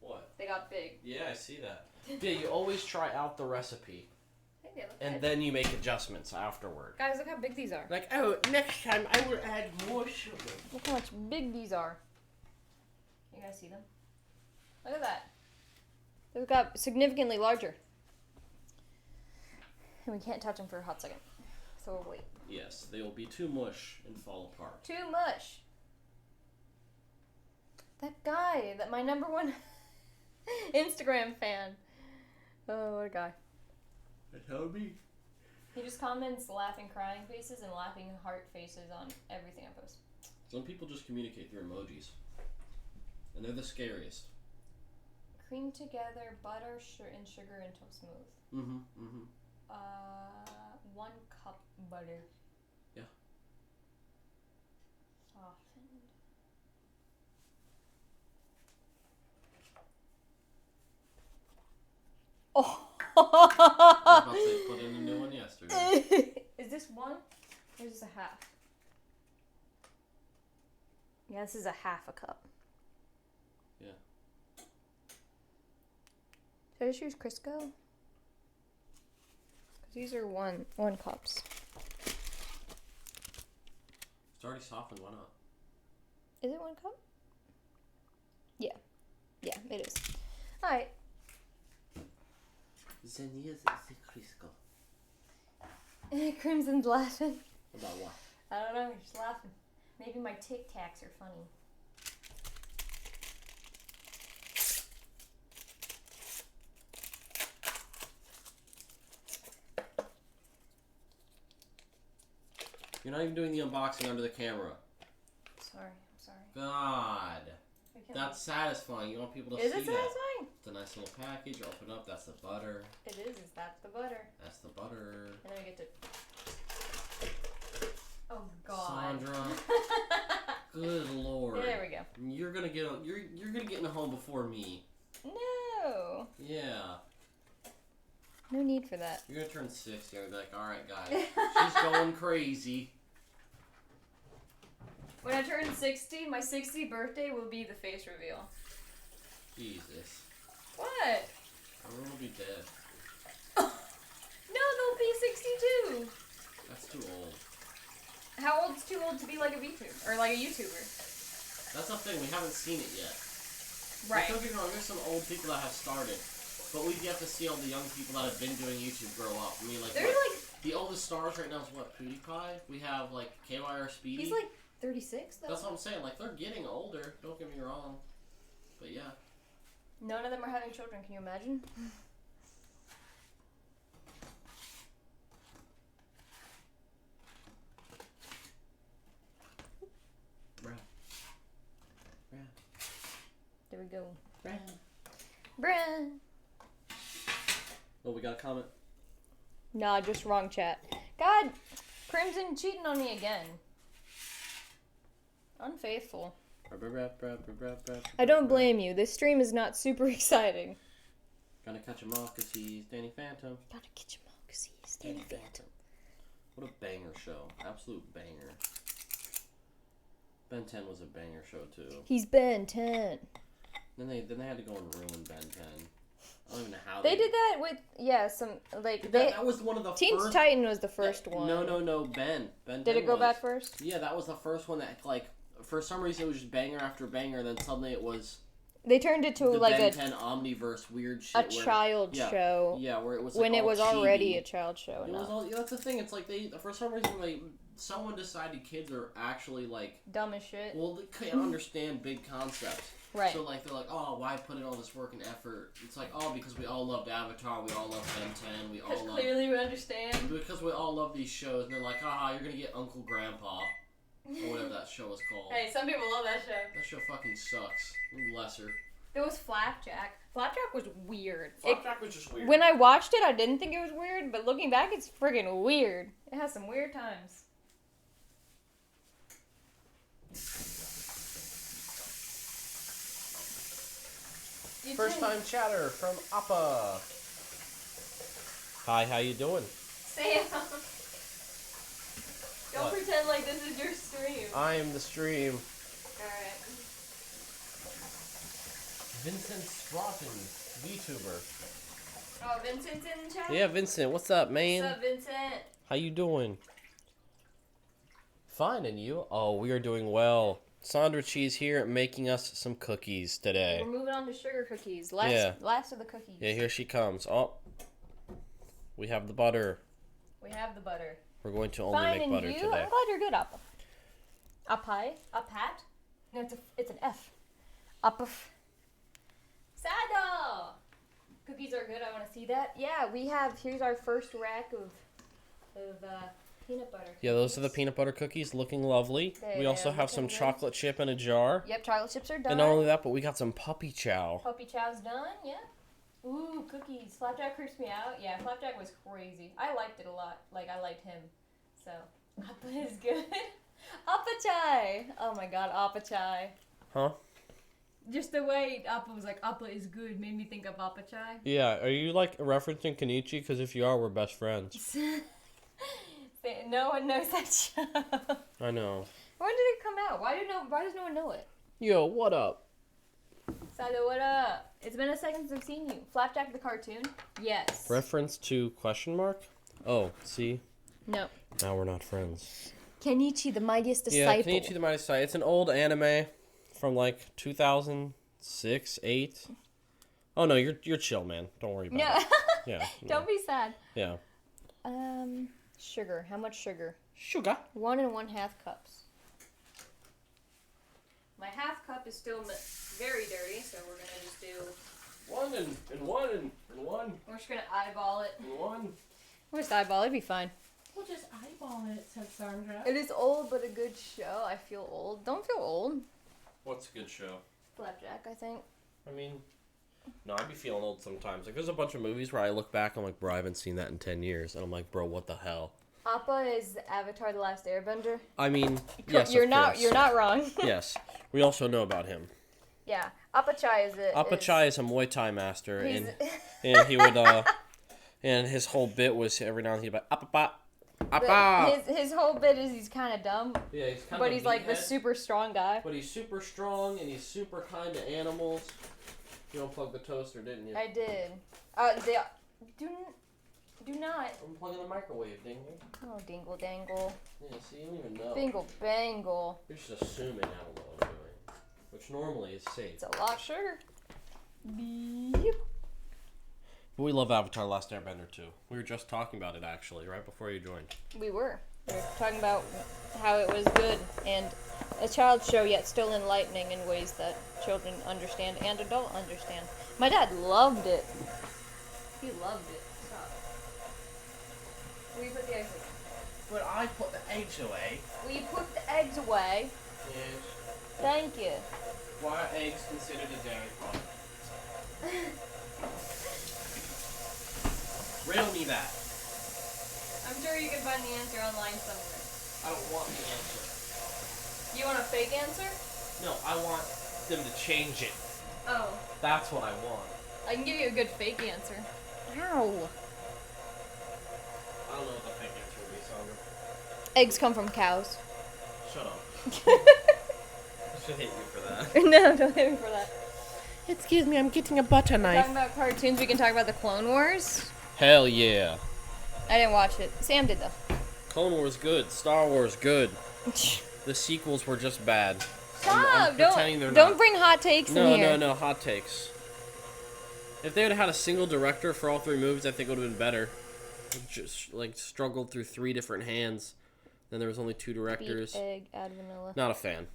What? They got big. Yeah, I see that. Yeah, you always try out the recipe. Hey, and then you make adjustments afterward. Guys, look how big these are. Like, oh, next time I will add more sugar. Look how much big these are. You guys see them? Look at that. They've got significantly larger. And we can't touch them for a hot second. So we'll wait. Yes, they will be too mush and fall apart. Too much. That guy, that my #1 Instagram fan. Oh, what a guy. That's how it be. He just comments laughing crying faces and laughing heart faces on everything I post. Some people just communicate through emojis. And they're the scariest. Cream together butter and sugar until smooth. 1 cup butter. Yeah. Softened. Oh. I was about to say, put in a new one yesterday. Is this 1 or is this a half? Yeah, this is a half a cup. Yeah. Should I just use Crisco? Because these are one cups. It's already softened, why not? Is it 1 cup? Yeah. Yeah, it is. Alright. Zenya's is Crisco. Crimson's laughing. About what? I don't know, he's laughing. Maybe my Tic Tacs are funny. You're not even doing the unboxing under the camera. Sorry, I'm sorry. God. That's satisfying. You want people to see that. Is it satisfying? It's a nice little package. You open it up. That's the butter. It is. That's the butter. That's the butter. And then we get to... Oh, God. Sandra. Good Lord. Yeah, there we go. You're gonna get in the home before me. No. Yeah. No need for that. You're gonna turn 60. I'm gonna be like, all right, guys. She's going crazy. When I turn 60, my 60th birthday will be the face reveal. Jesus. What? Everyone will be dead. No, they'll be 62. That's too old. How old's too old to be like a VTuber? Or like a YouTuber? That's the thing. We haven't seen it yet. Right. Don't get me wrong. There's some old people that have started. But we've yet to see all the young people that have been doing YouTube grow up. I mean, like, the oldest stars right now is what, PewDiePie? We have, like, KYR Speedy. He's like 36, though. That's what I'm saying. Like, they're getting older. Don't get me wrong. But, yeah. None of them are having children. Can you imagine? There we go. Bruh. Oh, we got a comment? Nah, just wrong chat. God, Crimson cheating on me again. Unfaithful. I don't blame you. This stream is not super exciting. Gotta catch him off because he's Danny Phantom. Gotta catch him off because he's Danny Phantom. What a banger show. Absolute banger. Ben 10 was a banger show, too. He's Ben 10. Then they had to go and ruin Ben 10. I don't even know how they did that with, some, like, that was one of the Teen first... Titan was the first one. No, Ben 10 Did it go bad first? Yeah, that was the first one that, like, for some reason it was just banger after banger, and then suddenly it was... They turned it to, the like, Ben 10 Omniverse weird shit. A child show. Yeah, where it was, when like, it was chibi. already a child show. It was all, that's the thing, it's like they, for some reason, someone decided kids are actually, like... dumb as shit. Well, they can't understand big concepts. Right. So, like, they're like, oh, why put in all this work and effort? It's like, oh, because we all loved Avatar, we all loved Ben 10, we all loved... clearly we understand. Because we all love these shows, and they're like, haha, you're gonna get Uncle Grandpa. Or whatever that show was called. Hey, some people love that show. That show fucking sucks. Bless her. There was Flapjack. Flapjack was weird. Flapjack was just weird. When I watched it, I didn't think it was weird, but looking back, it's friggin' weird. It has some weird times. First time chatter from Appa. Hi, how you doing? Sam. Don't pretend like this is your stream. I am the stream. Alright. Vincent Stratton, VTuber. Oh, Vincent's in the chat? Yeah, Vincent, what's up, man? What's up, Vincent? How you doing? Fine, and you? Oh, we are doing well. Sandra Cheese here making us some cookies today. We're moving on to sugar cookies. Last of the cookies. Yeah, here she comes. Oh, we have the butter. We have the butter. We're going to only make butter today. I'm glad you're good, Appa. Appai? Appat? No, it's an F. Appa. Sado! Cookies are good. I want to see that. Yeah, here's our first rack of peanut butter cookies. Yeah, those are the peanut butter cookies, looking lovely. We also have some chocolate chip in a jar. Yep, chocolate chips are done. And not only that, but we got some puppy chow. Puppy chow's done, yeah. Ooh, cookies. Flapjack creeps me out. Yeah, Flapjack was crazy. I liked it a lot. Like, I liked him. So, Appa is good. Appa chai. Oh my god, Appa chai. Huh? Just the way Appa was like, Appa is good, made me think of Appa chai. Yeah, are you, like, referencing Kenichi? Because if you are, we're best friends. No one knows that show. I know. When did it come out? Why does no one know it? Yo, what up? Sado, what up? It's been a second since I've seen you. Flapjack the cartoon? Yes. Reference to question mark? Oh, see? No. Now we're not friends. Kenichi the Mightiest Disciple. Yeah, Kenichi the Mightiest Disciple. It's an old anime from like 2006, 8. Oh no, you're chill, man. Don't worry about it. Yeah. Don't be sad. Yeah. Sugar. How much sugar? Sugar. 1 1/2 cups. My half cup is still very dirty, so we're gonna just do 1 and 1 and 1. We're just gonna eyeball it. And 1. We'll just eyeball it. It'd be fine. We'll just eyeball it, said Sandra. It is old, but a good show. I feel old. Don't feel old. What's a good show? Flapjack, I think. I mean, no, I'd be feeling old sometimes. Like, there's a bunch of movies where I look back, I'm like, bro, I haven't seen that in 10 years. And I'm like, bro, what the hell? Appa is Avatar: The Last Airbender. I mean, yes, you're of not. course. You're not wrong. Yes, we also know about him. Yeah, Appa Chai is it. Appa Chai is a Muay Thai master, He's... and he would and his whole bit was every now and then he'd be like, Appa, Appa. His whole bit is he's kind of dumb. Yeah, he's kind of. But he's like the super strong guy. But he's super strong and he's super kind to animals. You unplugged the toaster, didn't you? I did. Do not. I'm plugging the microwave, dingle. Oh, dingle dangle. Yeah, see, you don't even know. Bingle bangle. You're just assuming I don't know what I'm doing, which normally is safe. It's a lot of sugar. Beep. But we love Avatar: Last Airbender too. We were just talking about it actually, right before you joined. We were talking about how it was good and a child's show, yet still enlightening in ways that children understand and adults understand. My dad loved it. He loved it. Stop. Will you put the eggs away? But I put the eggs away. Will you put the eggs away? Yes. Thank you. Why are eggs considered a dairy product? Riddle me that. I'm sure you can find the answer online somewhere. I don't want the answer. You want a fake answer? No, I want them to change it. Oh. That's what I want. I can give you a good fake answer. Ow. I don't know what the fake answer would be, Sandra. Eggs come from cows. Shut up. I should hit you for that. No, don't hit me for that. Excuse me, I'm getting a butter knife. Talking about cartoons, we can talk about the Clone Wars. Hell yeah. I didn't watch it. Sam did though. Clone Wars good. Star Wars good. The sequels were just bad. Stop! Don't bring hot takes in here. No, hot takes. If they would have had a single director for all three movies, I think it would have been better. Just like struggled through 3 different hands. Then there was only 2 directors. Beat, egg, add vanilla. Not a fan.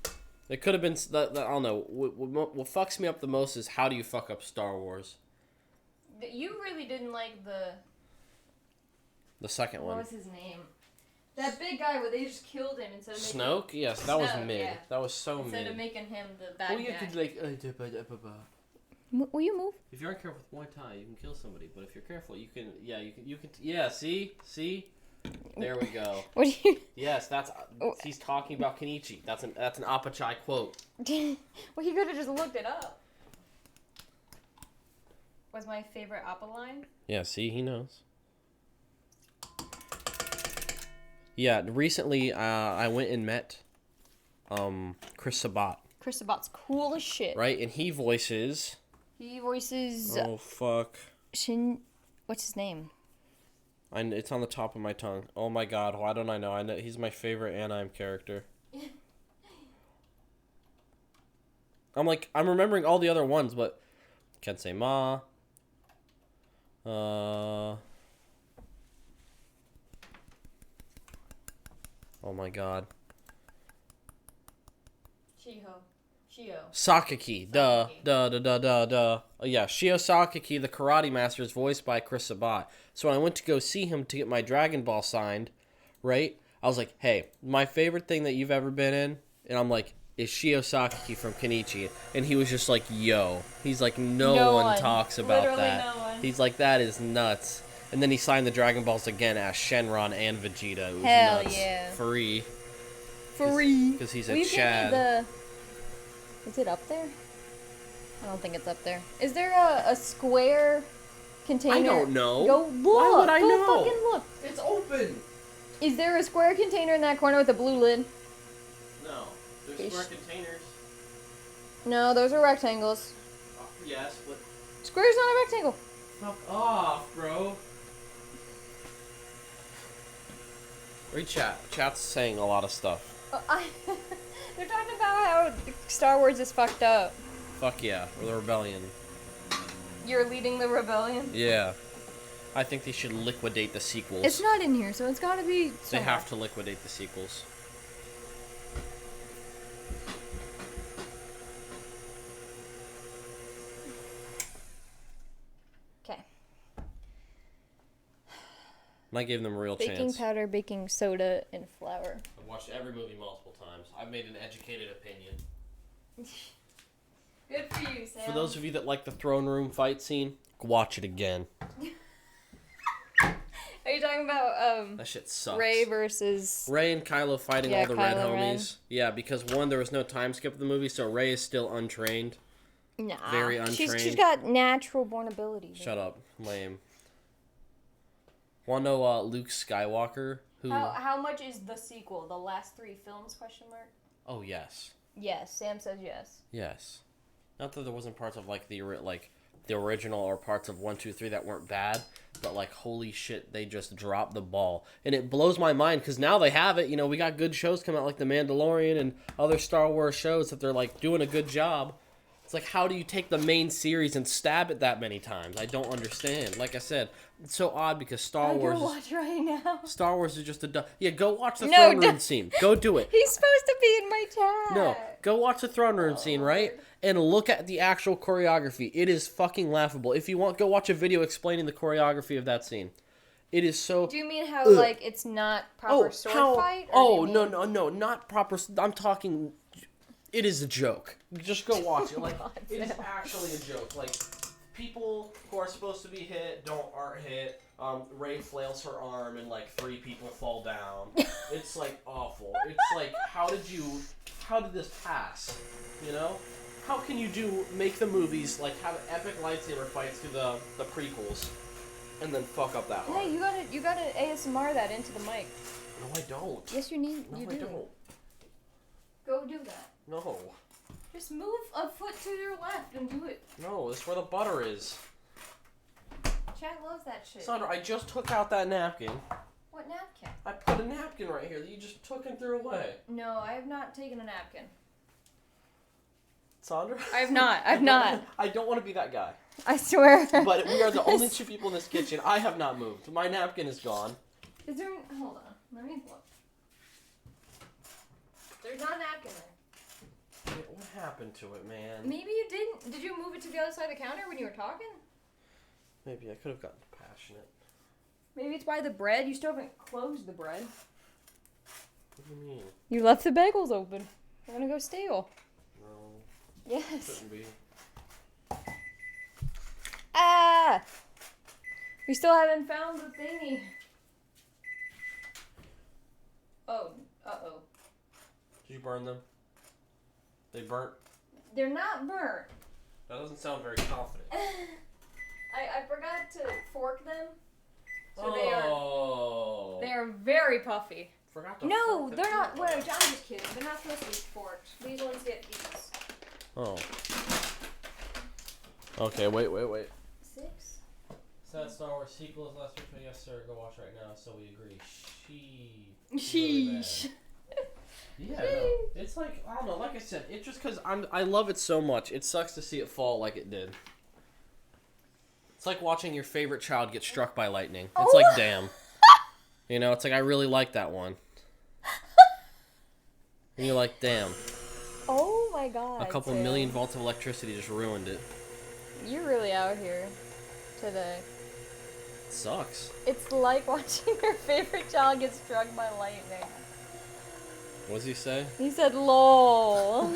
It could have been. I don't know. What fucks me up the most is how do you fuck up Star Wars? You really didn't like the second one. What was his name? That big guy where they just killed him instead of making Snoke? Yes, that was mid. Yeah. That was so instead mid. of making him the bad Well, you guy. could like. Will you move? If you're careful with Muay Thai, you can kill somebody. But if you're careful, you can. Yeah, you can. Yeah, see. There we go. What do you? Yes, that's. He's talking about Kenichi. That's an Appa Chai quote. Well, he could have just looked it up. Was my favorite Appa line? Yeah, see, he knows. Yeah, recently I went and met Chris Sabat. Chris Sabat's cool as shit. Right, and he voices. Oh fuck. What's his name? It's on the top of my tongue. Oh my god, why don't I know? I know he's my favorite anime character. I'm remembering all the other ones, but can't say Ma. Oh my god. Shio. Sakaki. Duh. Oh, yeah, Shio Sakaki, the karate master, is voiced by Chris Sabat. So when I went to go see him to get my Dragon Ball signed, right? I was like, hey, my favorite thing that you've ever been in, and I'm like, is Shio Sakaki from Kenichi. And he was just like, yo. He's like, no one talks about Literally that. No one. He's like, that is nuts. And then he signed the Dragon Balls again as Shenron and Vegeta. It was Hell nuts. Yeah. Free. Free. Because he's Will a you give me Chad. Is it up there? I don't think it's up there. Is there a square container? I don't know. Go look. Why would I know? Go fucking look. It's open. Is there a square container in that corner with a blue lid? No. There's square containers. No, those are rectangles. Yes, but... Square's not a rectangle. Fuck off, bro. Read chat. Chat's saying a lot of stuff. They're talking about how Star Wars is fucked up. Fuck yeah. We're the rebellion. You're leading the rebellion? Yeah. I think they should liquidate the sequels. It's not in here, so it's gotta be somewhere. They have to liquidate the sequels. I gave them a real chance. Baking powder, baking soda, and flour. I've watched every movie multiple times. I've made an educated opinion. Good for you, Sam. For those of you that like the throne room fight scene, watch it again. Are you talking about that shit sucks. Rey versus Rey and Kylo fighting all the Kylo red Ren. homies? Yeah, because one, there was no time skip in the movie, so Rey is still untrained. Nah. Very untrained. She's got natural born ability. Shut up, lame. Want to know Luke Skywalker? Who? How much is the sequel? The last 3 films? Question mark. Oh yes. Yes, Sam says yes. Yes. Not that there wasn't parts of like the original or parts of 1, 2, 3 that weren't bad, but like holy shit, they just dropped the ball, and it blows my mind because now they have it. You know, we got good shows coming out like The Mandalorian and other Star Wars shows that they're like doing a good job. It's like, how do you take the main series and stab it that many times? I don't understand. Like I said, it's so odd because Star Wars. Go watch right now. Star Wars is just yeah. Go watch the throne room scene. Go do it. He's supposed to be in my chat. No, go watch the throne room scene, right? And look at the actual choreography. It is fucking laughable. If you want, go watch a video explaining the choreography of that scene. It is so. Do you mean how like it's not proper sword fight? Or no, not proper. I'm talking. It is a joke. Just go watch it. Like it is actually a joke. Like people who are supposed to be hit aren't hit. Rey flails her arm and like 3 people fall down. It's like awful. It's like how did this pass? You know? How can you make the movies like have epic lightsaber fights through the prequels and then fuck up that one? Hey, you gotta ASMR that into the mic. No, I don't. Yes, you need. No, you I do. don't. Go do that. No. Just move a foot to your left and do it. No, this is where the butter is. Chad loves that shit. Sandra, I just took out that napkin. What napkin? I put a napkin right here that you just took and threw away. No, I have not taken a napkin. Sandra? I have not. I've not. I don't want to be that guy. I swear. But we are the only 2 people in this kitchen. I have not moved. My napkin is gone. Is there... Hold on. Let me look. There's not a napkin there. What happened to it, man? Maybe you didn't. Did you move it to the other side of the counter when you were talking? Maybe I could have gotten passionate. Maybe it's by the bread. You still haven't closed the bread. What do you mean? You left the bagels open. They're gonna go stale. No. Yes. Couldn't be. Ah! We still haven't found the thingy. Oh. Uh-oh. Did you burn them? They burnt? They're not burnt. That doesn't sound very confident. I forgot to fork them. So they are very puffy. Forgot to No, fork they're not. Wait, I'm just kidding. They're not supposed to be forked. These ones get these. Oh. Okay, wait. 6? Sad Star Wars sequels last week. Yes, sir. Go watch right now. So we agree. Sheesh. Yeah, no. It's like, I don't know, like I said, it's just because I love it so much. It sucks to see it fall like it did. It's like watching your favorite child get struck by lightning. It's like, damn. You know, it's like, I really like that one. And you're like, damn. Oh my god. A couple million volts of electricity just ruined it. You're really out here today. It sucks. It's like watching your favorite child get struck by lightning. What does he say? He said, lol.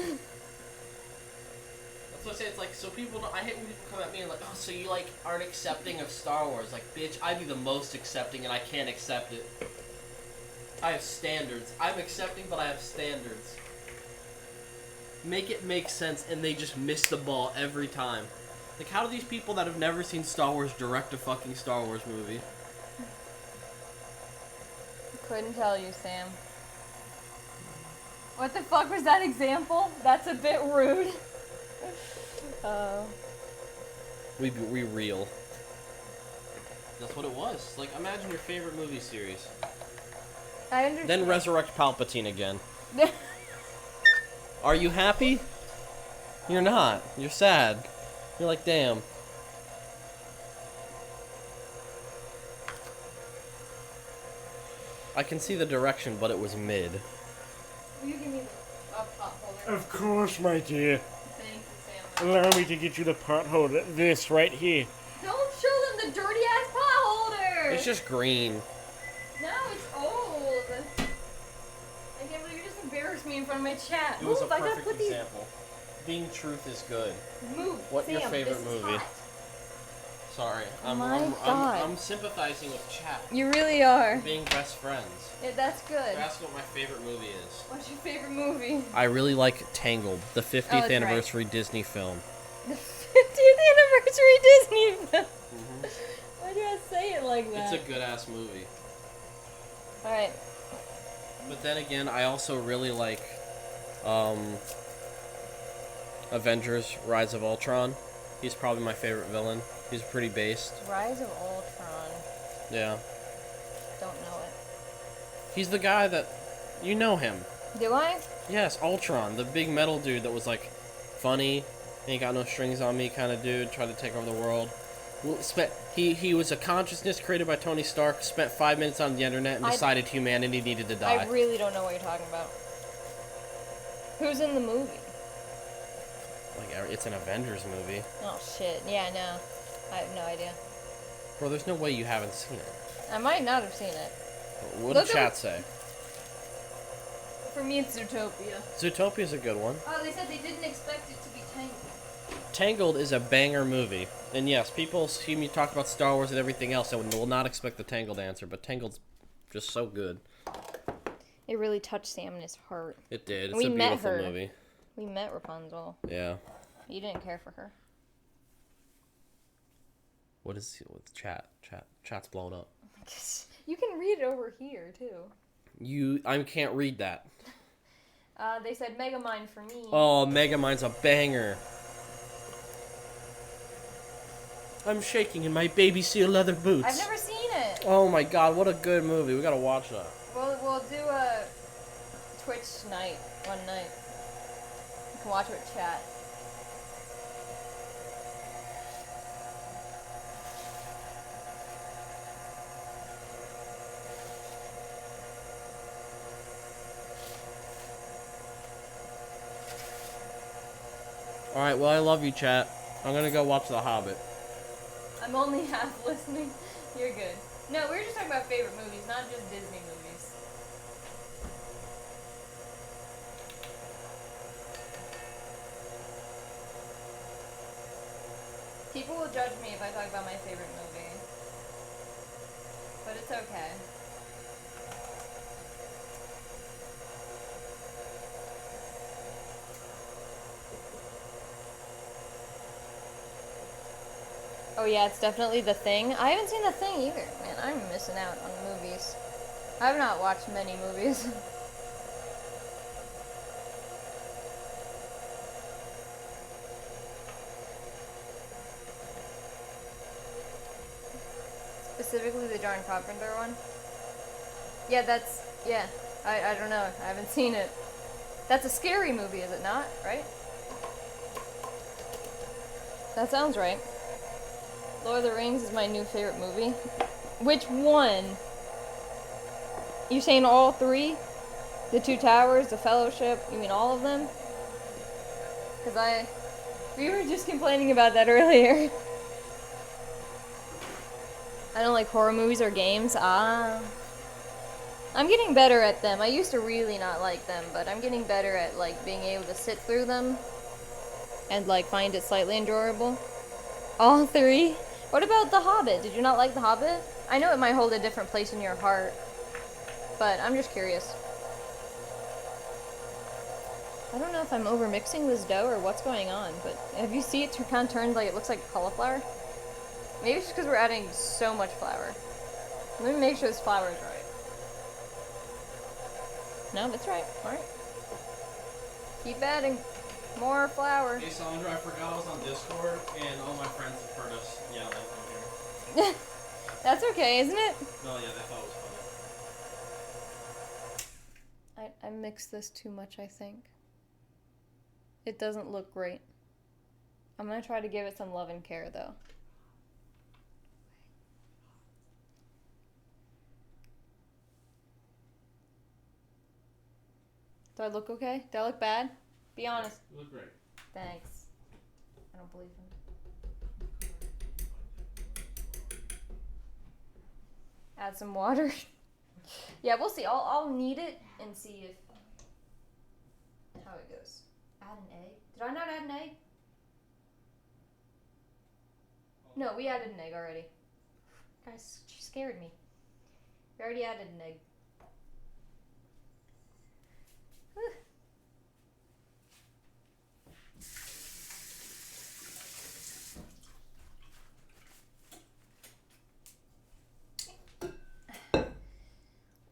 That's what I say. It's like, so people don't, I hate when people come at me and like, oh, so you like aren't accepting of Star Wars. Like, bitch, I'd be the most accepting and I can't accept it. I have standards. I'm accepting, but I have standards. Make it make sense, and they just miss the ball every time. Like, how do these people that have never seen Star Wars direct a fucking Star Wars movie? Couldn't tell you, Sam. What the fuck was that example? That's a bit rude. We real. That's what it was. Like, imagine your favorite movie series. I understand. Then resurrect Palpatine again. Are you happy? You're not. You're sad. You're like, damn. I can see the direction, but it was mid. Will you give me the pot holder? Of course, my dear. Thank you, Sam. Allow me to get you the pot holder. This right here. Don't show them the dirty ass pot holder! It's just green. front of my chat. It was a perfect example. Being truth is good. Move. What's Sam, your favorite this movie? Is hot. Sorry, God. I'm sympathizing with chat. You really are. We're being best friends. Yeah, that's good. You're asking what my favorite movie is. What's your favorite movie? I really like Tangled, the 50th anniversary Disney film. The 50th anniversary Disney film. Why do you have to say it like that? It's a good ass movie. All right. But then again, I also really like Avengers: Rise of Ultron. He's probably my favorite villain. He's pretty based. Rise of Ultron. Yeah. Don't know it. He's the guy that... You know him. Do I? Yes, Ultron. The big metal dude that was, like, funny, ain't got no strings on me kind of dude, tried to take over the world. He was a consciousness created by Tony Stark, spent 5 minutes on the internet, and decided humanity needed to die. I really don't know what you're talking about. Who's in the movie? Like, it's an Avengers movie. Oh, shit. Yeah, no. I have no idea. Bro, there's no way you haven't seen it. I might not have seen it. What did chat say? For me, it's Zootopia. Zootopia's a good one. Oh, they said they didn't expect it to be Tangled. Tangled is a banger movie. And yes, people see me talk about Star Wars and everything else and will not expect the Tangled answer, but Tangled's just so good. It really touched Sam in his heart. It did. It's a beautiful movie. We met Rapunzel. Yeah. You didn't care for her. What's chat? Chat's blown up. You can read it over here, too. I can't read that. They said Megamind for me. Oh, Megamind's a banger. I'm shaking in my baby seal leather boots. I've never seen it. Oh my god, what a good movie. We gotta watch that. We'll do a Twitch night one night. You can watch it with chat. Alright, well, I love you, chat. I'm gonna go watch The Hobbit. I'm only half listening. You're good. No, we were just talking about favorite movies, not just Disney movies. People will judge me if I talk about my favorite movie. But it's okay. Oh yeah, it's definitely The Thing. I haven't seen The Thing either. Man, I'm missing out on movies. I have not watched many movies. Specifically the John Carpenter one. Yeah, I don't know. I haven't seen it. That's a scary movie, is it not? Right? That sounds right. Lord of the Rings is my new favorite movie. Which one? You saying all three? The Two Towers, The Fellowship, you mean all of them? Because we were just complaining about that earlier. I don't like horror movies or games. I'm getting better at them. I used to really not like them, but I'm getting better at like being able to sit through them and like find it slightly enjoyable. All three? What about The Hobbit? Did you not like The Hobbit? I know it might hold a different place in your heart, but I'm just curious. I don't know if I'm over mixing this dough or what's going on, but have you seen it kind of turned like it looks like cauliflower? Maybe it's just because we're adding so much flour. Let me make sure this flour is right. No, that's right. Alright. Keep adding more flour. Hey Sandra, I forgot I was on Discord and all my friends have heard us yelling from here. That's okay, isn't it? No, yeah, they thought it was funny. I mixed this too much, I think. It doesn't look great. I'm gonna try to give it some love and care, though. Do I look okay? Do I look bad? Be honest. You look great. Thanks. I don't believe him. Add some water. Yeah, we'll see. I'll knead it and see if it goes. Add an egg. Did I not add an egg? No, we added an egg already. Guys, she scared me. We already added an egg.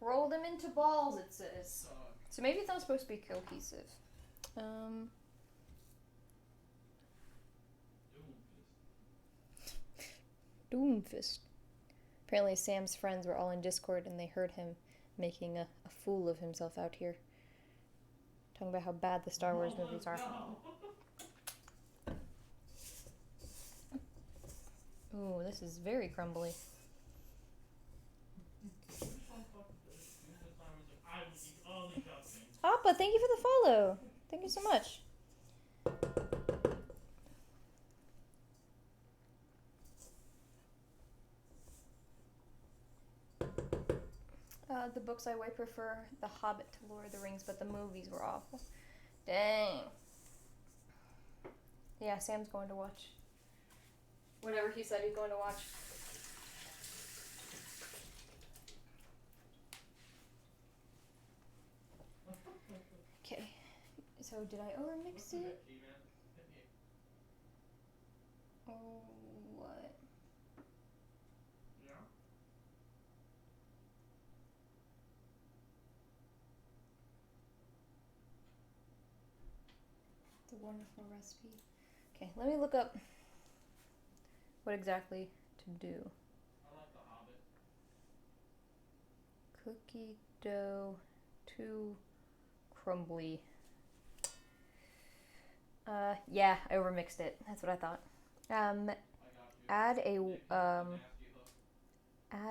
Roll them into balls, it says. So maybe it's not supposed to be cohesive. Doomfist. Apparently Sam's friends were all in Discord and they heard him making a fool of himself out here. Talking about how bad the Star Wars movies are. Ooh, this is very crumbly. Appa, thank you for the follow. Thank you so much. The books I way prefer The Hobbit to Lord of the Rings, but the movies were awful. Dang. Yeah, Sam's going to watch whatever he said he's going to watch. Okay. So did I overmix it? Oh, what? It's a wonderful recipe. Okay, let me look up what exactly to do. I like The Hobbit. Cookie dough too crumbly. Yeah, I overmixed it. That's what I thought. Add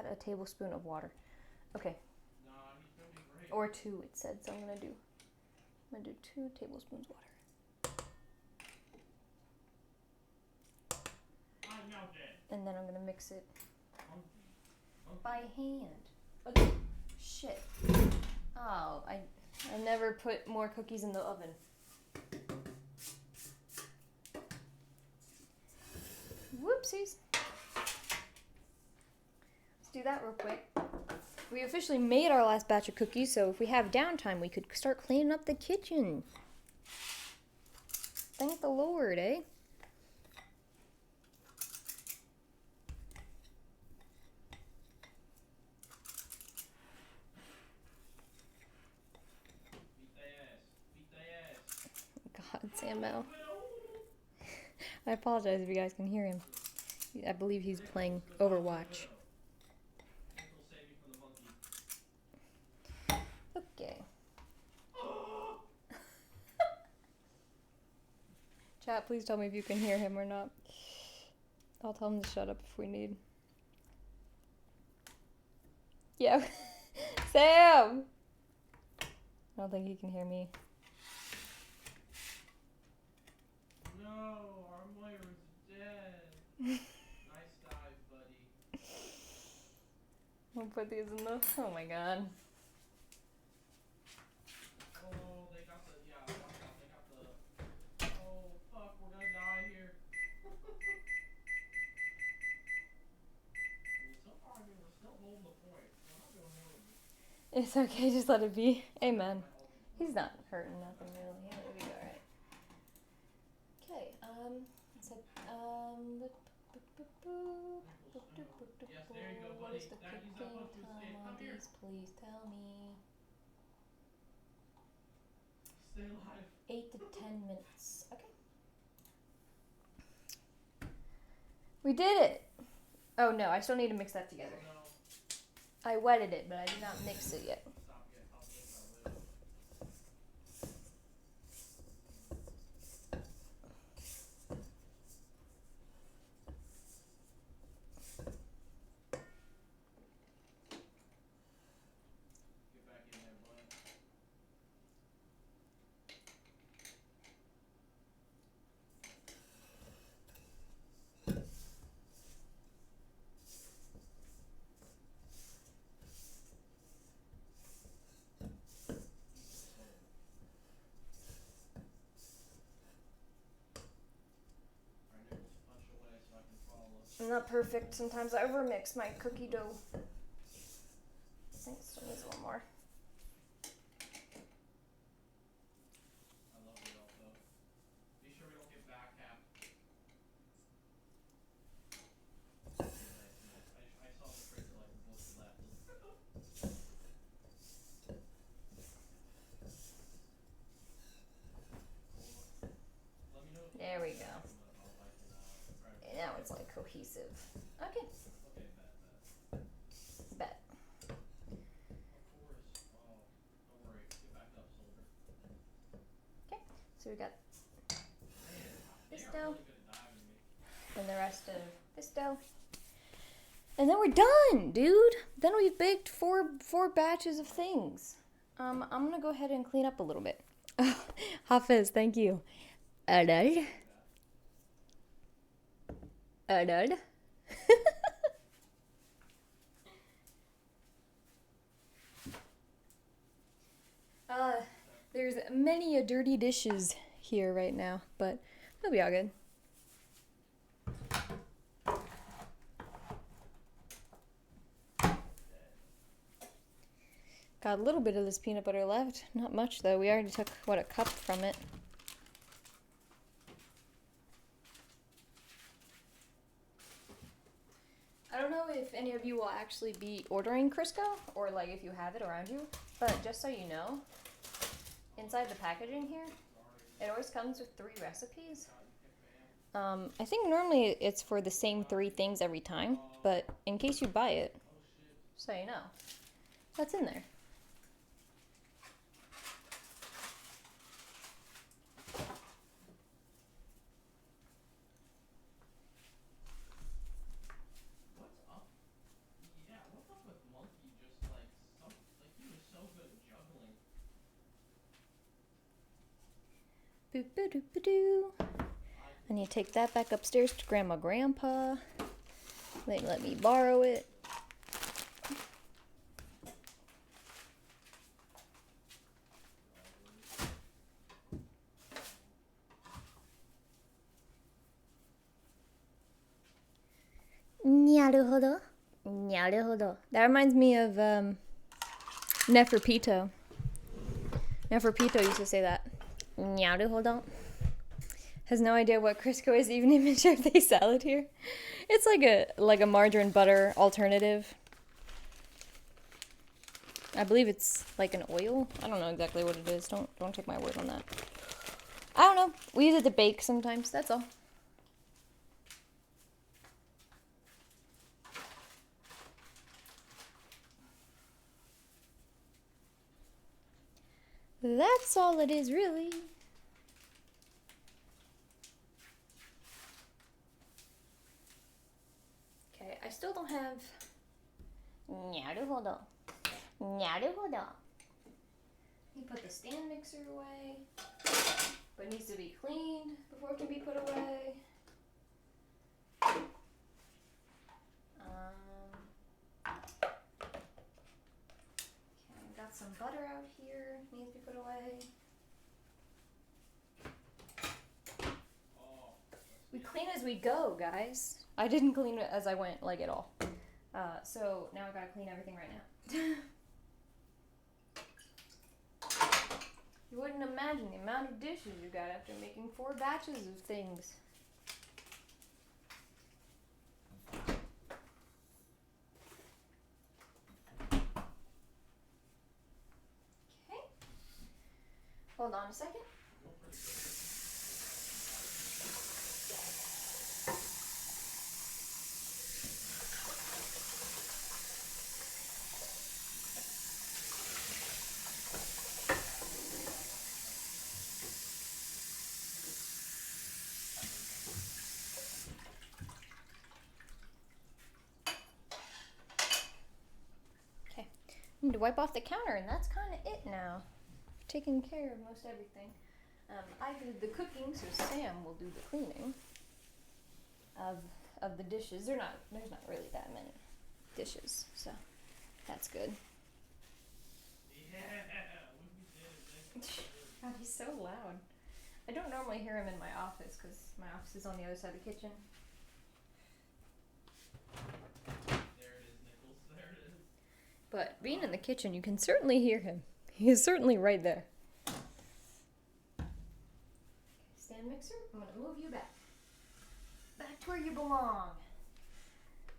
a tablespoon of water. Okay. Nah, he's gonna be great. Or 2, it said. So I'm gonna do 2 tablespoons water. I'm now dead. And then I'm gonna mix it by hand. Okay. Shit. Oh, I never put more cookies in the oven. Whoopsies. Let's do that real quick. We officially made our last batch of cookies, so if we have downtime, we could start cleaning up the kitchen. Thank the Lord, eh? God, Sam Mel. I apologize if you guys can hear him. I believe he's playing Overwatch. Okay. Chat, please tell me if you can hear him or not. I'll tell him to shut up if we need. Yeah. Sam! I don't think he can hear me. No, our Moira's dead. Nice dive, buddy. I'll put these in the... Oh my god. Oh, they got the... Yeah, they got the... Oh, fuck, we're gonna die here. So far, we're still holding the point. We're not doing horrible. It's okay, just let it be. Amen. He's not hurting nothing really. It'll be alright. Okay, so, Yes, there you go, what buddy. is the cooking time on these? Please tell me. Stay alive. 8 to 10 minutes. Okay. We did it! Oh no, I still need to mix that together. Oh, no. I wetted it, but I did not mix it yet. I'm not perfect. Sometimes I overmix my cookie dough. I think it still needs a little more. I love it all though. Be sure we don't get back half. I saw the fridge like look left. Let me know if there we go. Can, now it's like cohesive. Okay. Okay, bet. Bet. Of course. Oh, don't worry. Get back up, soldier. Okay. So we got this They are dough really good at diving me. and the rest of this dough. And then we're done, dude. Then we've baked four batches of things. I'm gonna go ahead and clean up a little bit. Hafiz, thank you. Adal. There's many a dirty dishes here right now, but they'll be all good. Got a little bit of this peanut butter left. Not much though. We already took, what, a cup from it. I don't know if any of you will actually be ordering Crisco or like if you have it around you, but just so you know, inside the packaging here, it always comes with 3 recipes. I think normally it's for the same 3 things every time, but in case you buy it, so you know, that's in there. Boop-a-doop-a-doo. I need to take that back upstairs to Grandma Grandpa. They let me borrow it. Naruhodo. Naruhodo. That reminds me of Neferpito. Neferpito used to say that. Naruhodo. Has no idea what Crisco is, even in Mincharte salad here. It's like a margarine butter alternative. I believe it's like an oil. I don't know exactly what it is. Don't take my word on that. I don't know. We use it to bake sometimes. That's all. That's all it is, really. Okay, I still don't have. Naruhodo. Naruhodo. You put the stand mixer away, but it needs to be cleaned before it can be put away. Okay, got some butter out here. Needs to be put away. We clean as we go, guys. I didn't clean it as I went, like, at all. So now I gotta clean everything right now. You wouldn't imagine the amount of dishes you got after making 4 batches of things. Okay. Hold on a second. I need to wipe off the counter, and that's kind of it now. Taking care of most everything. I do the cooking, so Sam will do the cleaning of the dishes. There's not really that many dishes, so that's good. God, he's so loud. I don't normally hear him in my office because my office is on the other side of the kitchen. But being in the kitchen, you can certainly hear him. He is certainly right there. Stand mixer, I'm gonna move you back. Back to where you belong.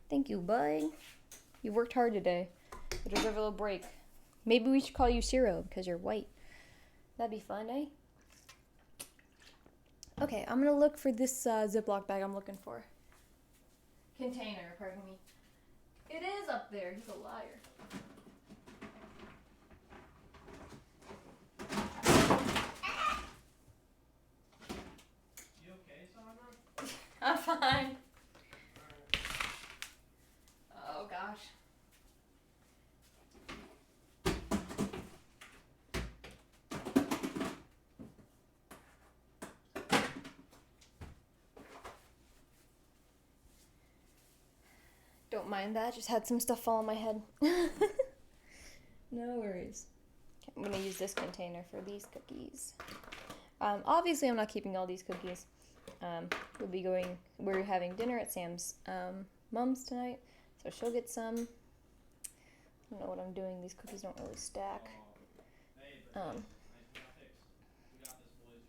Thank you, bud. You worked hard today. You deserve a little break. Maybe we should call you Zero because you're white. That'd be fun, eh? Okay, I'm gonna look for this Ziploc bag I'm looking for. Container, pardon me. It is up there. He's a liar. You okay, Sandra? I'm fine. Oh gosh. Don't mind that, just had some stuff fall on my head. No worries. Okay, I'm gonna use this container for these cookies. Obviously I'm not keeping all these cookies. We're having dinner at Sam's mom's tonight, so she'll get some. I don't know what I'm doing, these cookies don't really stack.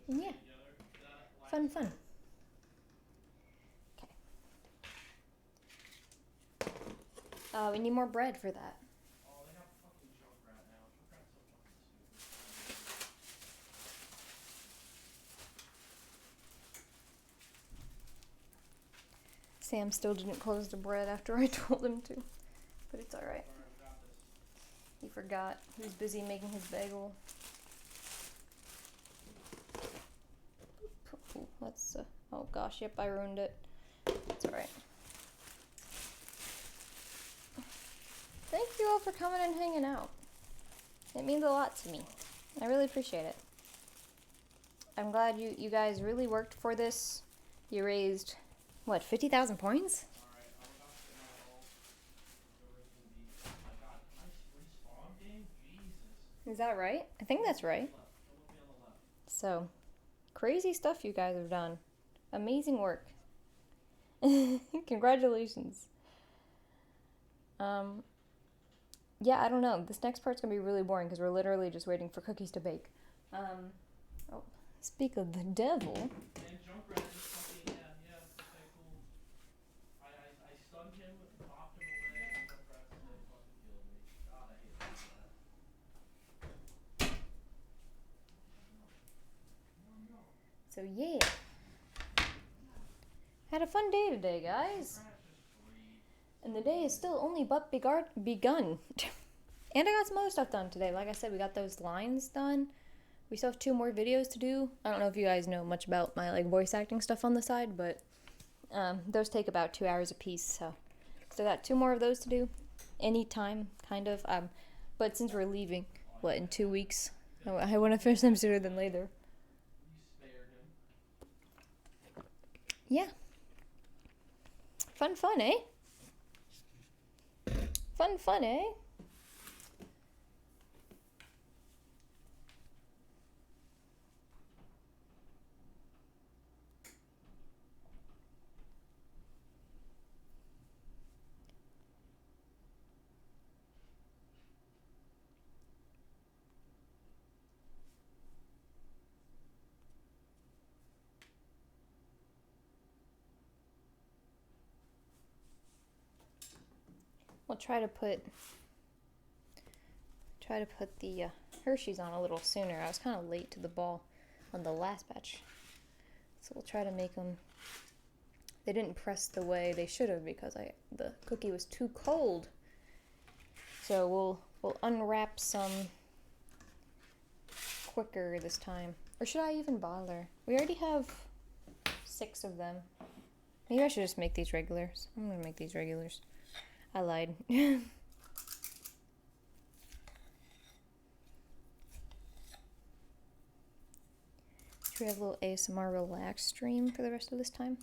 Yeah, fun. We need more bread for that. Oh, they have a fucking Junkrat now. Junkrat's so fucking stupid. Sam still didn't close the bread after I told him to, but it's alright. He forgot. He was busy making his bagel. Ooh, let's, oh gosh, yep, I ruined it. It's alright. Thank you all for coming and hanging out. It means a lot to me. I really appreciate it. I'm glad you guys really worked for this. You raised, what, 50,000 points? Alright, I'm about to get my ult. Oh my god, can I respawn game? Jesus. Is that right? I think that's right. Come with me on the left. So, crazy stuff you guys have done. Amazing work. Congratulations. Yeah, I don't know. This next part's gonna be really boring because we're literally just waiting for cookies to bake. Oh, speak of the devil. And Junkrat just fucking, yeah, okay, cool. I stunned him, bopped him away, and Junkrat still fucking killed me. God, I hate Junkrat. So yeah. Had a fun day today, guys. And the day is still only but begun. And I got some other stuff done today. Like I said, we got those lines done. We still have 2 more videos to do. I don't know if you guys know much about my voice acting stuff on the side, but those take about 2 hours a piece. So I got 2 more of those to do. Anytime, kind of. But since we're leaving, in 2 weeks? I want to finish them sooner than later. You spared him. Yeah. Fun, eh? Fun, eh? We'll try to put the Hershey's on a little sooner. I was kind of late to the ball on the last batch, so we'll try to make them. They didn't press the way they should have because the cookie was too cold. So we'll unwrap some quicker this time. Or should I even bother? We already have 6 of them. Maybe I should just make these regulars. I'm gonna make these regulars. I lied. Should we have a little ASMR relax stream for the rest of this time?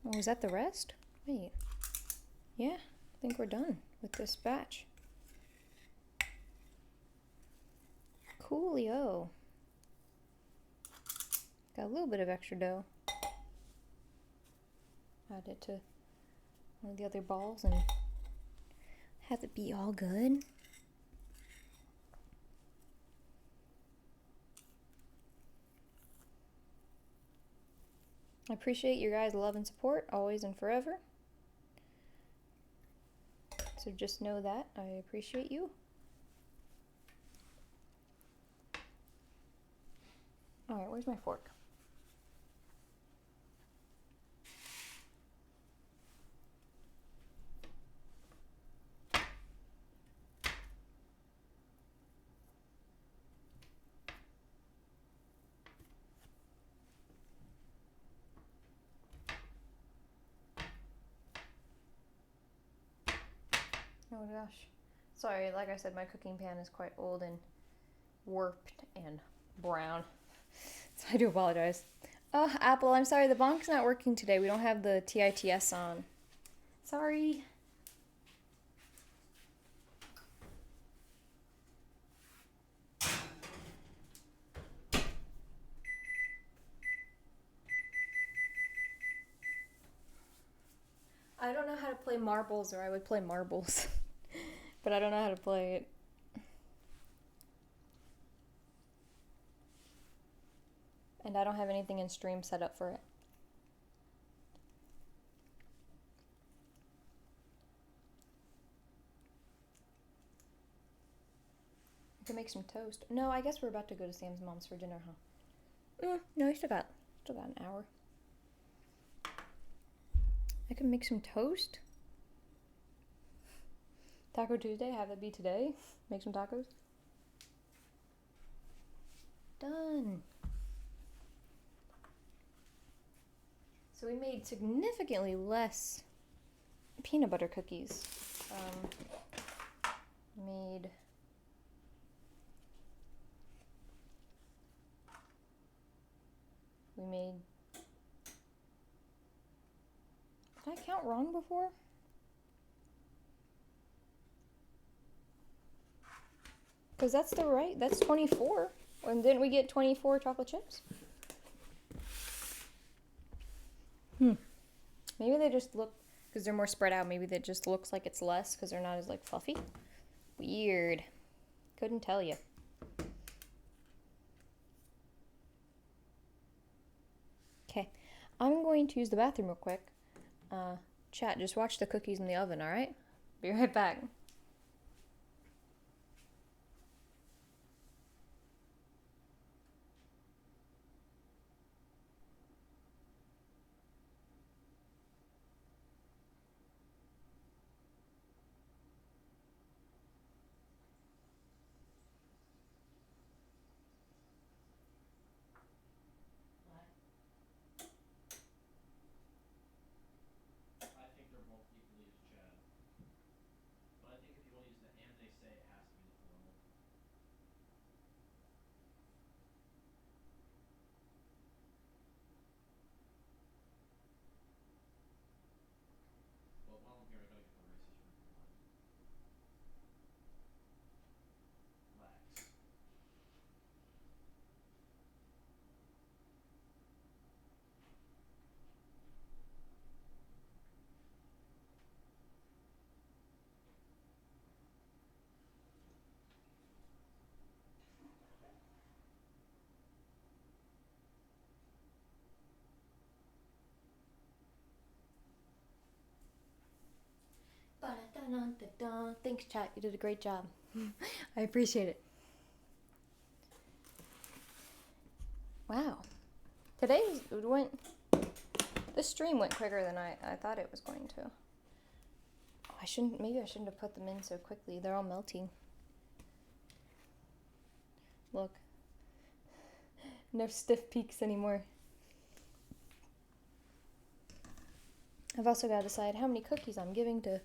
Oh, is that the rest? Wait. Yeah, I think we're done with this batch. Coolio. Got a little bit of extra dough. add it to one of the other balls and have it be all good. I appreciate your guys' love and support always and forever. So just know that I appreciate you. All right, where's my fork? Oh gosh. Sorry, like I said, my cooking pan is quite old and warped and brown. So I do apologize. Oh, Apple, I'm sorry, the bonk's not working today. We don't have the TITS on. Sorry. I don't know how to play marbles, or I would play marbles. But I don't know how to play it. And I don't have anything in stream set up for it. I can make some toast. No, I guess we're about to go to Sam's mom's for dinner, huh? No, I still got an hour. I can make some toast. Taco Tuesday, have it be today. Make some tacos. Done. So we made significantly less peanut butter cookies. We made, did I count wrong before? Because that's the right, that's 24. And didn't we get 24 chocolate chips? Maybe they just look, because they're more spread out, maybe that just looks like it's less because they're not as like fluffy. Weird. Couldn't tell you. Okay, I'm going to use the bathroom real quick. Chat, just watch the cookies in the oven, alright? Be right back. Thanks, chat. You did a great job. I appreciate it. This stream went quicker than I thought it was going to. Maybe I shouldn't have put them in so quickly. They're all melting. Look. No stiff peaks anymore. I've also got to decide how many cookies I'm giving to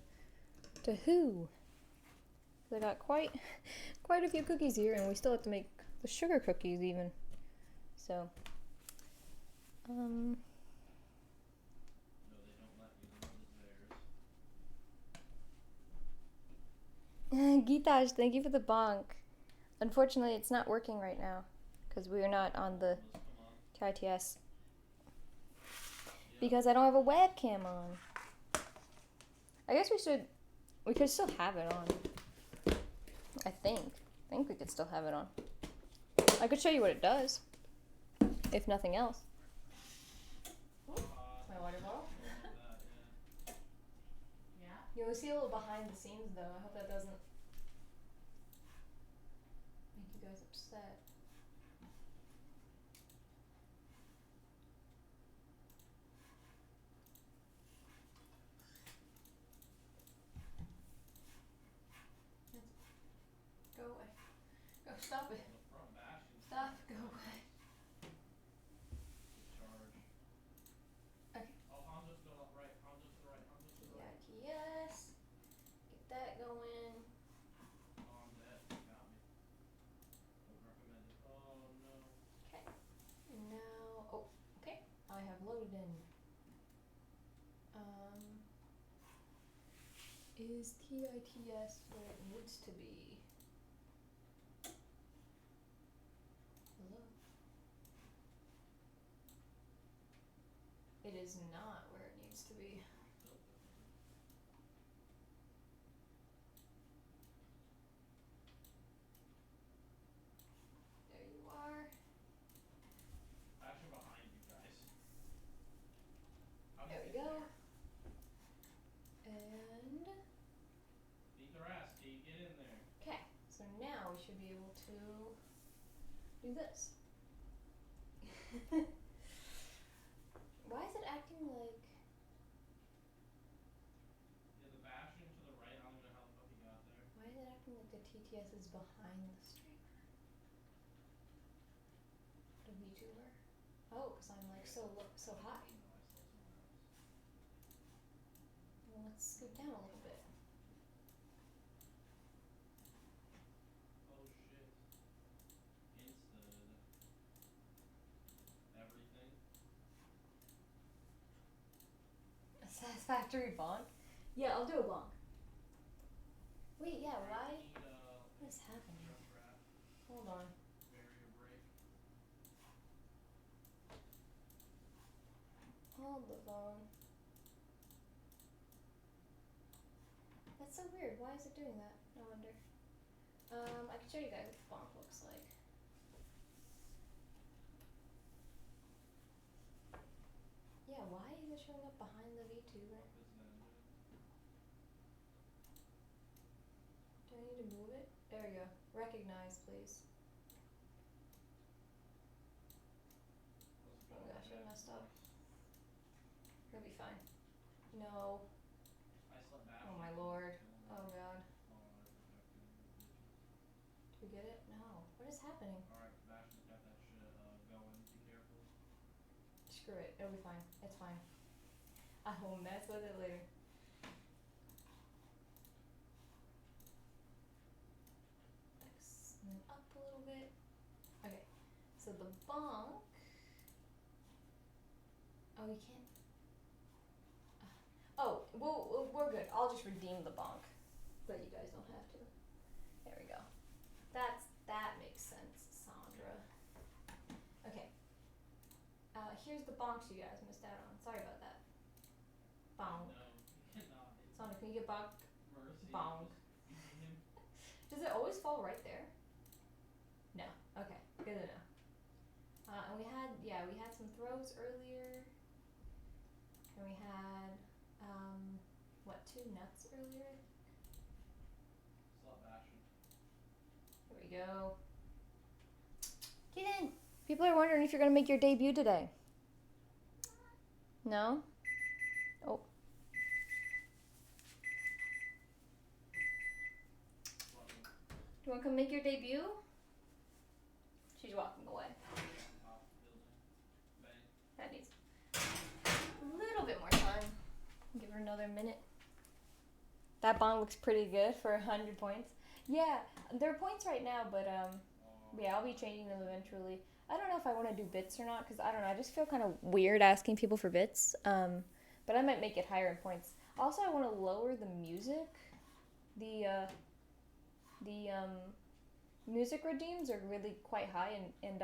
who. I got quite a few cookies here, and we still have to make the sugar cookies even. So, no, they don't let you. Geetash, thank you for the bonk. Unfortunately, it's not working right now because we are not on the TITS. because I don't have a webcam on. I guess we could still have it on. I think we could still have it on. I could show you what it does, if nothing else. My water bottle. Yeah. You'll see a little behind the scenes though. I hope that doesn't make you guys upset. Go away. Go, stop it. Stop, go away. Charge. Okay. Oh, Han's just to the right. Han's just to the right. Han's just to the right. Yes. Get that going. Oh, I'm dead. Got me. Don't recommend it. Oh, no. Okay. Now, oh, okay. I have loaded in. Is TITS where it needs to be? Hello? It is not where it needs to be. There you are. Actually behind you guys. There we go. And beat their ass, T. Get in there. okay, so now we should be able to do this. Why is it acting like? Yeah, the bashing to the right. I don't even know how the fuck he got there. Why is it acting like the TTS is behind the streamer? The VTuber? Oh, because I'm like so high. Well, let's scoot down a little bit. Oh shit. Insted. Everything. A satisfactory bonk? Yeah, I'll do a bonk. Wait, yeah, why? What is happening? Hold on. Barrier break. Hold the phone. That's so weird. Why is it doing that? I wonder. I can show you guys what the bonk looks like. Yeah, why is it showing up behind the VTuber? Do I need to move it? There we go. Recognize, please. Oh gosh, I messed up. It'll be fine. No. Oh my lord. Oh god. Did we get it? No. What is happening? Alright, Bastion's got that shit going. Be careful. Screw it. It'll be fine. It's fine. I will mess with it later. X, and then up a little bit. Okay. So the bonk. Oh, you can't. Oh, well, we're good. I'll just redeem the bonk. But you guys don't have to. There we go. That makes sense, Sandra. Okay. Here's the bonks you guys missed out on. Sorry about that. Bonk. No, you cannot. Sandra, can you get bonk? Mercy. Bonk. Does it always fall right there? No. Okay. Good to know. And we had some throws earlier. And we had, two nuts earlier? Slut bashing. There we go. Get in! People are wondering if you're gonna make your debut today. No? Oh. Do you wanna come make your debut? She's walking away. That needs a little bit more time. Give her another minute. That bong looks pretty good for 100 points. Yeah, there are points right now, but yeah, I'll be changing them eventually. I don't know if I want to do bits or not, because I don't know, I just feel kind of weird asking people for bits. But I might make it higher in points. Also, I want to lower the music. The music redeems are really quite high in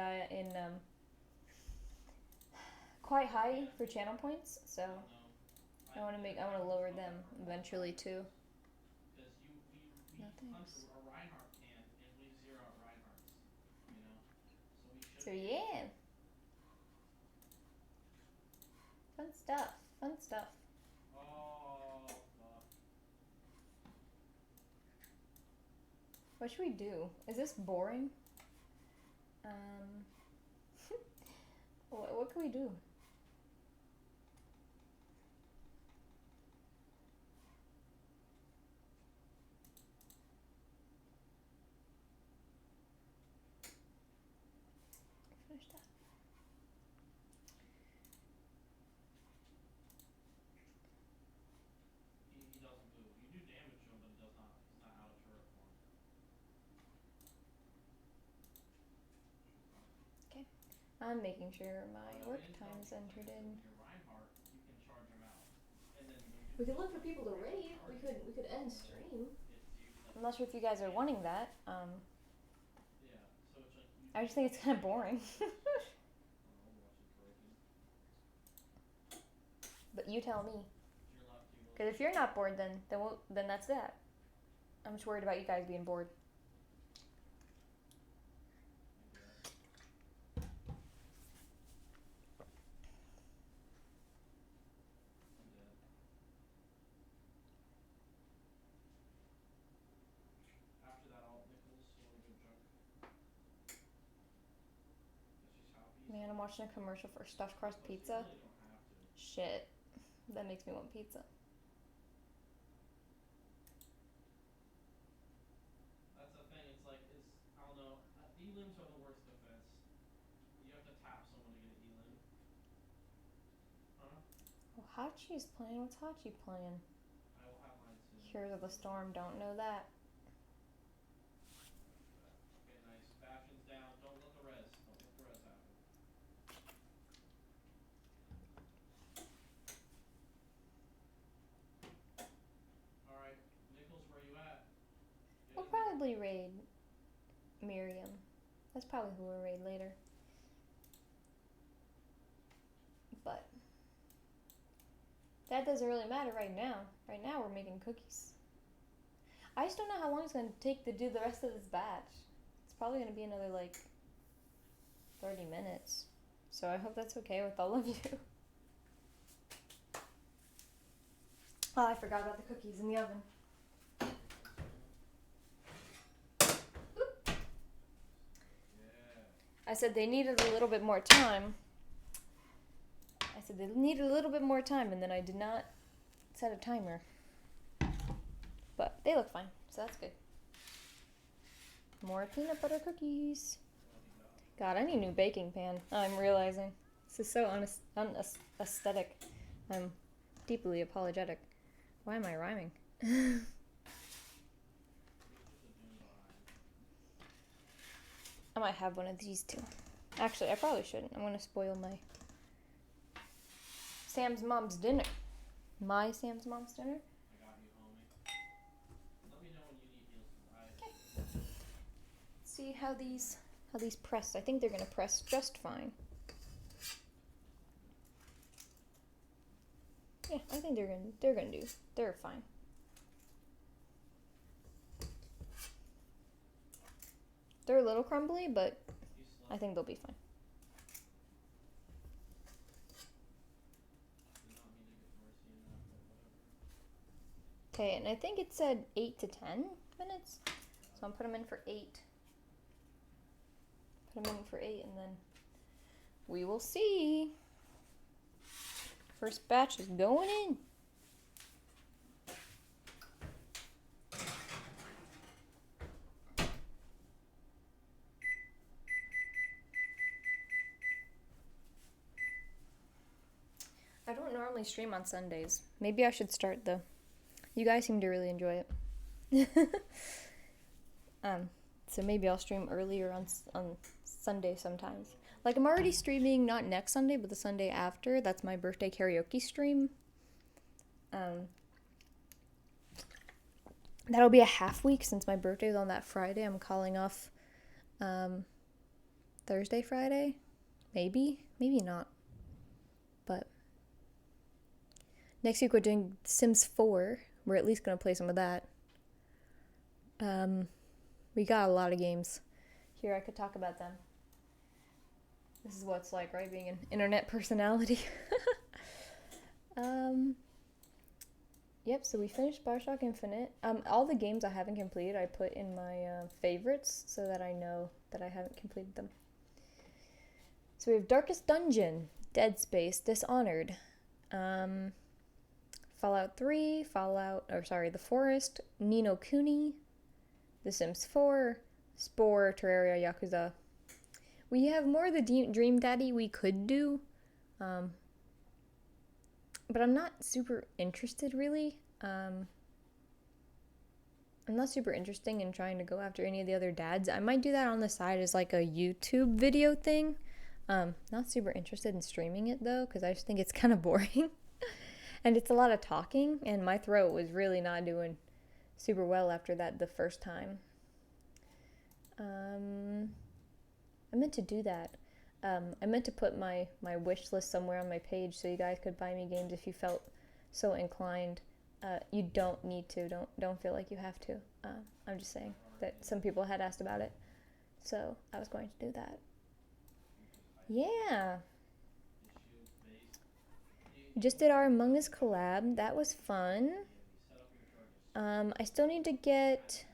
quite high for channel points, so I want to lower them eventually too. No thanks. So yeah. Fun stuff. Fun stuff. Oh, fuck. What should we do? Is this boring? What can we do? Finish that. He doesn't move. You do damage to him, but he does not. He's not out of turret form. Okay. I'm making sure my work time is entered in. Your Reinhardt, you can charge him out, and then when you We could look for people to raid. We could end stream. I'm not sure if you guys are wanting that. Yeah. So it's like I just think it's kind of boring. But you tell me. Because if you're not bored, then that's that. I'm just worried about you guys being bored. After that, all Nichols, you want to go junk? Man, I'm watching a commercial for stuffed crust pizza. You really don't have to. Shit. That makes me want pizza. That's the thing. It's like, I don't know. Elims are the worst defense. You have to tap someone to get an elim. Huh? Oh, Hachi's playing. What's Hachi playing? I will have mine soon. Heroes of the Storm. Don't know that. Okay, nice. Bastion's down. Don't let the res. Don't let the res happen. Alright, Nichols, where you at? We'll probably raid Miriam. That's probably who we'll raid later. But that doesn't really matter right now. Right now we're making cookies. I just don't know how long it's going to take to do the rest of this batch. It's probably going to be another like 30 minutes. So I hope that's okay with all of you. Oh, I forgot about the cookies in the oven. I said they needed a little bit more time. And then I did not set a timer. But they look fine, so that's good. More peanut butter cookies. God, I need a new baking pan. I'm realizing. This is so unaesthetic. I'm deeply apologetic. Why am I rhyming? I might have one of these too. Actually, I probably shouldn't. I'm going to spoil my Sam's mom's dinner. My Sam's mom's dinner. I got you, homie. Let me know when you need heals to rise. Okay. See how these press. I think they're going to press just fine. Yeah, I think they're fine. They're a little crumbly, but I think they'll be fine. Okay, and I think it said 8 to 10 minutes, so I'm putting them in for 8. Put them in for 8, and then we will see. First batch is going in. I don't normally stream on Sundays. Maybe I should start though. You guys seem to really enjoy it. So maybe I'll stream earlier on Sunday sometimes. Like I'm already streaming not next Sunday, but the Sunday after. That's my birthday karaoke stream. That'll be a half week since my birthday is on that Friday. I'm calling off Thursday, Friday. Maybe not. Next week we're doing Sims 4. We're at least going to play some of that. We got a lot of games. Here, I could talk about them. This is what it's like, right? Being an internet personality. Yep, so we finished Bioshock Infinite. All the games I haven't completed, I put in my favorites so that I know that I haven't completed them. So we have Darkest Dungeon, Dead Space, Dishonored, Fallout 3, The Forest, Ni no Kuni, The Sims 4, Spore, Terraria, Yakuza. We have more of the Dream Daddy we could do, but I'm not super interested, really. I'm not super interested in trying to go after any of the other dads. I might do that on the side as like a YouTube video thing. Not super interested in streaming it, though, because I just think it's kind of boring. And it's a lot of talking, and my throat was really not doing super well after that the first time. I meant to do that. I meant to put my wish list somewhere on my page so you guys could buy me games if you felt so inclined. You don't need to. Don't feel like you have to. I'm just saying that some people had asked about it, so I was going to do that. Yeah. We just did our Among Us collab. That was fun. I still need to get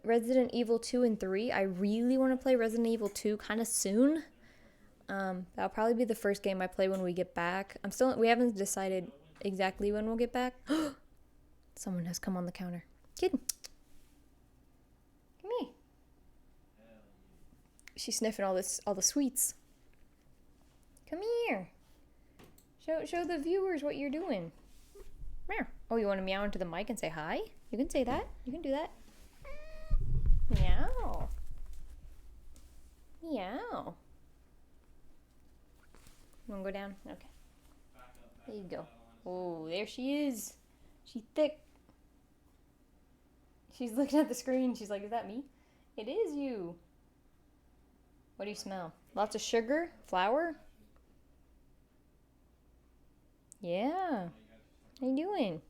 Resident Evil 2 and 3. I really want to play Resident Evil 2 kind of soon. That'll probably be the first game I play when we get back. We haven't decided exactly when we'll get back. Someone has come on the counter. Kid. Come here. She's sniffing all the sweets. Come here. Show the viewers what you're doing. Meow. Oh, you want to meow into the mic and say hi? You can say that. You can do that. Meow. Meow. You want to go down? Okay. There you go. Oh, there she is. She's thick. She's looking at the screen. She's like, is that me? It is you. What do you smell? Lots of sugar? Flour? Yeah. How you doing?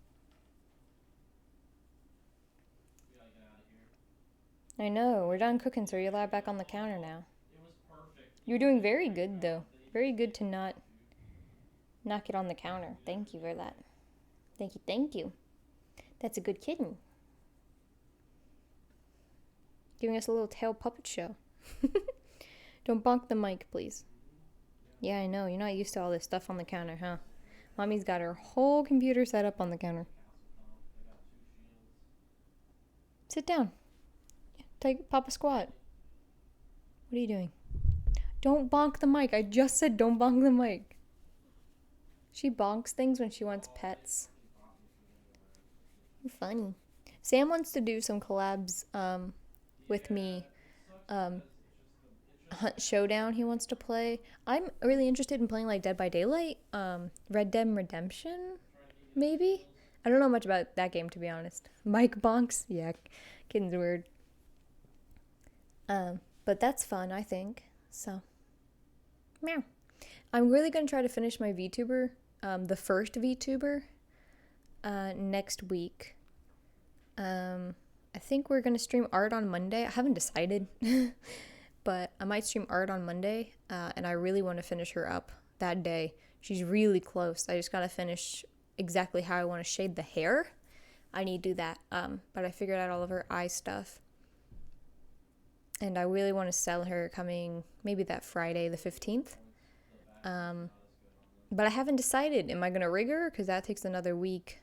I know. We're done cooking, so you're allowed back on the counter now. You're doing very good, though. Very good to not get on the counter. Thank you for that. Thank you, thank you. That's a good kitten. Giving us a little tail puppet show. Don't bonk the mic, please. Yeah, I know. You're not used to all this stuff on the counter, huh? Mommy's got her whole computer set up on the counter. Sit down. Pop a squat. What are you doing? Don't bonk the mic. I just said don't bonk the mic. She bonks things when she wants pets. Funny. Sam wants to do some collabs with me. Hunt Showdown he wants to play. I'm really interested in playing like Dead by Daylight. Red Dead Redemption, maybe? I don't know much about that game, to be honest. Mike bonks? Yeah, kitten's weird. But that's fun, I think. So, meow. I'm really going to try to finish my VTuber, the first VTuber, next week. I think we're going to stream art on Monday. I haven't decided, but I might stream art on Monday, and I really want to finish her up that day. She's really close. I just got to finish exactly how I want to shade the hair. I need to do that, but I figured out all of her eye stuff. And I really want to sell her coming maybe that Friday, the 15th. But I haven't decided. Am I going to rig her? Because that takes another week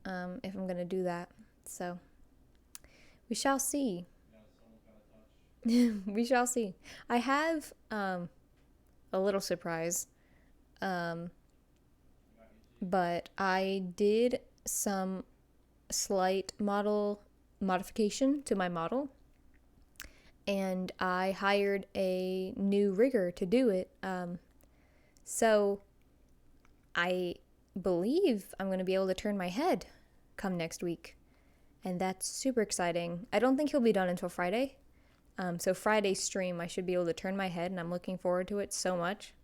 if I'm going to do that. So we shall see. We shall see. I have a little surprise. But I did some slight modification to my model. And I hired a new rigger to do it. So I believe I'm going to be able to turn my head come next week. And that's super exciting. I don't think he'll be done until Friday. So Friday's stream, I should be able to turn my head, and I'm looking forward to it so much.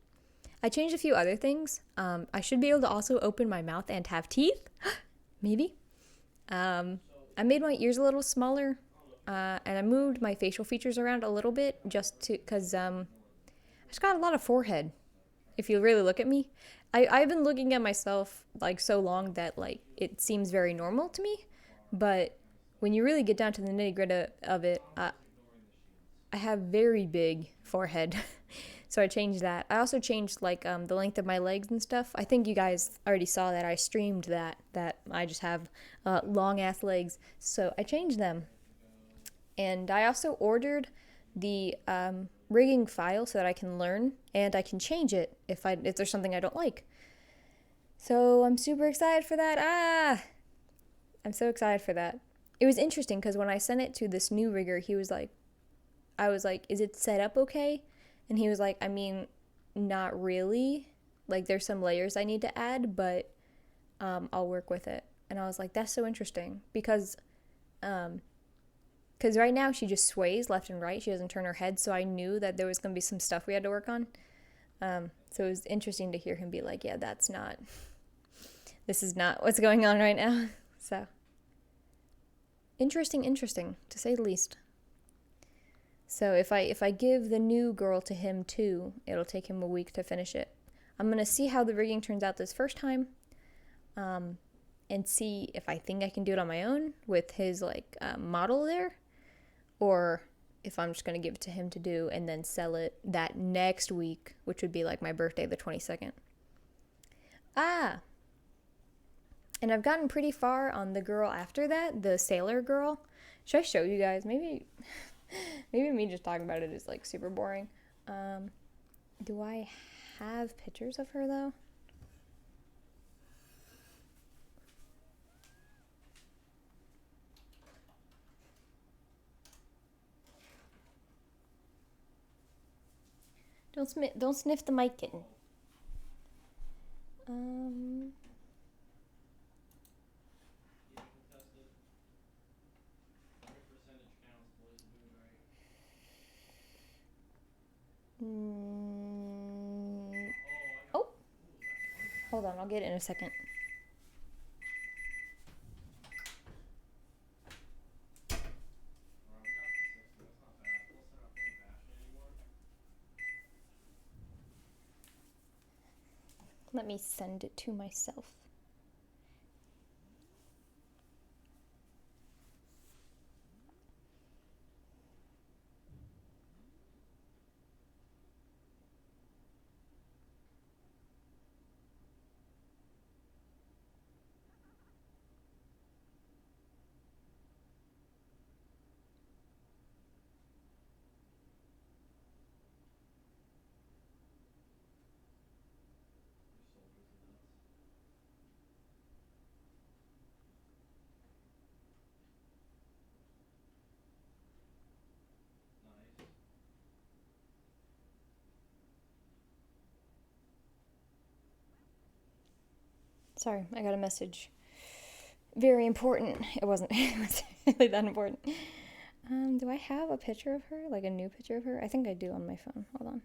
I changed a few other things. I should be able to also open my mouth and have teeth. Maybe. I made my ears a little smaller. And I moved my facial features around a little bit just to, because I just got a lot of forehead. If you really look at me, I've been looking at myself like so long that like it seems very normal to me. But when you really get down to the nitty gritty of it, I have very big forehead. So I changed that. I also changed like the length of my legs and stuff. I think you guys already saw that I streamed that I just have long ass legs. So I changed them. And I also ordered the rigging file so that I can learn and I can change it if there's something I don't like. So I'm super excited for that. I'm so excited for that. It was interesting because when I sent it to this new rigger, I was like, is it set up okay? And he was like, I mean, not really. Like, there's some layers I need to add, but I'll work with it. And I was like, that's so interesting because right now she just sways left and right. She doesn't turn her head, so I knew that there was going to be some stuff we had to work on. So it was interesting to hear him be like, yeah, this is not what's going on right now. So, interesting, to say the least. So if I give the new girl to him too, it'll take him a week to finish it. I'm going to see how the rigging turns out this first time, and see if I think I can do it on my own with his like model there, or if I'm just going to give it to him to do and then sell it that next week, which would be like my birthday, the 22nd. And I've gotten pretty far on the girl after that, the sailor girl. Should I show you guys? Maybe me just talking about it is like super boring. Do I have pictures of her though? Don't sniff the mic, kitten. Oh, hold on, I'll get it in a second. Let me send it to myself. Sorry, I got a message. Very important. It wasn't really that important. Do I have a picture of her? Like a new picture of her? I think I do on my phone. Hold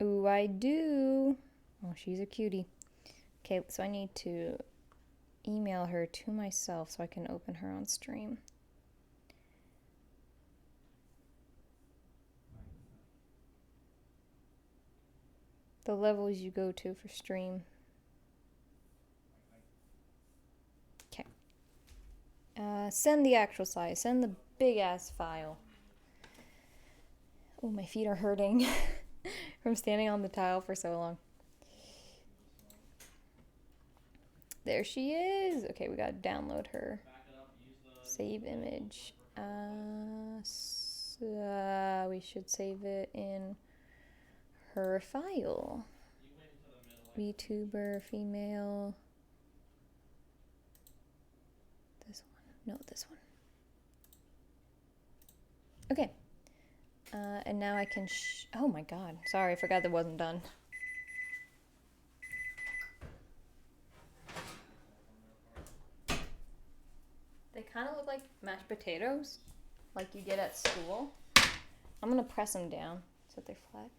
on. Ooh, I do. Oh, she's a cutie. Okay, so I need to email her to myself so I can open her on stream. The levels you go to for stream. Okay. Send the actual size. Send the big ass file. Oh, my feet are hurting from standing on the tile for so long. There she is. Okay, we gotta download her. Save image. We should save it in her file. VTuber female. This one. No, this one. Okay. And now I can oh my god. Sorry, I forgot that wasn't done. They kind of look like mashed potatoes, like you get at school. I'm gonna press them down so that they're flat.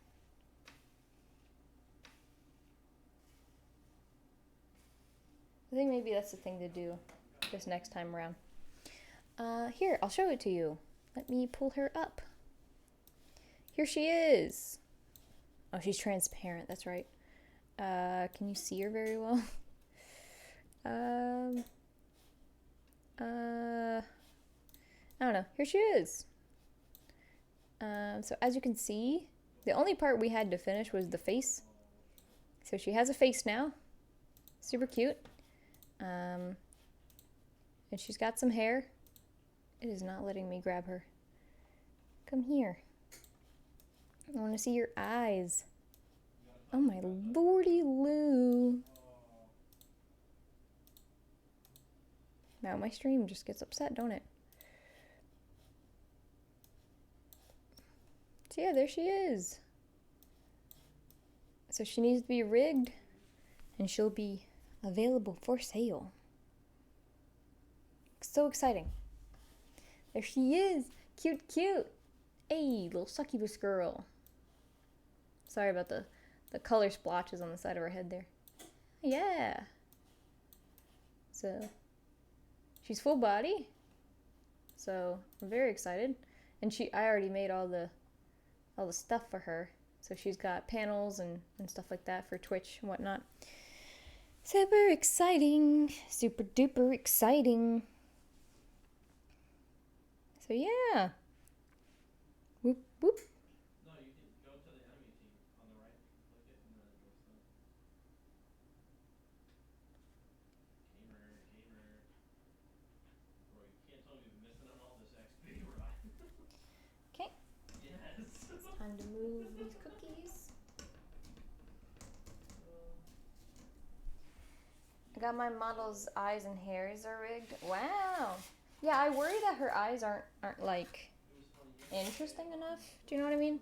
I think maybe that's the thing to do this next time around. Here, I'll show it to you. Let me pull her up. Here she is. Oh, she's transparent, that's right. Can you see her very well? I don't know. Here she is. So as you can see, the only part we had to finish was the face. So she has a face now. Super cute. And she's got some hair. It is not letting me grab her. Come here. I want to see your eyes. Oh my lordy Lou. Now my stream just gets upset, don't it? So yeah, there she is. So she needs to be rigged and she'll be available for sale. So exciting. There she is. Cute, cute. Hey, little succubus girl. Sorry about the color splotches on the side of her head there. Yeah. So she's full body. So I'm very excited. And I already made all the stuff for her. So she's got panels and stuff like that for Twitch and whatnot. Super exciting. Super duper exciting. So yeah. Whoop whoop. No, you can go to the enemy team on the right. Click it and then it goes to gamer. Bro, you can't tell me you've been missing on all this XP, right? Okay. Yes. It's time to move these cookies. I got my model's eyes and hairs are rigged. Wow. Yeah, I worry that her eyes aren't like interesting enough. Do you know what I mean?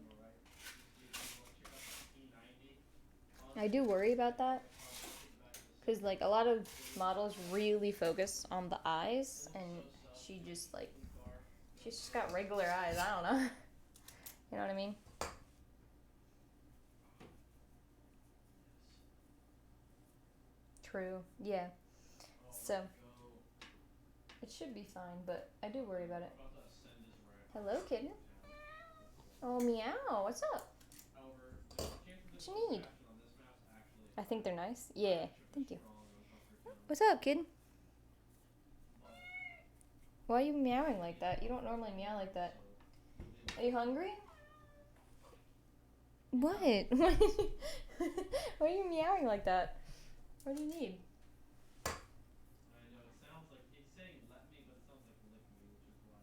I do worry about that. Because like a lot of models really focus on the eyes and she's just got regular eyes. I don't know. You know what I mean? True. Yeah. So it should be fine, but I do worry about it. Hello, kitten. Oh, meow. What's up? What you need? I think they're nice. Yeah. Thank you. What's up, kid? Why are you meowing like that? You don't normally meow like that. Are you hungry? What? Why are you meowing like that? What do you need? I know, it sounds like it's saying let me, but it sounds like lick me, which is why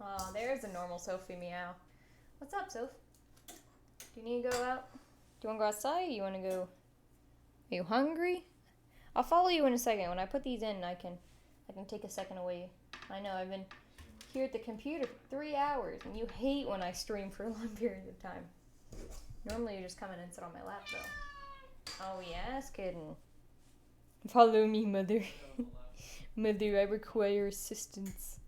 I have. Oh, there's a normal Sophie meow. What's up, Soph? Do you need to go out? Do you want to go outside? You want to go? Are you hungry? I'll follow you in a second. When I put these in, I can take a second away. I know, I've been here at the computer for 3 hours, and you hate when I stream for long periods of time. Normally you just come in and sit on my lap, though. Oh, yes, kitten. Follow me, mother. Mother, I require assistance.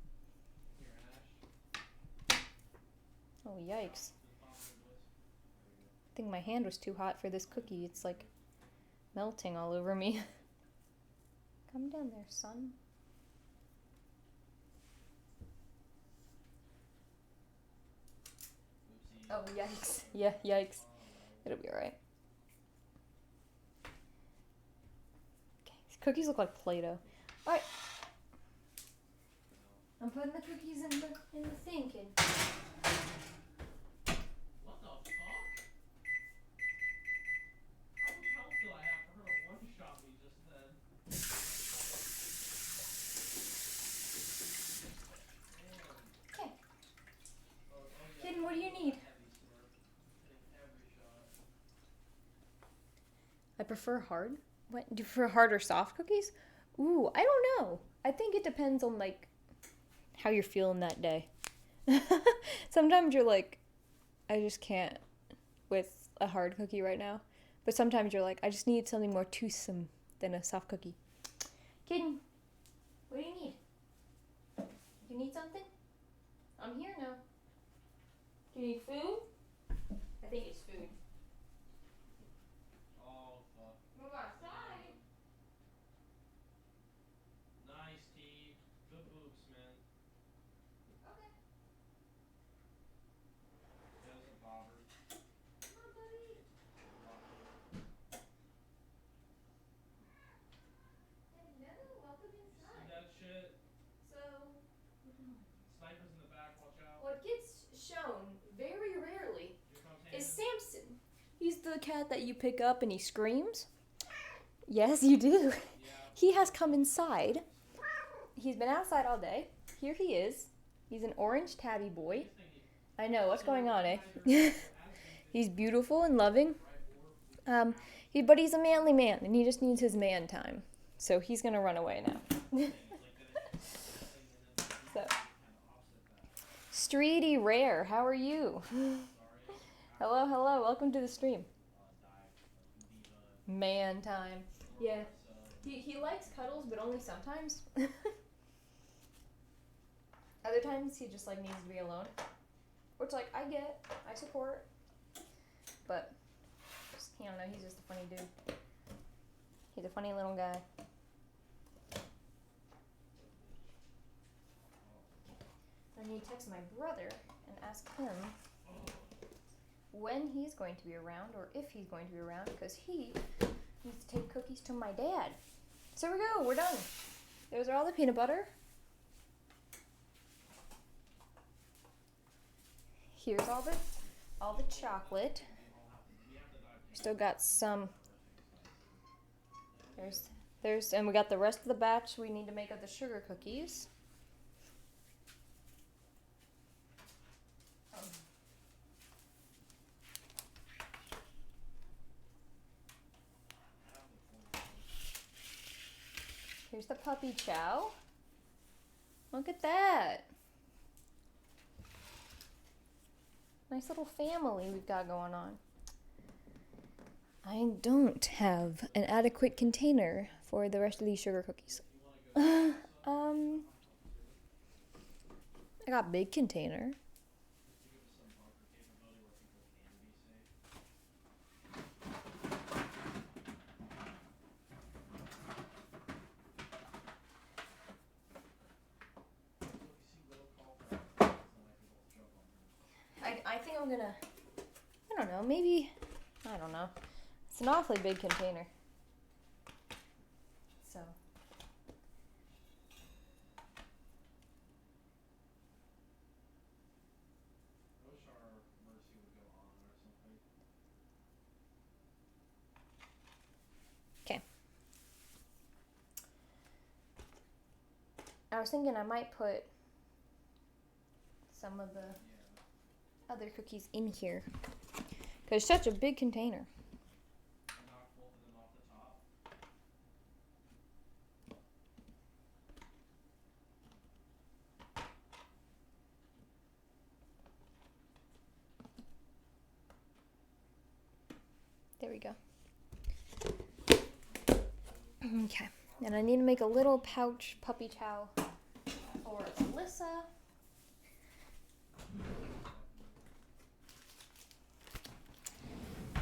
Oh, yikes. I think my hand was too hot for this cookie. It's like melting all over me. Come down there, son. Oh, yikes. Yeah, yikes. It'll be alright. Okay, these cookies look like Play-Doh. Alright. I'm putting the cookies in the thing, kid. What the fuck? How much health do I have for her to one-shot me just then? Okay. Oh, yeah. Kitten, what do you need? Heavy sword. Hitting every shot. I prefer hard. What? Do you prefer hard or soft cookies? Ooh, I don't know. I think it depends on, like, how you're feeling that day. Sometimes you're like, I just can't with a hard cookie right now. But sometimes you're like, I just need something more toothsome than a soft cookie. Kitten, what do you need? You need something? I'm here now. Do you need food? I think it's food. What gets shown very rarely is Samson. He's the cat that you pick up and he screams. Yes, you do. He has come inside. He's been outside all day. Here he is. He's an orange tabby boy. I know, what's going on, eh? He's beautiful and loving. But he's a manly man, and he just needs his man time. So he's gonna run away now. So, Streety Rare, how are you? Hello, hello, welcome to the stream. Man time. Yeah. He likes cuddles, but only sometimes. Other times he just like needs to be alone. Which like I get, I support. But just, I don't know, he's just a funny dude. He's a funny little guy. I need to text my brother and ask him when he's going to be around or if he's going to be around because he needs to take cookies to my dad. So we go, we're done. Those are all the peanut butter. Here's all the chocolate. We still got some. And we got the rest of the batch we need to make of the sugar cookies. Here's the puppy chow. Look at that. Nice little family we've got going on. I don't have an adequate container for the rest of these sugar cookies. I got a big container. I think I'm gonna, I don't know, maybe, I don't know. It's an awfully big container. So. Okay. I was thinking I might put some of the other cookies in here because it's such a big container. There we go. Okay, and I need to make a little pouch puppy chow for Alyssa.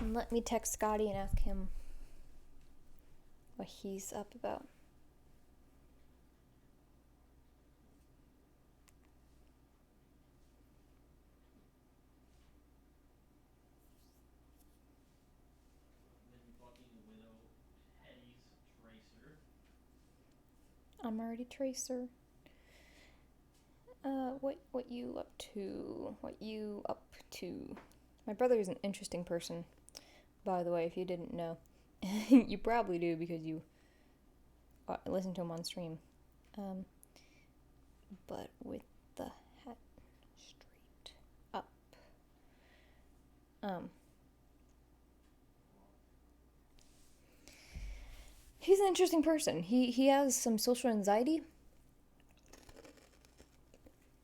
And let me text Scotty and ask him what he's up about. I'm already Tracer. What you up to? What you up to? My brother is an interesting person, by the way, if you didn't know. You probably do because you listen to him on stream. But with the hat straight up. He's an interesting person. He has some social anxiety.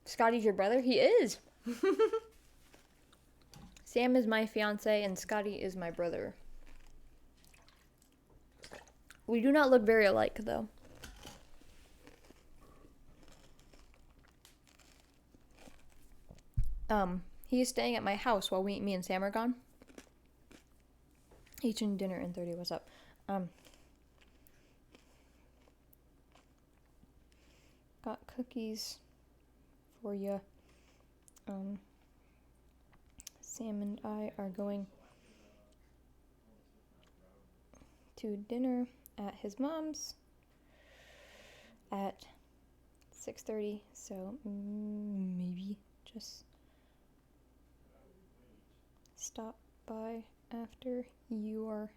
Scotty's your brother? He is. Sam is my fiance and Scotty is my brother. We do not look very alike, though. He is staying at my house while me and Sam are gone. Eating dinner in 30. What's up? Got cookies for you. Sam and I are going to dinner at his mom's at 6:30, so maybe just stop by after you are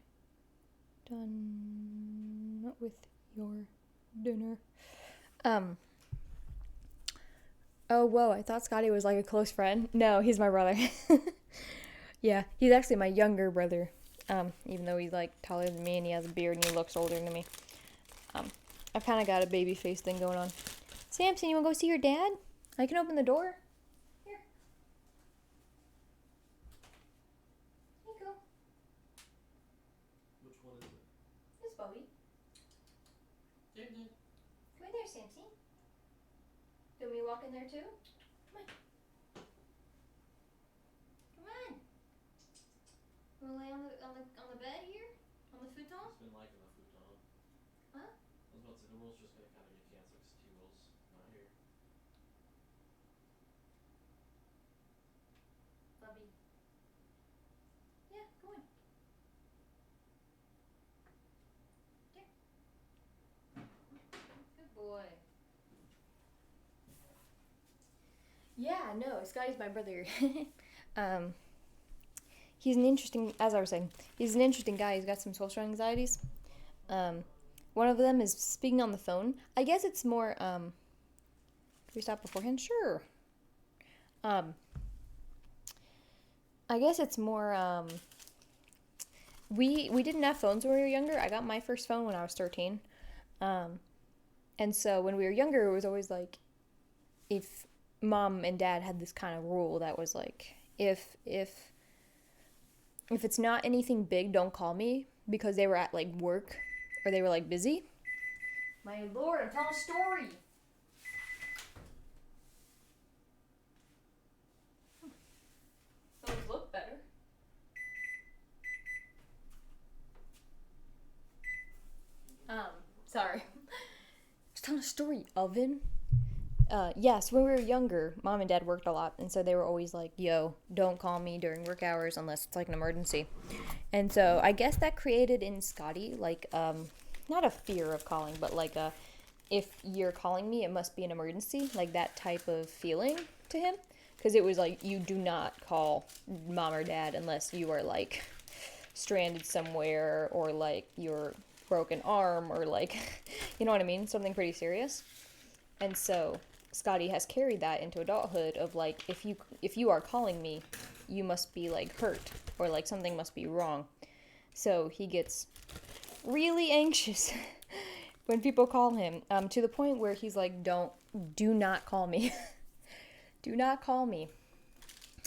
done with your dinner. Oh, whoa, I thought Scotty was like a close friend. No, he's my brother. Yeah, he's actually my younger brother. Even though he's like taller than me and he has a beard and he looks older than me. I've kind of got a baby face thing going on. Samson, you want to go see your dad? I can open the door. Here. Here you go. Which one is it? This Bobby. Yeah. Come in there, Samson. Do you want me to walk in there too? Come on. Come on. You want to lay on the bed here? On the futon? He's been liking the futon. Huh? I was about to say, the world's just gonna kind of get canceled because Tbls not here. Bubby. Yeah, go on. There. Good boy. Yeah, no, Scotty's my brother. He's an interesting, as I was saying, he's an interesting guy. He's got some social anxieties. One of them is speaking on the phone. I guess it's more, can we stop beforehand? Sure. I guess it's more, we didn't have phones when we were younger. I got my first phone when I was 13. And so when we were younger, it was always like, if mom and dad had this kind of rule that was like, if it's not anything big, don't call me, because they were at like work or they were like busy. My lord, I'm telling a story. Those look better. Sorry. Just telling a story. Oven. Yes, when we were younger, mom and dad worked a lot, and so they were always like, yo, don't call me during work hours unless it's like an emergency. And so I guess that created in Scotty, like, not a fear of calling, but like if you're calling me, it must be an emergency, like that type of feeling to him. Because it was like, you do not call mom or dad unless you are like stranded somewhere or like your broken arm or like, you know what I mean? Something pretty serious. And so Scotty has carried that into adulthood of like, if you are calling me, you must be like hurt or like something must be wrong. So he gets really anxious when people call him, to the point where he's like, do not call me. Do not call me.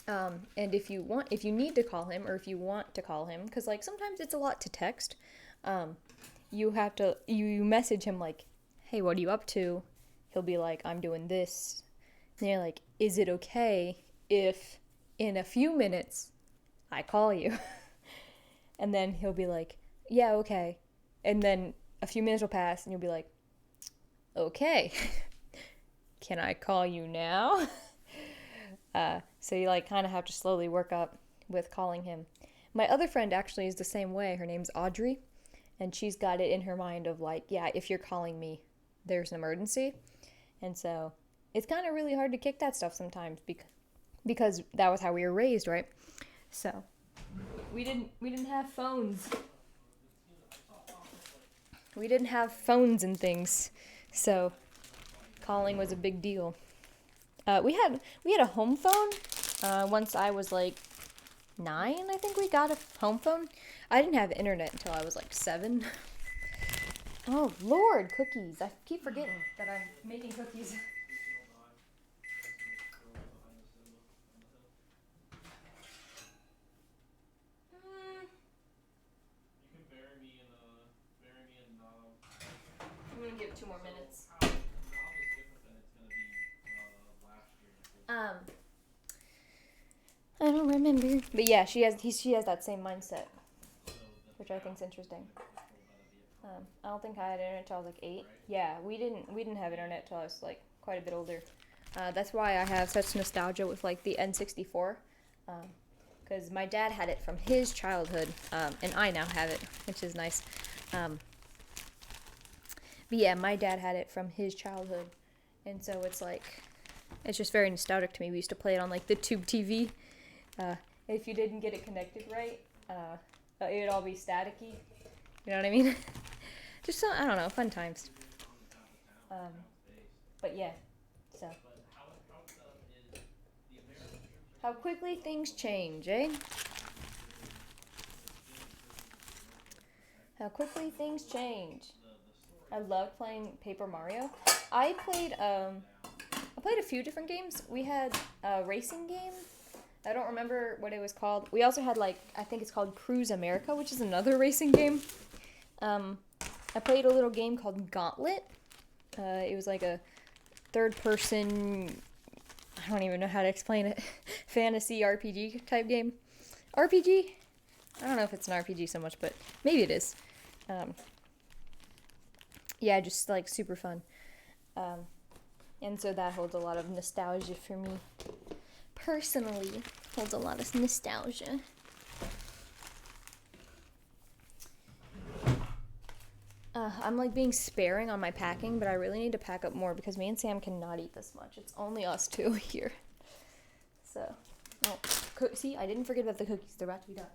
And if you need to call him or if you want to call him, because like sometimes it's a lot to text, you message him like, hey, what are you up to? He'll be like, I'm doing this. And you're like, is it okay if in a few minutes I call you? And then he'll be like, yeah, okay. And then a few minutes will pass and you'll be like, okay, can I call you now? So you like kind of have to slowly work up with calling him. My other friend actually is the same way. Her name's Audrey. And she's got it in her mind of like, yeah, if you're calling me, there's an emergency. And so it's kind of really hard to kick that stuff sometimes because that was how we were raised, right? So we didn't have phones. We didn't have phones and things. So calling was a big deal. We had a home phone. Once I was like 9, I think we got a home phone. I didn't have internet until I was like 7. Oh, Lord, cookies. I keep forgetting that I'm making cookies. You can bury me in knob. I'm going to give it 2 more minutes. Knob is different than it's going to be last year. I don't remember. But yeah, she has that same mindset, which I think's interesting. I don't think I had internet till I was like 8. Yeah, we didn't have internet till I was like quite a bit older. That's why I have such nostalgia with like the N64, because my dad had it from his childhood, and I now have it, which is nice. But yeah, my dad had it from his childhood, And so it's just very nostalgic to me. We used to play it on like the tube TV. If you didn't get it connected right, it would all be staticky. You know what I mean? Just so, I don't know, fun times. But yeah, so. How quickly things change, eh? How quickly things change. I loved playing Paper Mario. I played a few different games. We had a racing game. I don't remember what it was called. We also had I think it's called Cruise America, which is another racing game. I played a little game called Gauntlet. It was like a third-person, I don't even know how to explain it, fantasy RPG type game. RPG? I don't know if it's an RPG so much, but maybe it is. Yeah, just like super fun. And so that holds a lot of nostalgia for me. Personally, holds a lot of nostalgia. I'm like being sparing on my packing, but I really need to pack up more because me and Sam cannot eat this much. It's only us two here. So, see, I didn't forget about the cookies. They're about to be done.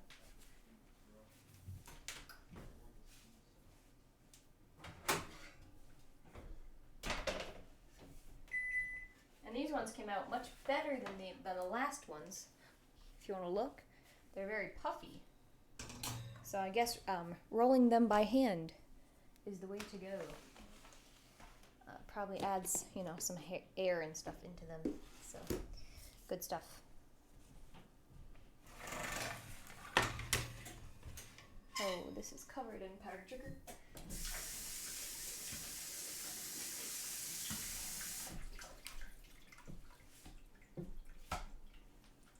And these ones came out much better than the last ones. If you want to look, they're very puffy. So I guess rolling them by hand is the way to go. Probably adds, some air and stuff into them. So, good stuff. Oh, this is covered in powdered sugar.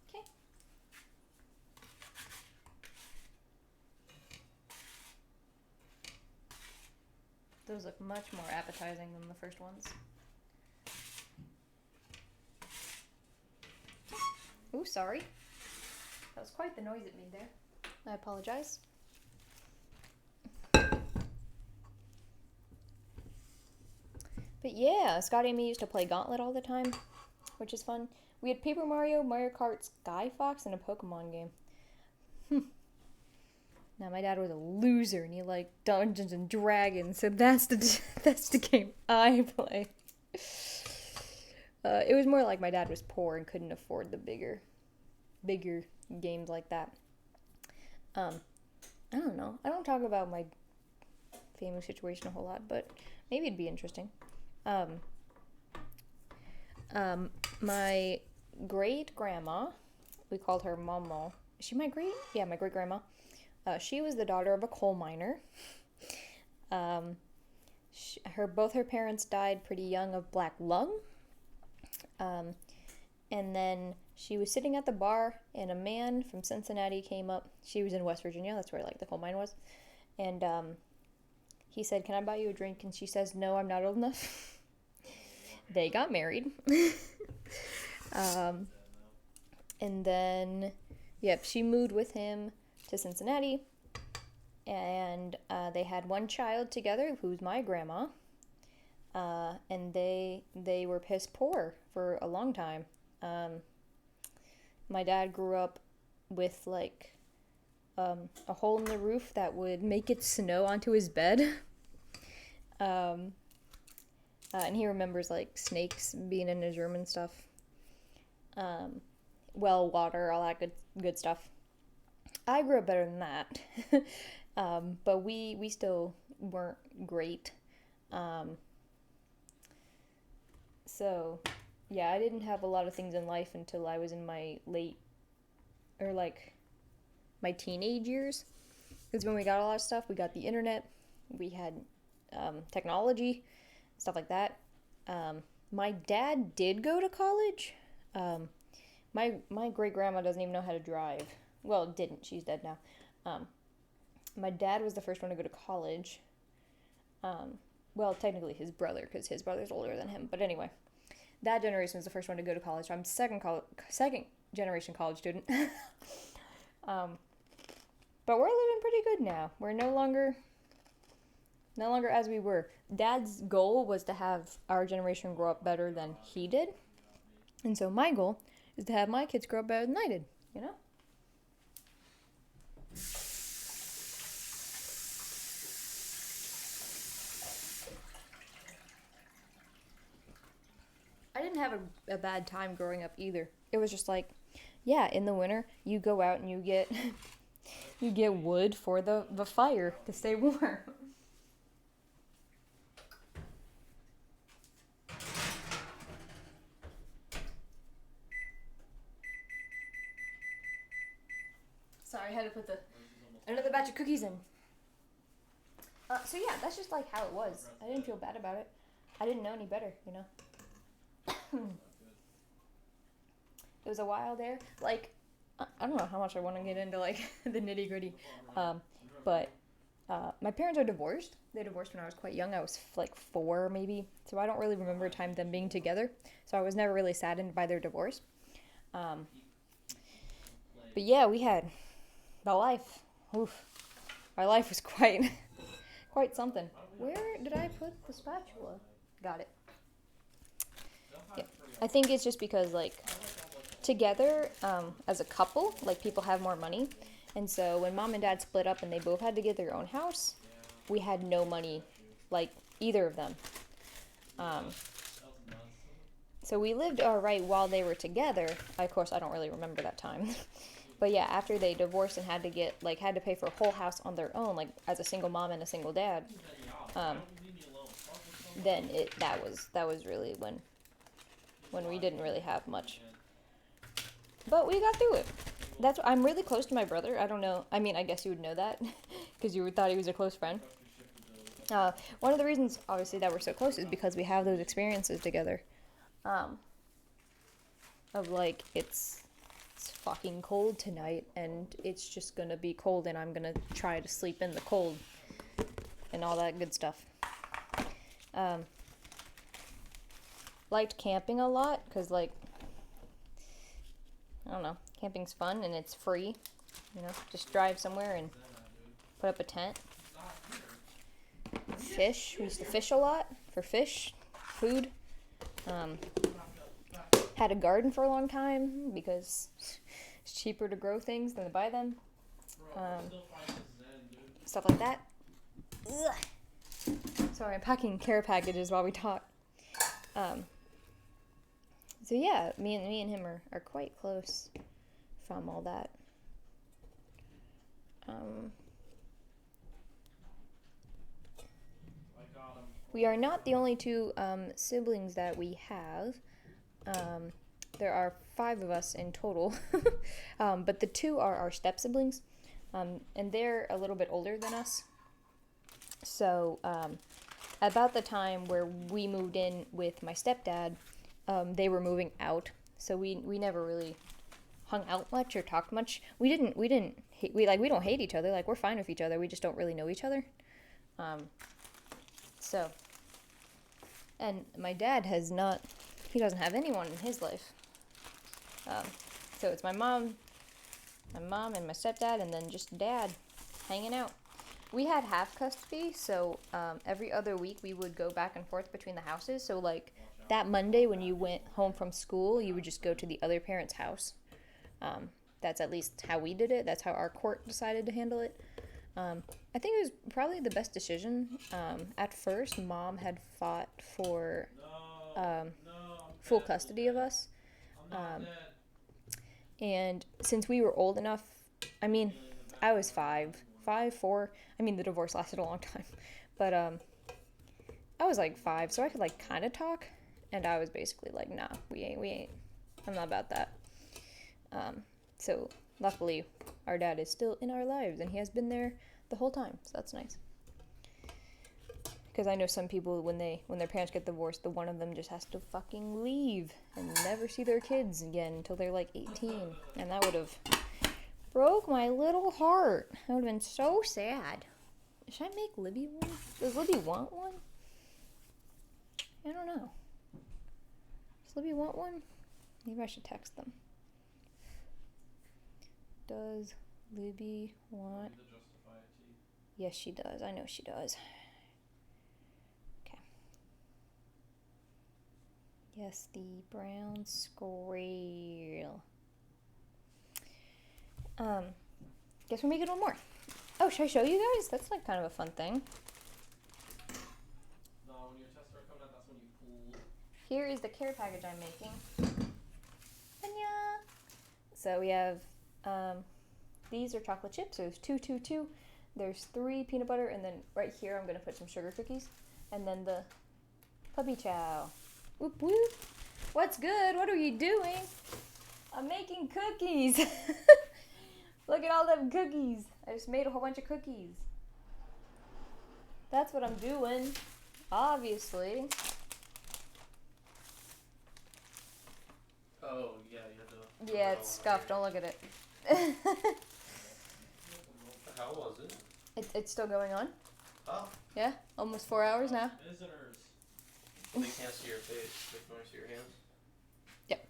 Okay. Those look much more appetizing than the first ones. Ooh, sorry. That was quite the noise it made there. I apologize. But yeah, Scotty and me used to play Gauntlet all the time, which is fun. We had Paper Mario, Mario Kart, Sky Fox, and a Pokemon game. Now my dad was a loser and he liked Dungeons and Dragons, so that's the game I play. It was more like my dad was poor and couldn't afford the bigger games like that. I don't know. I don't talk about my family situation a whole lot, but maybe it'd be interesting. My great grandma, we called her Mama. Is she my great? Yeah, my great grandma. She was the daughter of a coal miner. Both her parents died pretty young of black lung. And then she was sitting at the bar, and a man from Cincinnati came up. She was in West Virginia. That's where the coal mine was. And he said, "Can I buy you a drink?" And she says, "No, I'm not old enough." They got married. And then, she moved with him to Cincinnati, and they had one child together, who's my grandma, and they were piss poor for a long time. My dad grew up with a hole in the roof that would make it snow onto his bed, and he remembers snakes being in his room and stuff, well water, all that good stuff. I grew up better than that. But we still weren't great. So, yeah, I didn't have a lot of things in life until I was in my my teenage years. Because when we got a lot of stuff, we got the internet, we had technology, stuff like that. My dad did go to college. My great-grandma doesn't even know how to drive. Well, didn't. She's dead now. My dad was the first one to go to college. Well, technically his brother, because his brother's older than him. But anyway, that generation was the first one to go to college. So I'm second generation college student. But we're living pretty good now. We're no longer No longer as we were. Dad's goal was to have our generation grow up better than he did. And so my goal is to have my kids grow up better than I did, you know? I didn't have a bad time growing up either. It was just like, yeah, in the winter, you go out and you get you get wood for the fire to stay warm. Sorry, I had to put another batch of cookies in. So yeah, that's just like how it was. I didn't feel bad about it. I didn't know any better, you know? It was a while there. Like, I don't know how much I want to get into, like, the nitty gritty. But my parents are divorced. They divorced when I was quite young. I was, like, 4, maybe. So I don't really remember a time them being together. So I was never really saddened by their divorce. But yeah, we had the life. Oof. Our life was quite something. Where did I put the spatula? Got it. Yeah. I think it's just because, like, together, as a couple, like, people have more money. And so when mom and dad split up and they both had to get their own house, we had no money, like, either of them. So we lived all right while they were together. Of course, I don't really remember that time. But yeah, after they divorced and had to pay for a whole house on their own, like, as a single mom and a single dad, then that was really when we didn't really have much. But we got through it. I'm really close to my brother. I don't know. I mean, I guess you would know that because you thought he was a close friend. One of the reasons, obviously, that we're so close is because we have those experiences together. Of, like, it's fucking cold tonight, and it's just gonna be cold, and I'm gonna try to sleep in the cold, and all that good stuff. Liked camping a lot, because, like, I don't know, camping's fun, and it's free, you know, just drive somewhere and put up a tent. Fish, we used to fish a lot, for fish, food. Had a garden for a long time, because it's cheaper to grow things than to buy them. Stuff like that. Ugh. Sorry, I'm packing care packages while we talk. So yeah, me and him are quite close from all that. We are not the only two siblings that we have. There are 5 of us in total, but the 2 are our step siblings, and they're a little bit older than us. So about the time where we moved in with my stepdad, they were moving out, so we never really hung out much or talked much. We don't hate each other. Like, we're fine with each other. We just don't really know each other. And my dad he doesn't have anyone in his life. So it's my mom and my stepdad, and then just dad hanging out. We had half custody, so every other week we would go back and forth between the houses. So, like, that Monday when you went home from school, you would just go to the other parent's house. That's at least how we did it. That's how our court decided to handle it. I think it was probably the best decision. At first, Mom had fought for full custody of us. And since we were old enough, I mean, I was 5, 4. I mean, the divorce lasted a long time. But I was like 5, so I could, like, kind of talk. And I was basically like, nah, we ain't. I'm not about that. So luckily, our dad is still in our lives, and he has been there the whole time, so that's nice. Because I know some people, when their parents get divorced, the one of them just has to fucking leave and never see their kids again until they're like 18, and that would have broke my little heart. That would have been so sad. Should I make Libby one? Does Libby want one? I don't know. Does Libby want one? Maybe I should text them. Does Libby want? Yes, she does. I know she does. Yes, the brown squirrel. Guess we're making one more. Oh, should I show you guys? That's like kind of a fun thing. No, when your tests are coming out, that's when you pull. Here is the care package I'm making. Anya! So we have, these are chocolate chips. So there's 2. There's 3 peanut butter, and then right here I'm gonna put some sugar cookies. And then the puppy chow. Whoop whoop. What's good? What are you doing? I'm making cookies. Look at all them cookies. I just made a whole bunch of cookies. That's what I'm doing, obviously. Oh, yeah, you have to. Yeah, it's scuffed. Don't look at it. How was it? It's still going on. Oh. Yeah, almost 4 hours now. Visitors. They can't see your face. They can only see your hands. Yep.